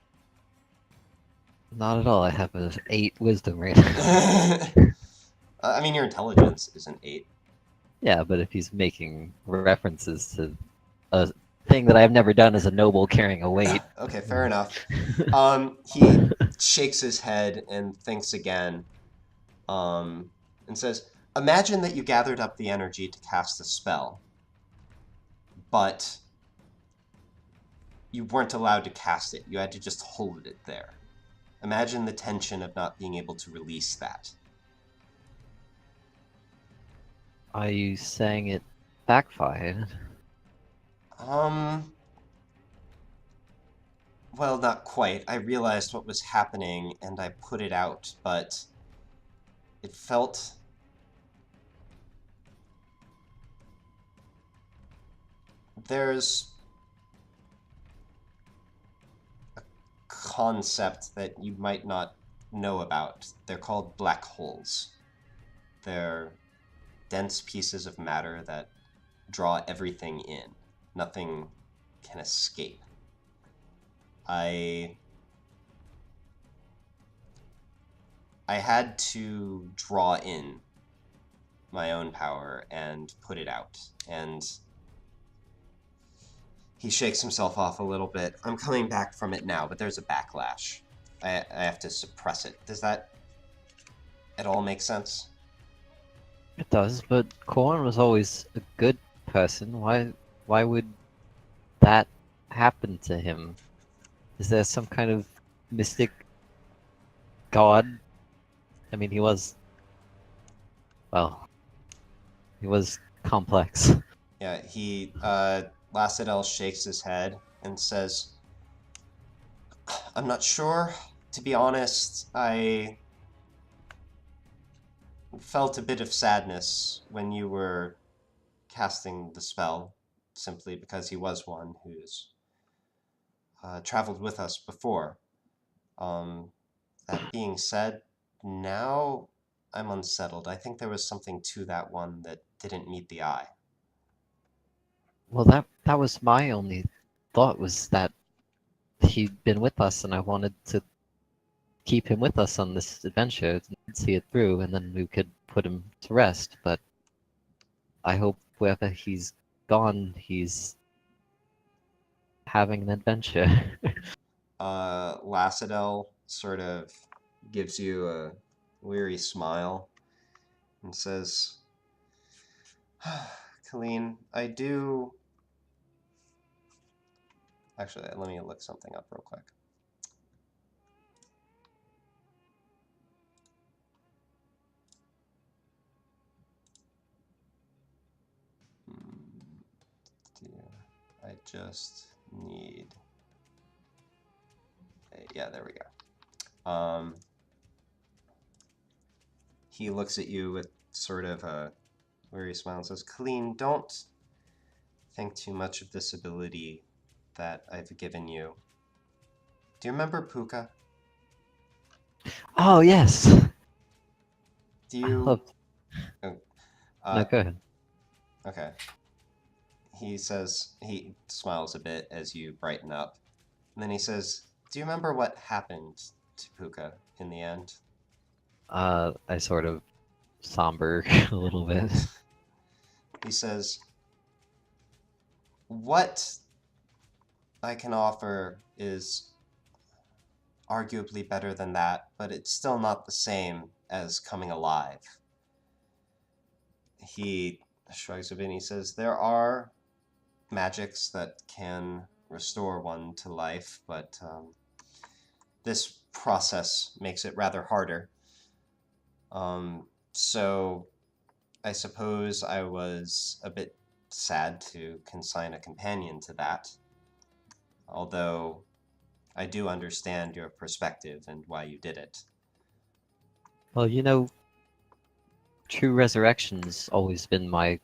Not at all. I have an 8 wisdom right now. I mean, your intelligence is an 8. Yeah, but if he's making references to a thing that I've never done as a noble carrying a weight. Okay, fair enough. He shakes his head and thinks again, and says, imagine that you gathered up the energy to cast a spell, but you weren't allowed to cast it. You had to just hold it there. Imagine the tension of not being able to release that. Are you saying it backfired? Well, not quite. I realized what was happening and I put it out, but it felt... There's a concept that you might not know about. They're called black holes. They're dense pieces of matter that draw everything in. Nothing can escape. I had to draw in my own power and put it out. And he shakes himself off a little bit. I'm coming back from it now, but there's a backlash. I have to suppress it. Does that at all make sense? It does, but Qorryn was always a good person. Why would that happen to him? Is there some kind of mystic god? I mean, he was complex. Yeah, Lacidel shakes his head and says, I'm not sure. To be honest, I felt a bit of sadness when you were casting the spell, simply because he was one who's traveled with us before. That being said, now I'm unsettled. I think there was something to that one that didn't meet the eye. Well, that was my only thought, was that he'd been with us, and I wanted to keep him with us on this adventure and see it through, and then we could put him to rest. But I hope wherever he's gone, he's having an adventure. Lacidel sort of gives you a weary smile and says, Colleen, I do... Actually, let me look something up real quick. I just need... Yeah, there we go. He looks at you with sort of a weary smile and says, Colleen, don't think too much of this ability that I've given you. Do you remember Puka? Oh yes. Do you... No, go ahead. Okay. He says, he smiles a bit as you brighten up. And then he says, do you remember what happened to Puka in the end? I sort of somber a little bit. He says, what I can offer is arguably better than that, but it's still not the same as coming alive. He shrugs a bit and he says, there are magics that can restore one to life, but this process makes it rather harder. So I suppose I was a bit sad to consign a companion to that, although I do understand your perspective and why you did it. Well, you know, true resurrection's always been my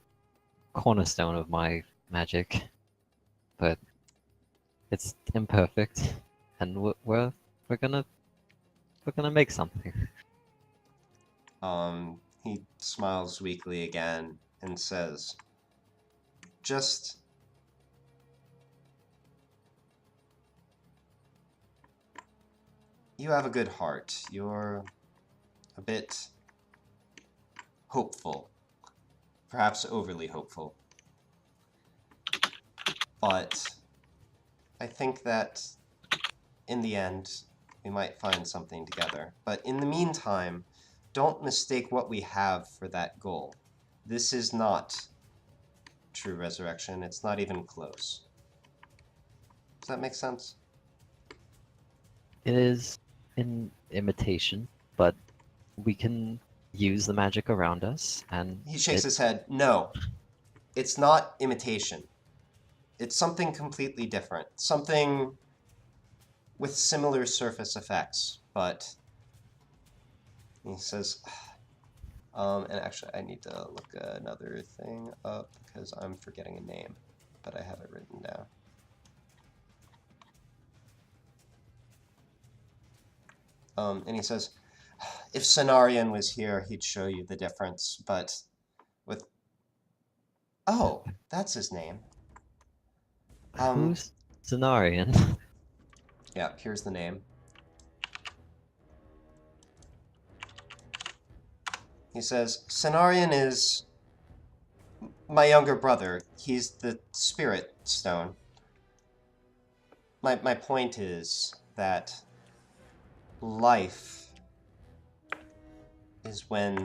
cornerstone of my magic, but it's imperfect, and we're gonna make something. He smiles weakly again and says, just you have a good heart. You're a bit hopeful, perhaps overly hopeful. But I think that in the end, we might find something together. But in the meantime, don't mistake what we have for that goal. This is not true resurrection. It's not even close. Does that make sense? It is an imitation, but we can use the magic around us, and He shakes his head. No, it's not imitation. It's something completely different. Something with similar surface effects, but he says, and actually I need to look another thing up because I'm forgetting a name, but I have it written down. And he says, if Cenarion was here, he'd show you the difference, but with... Oh, that's his name. Who's Cenarian? Yeah, here's the name. He says, Cenarian is my younger brother. He's the spirit stone. My point is that life is when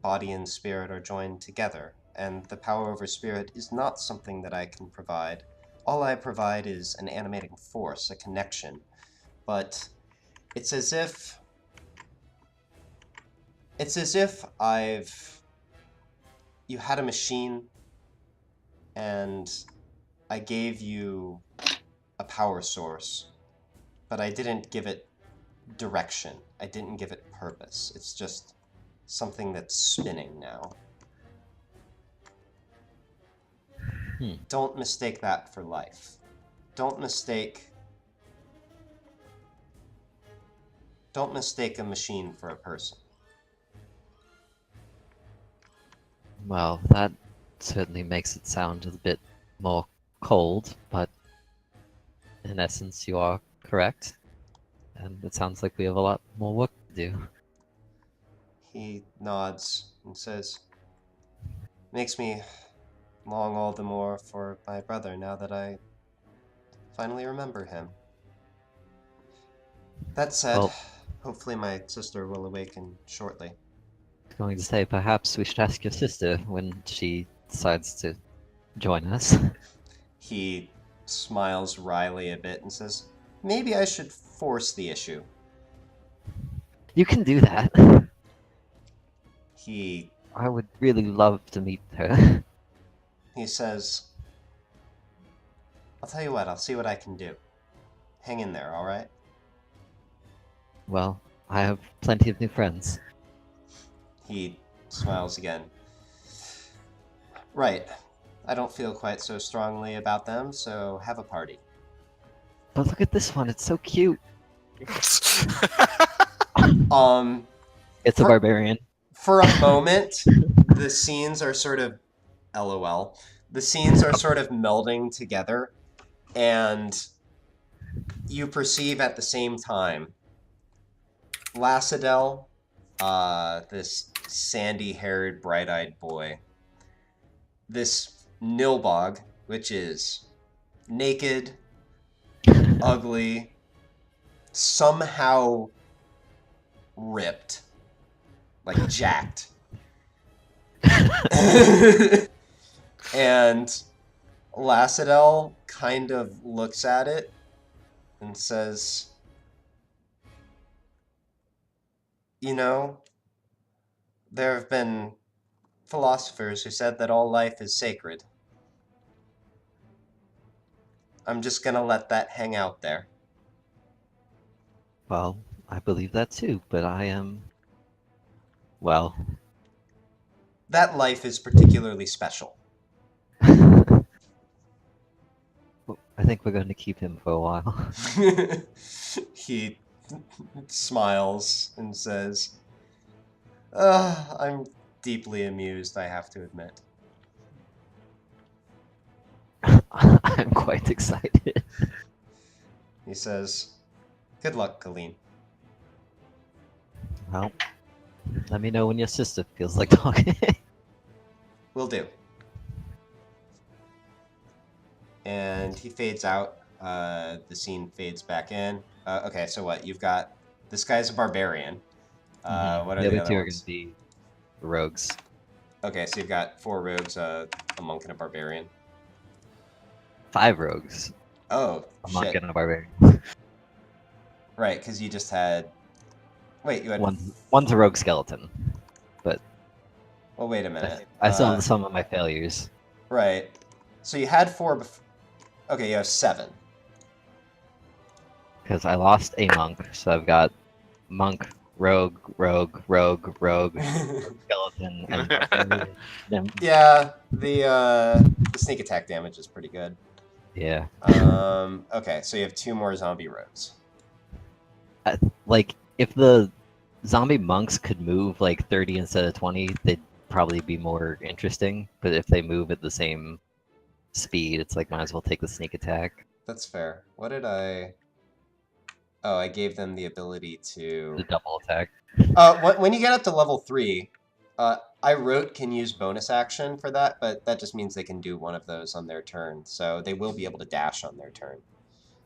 body and spirit are joined together, and the power over spirit is not something that I can provide. All I provide is an animating force, a connection. But it's as if you had a machine and I gave you a power source, but I didn't give it direction. I didn't give it purpose. It's just something that's spinning now. Don't mistake that for life. Don't mistake a machine for a person. Well, that certainly makes it sound a bit more cold, but in essence, you are correct. And it sounds like we have a lot more work to do. He nods and says, makes me long all the more for my brother now that I finally remember him. That said, Well- hopefully my sister will awaken shortly. I was going to say, perhaps we should ask your sister when she decides to join us. He smiles wryly a bit and says, maybe I should force the issue. You can do that. He I would really love to meet her. says, I'll tell you what, I'll see what I can do. Hang in there, alright? Well, I have plenty of new friends. He smiles again. Right. I don't feel quite so strongly about them, so have a party. But look at this one, it's so cute. It's It's a For- barbarian. For a moment, the scenes are sort of LOL. The scenes are sort of melding together, and you perceive at the same time Lassadel, this sandy-haired, bright-eyed boy, this Nilbog, which is naked, ugly, somehow ripped, like jacked. And Lassadel kind of looks at it and says, you know, there have been philosophers who said that all life is sacred. I'm just gonna let that hang out there. Well, I believe that too, but I am... Well... That life is particularly special. I think we're going to keep him for a while. He smiles and says, I'm deeply amused, I have to admit. I'm quite excited. He says, good luck, Colleen. Well, let me know when your sister feels like talking. Will do. And he fades out. The scene fades back in. Okay, so what? You've got... This guy's a barbarian. What are the other other two are going ones? to be rogues. Okay, so you've got 4 rogues, a monk, and a barbarian. 5 rogues. Oh, A shit. monk and a barbarian. Right, because you just had... Wait, you had... One's a rogue skeleton. Well, wait a minute. I still have some of my failures. Right. So you had 4 Okay, you have 7. Because I lost a monk, so I've got monk, rogue, skeleton, and barbarian. Then- Yeah, the sneak attack damage is pretty good. yeah. Okay, so you have 2 more zombie rogues. Like, if the zombie monks could move like 30 instead of 20, they'd probably be more interesting. But if they move at the same speed. It's like might as well take the sneak attack. That's fair. What did I? Oh, I gave them the ability to. The double attack. When you get up to level 3, I wrote can use bonus action for that, but that just means they can do one of those on their turn, so they will be able to dash on their turn.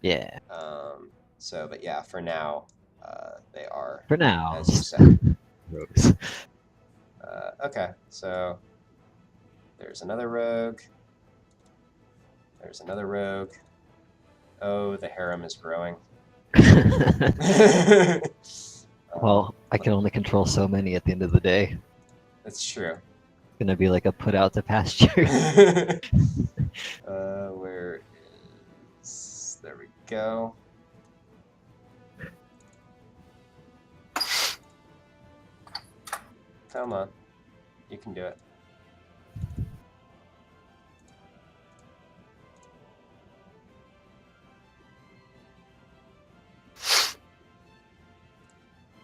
Yeah. But yeah, for now, they are. For now. As you said. Rogues. Okay, so there's another rogue. There's another rogue. Oh, the harem is growing. Well, I can only control so many at the end of the day. That's true. Gonna be like a put out to pasture. Where is... There we go. Come on. You can do it.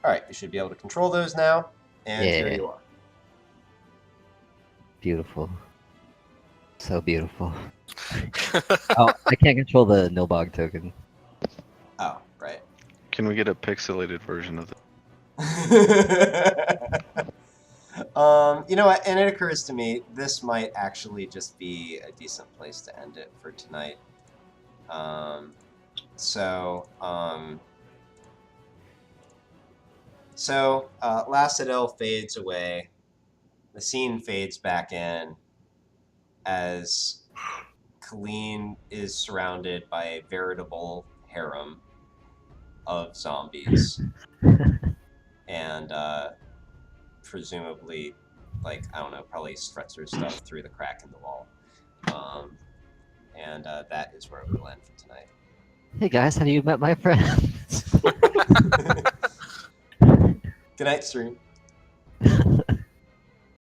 Alright, you should be able to control those now. And here Yeah. you are. Beautiful. So beautiful. Oh, I can't control the Nilbog token. Oh, right. Can we get a pixelated version of it? You know what? And it occurs to me, this might actually just be a decent place to end it for tonight. Lacidel fades away. The scene fades back in as Colleen is surrounded by a veritable harem of zombies. And presumably, like, I don't know, probably struts her stuff through the crack in the wall. That is where we'll end for tonight. Hey guys, have you met my friends? Good night, stream.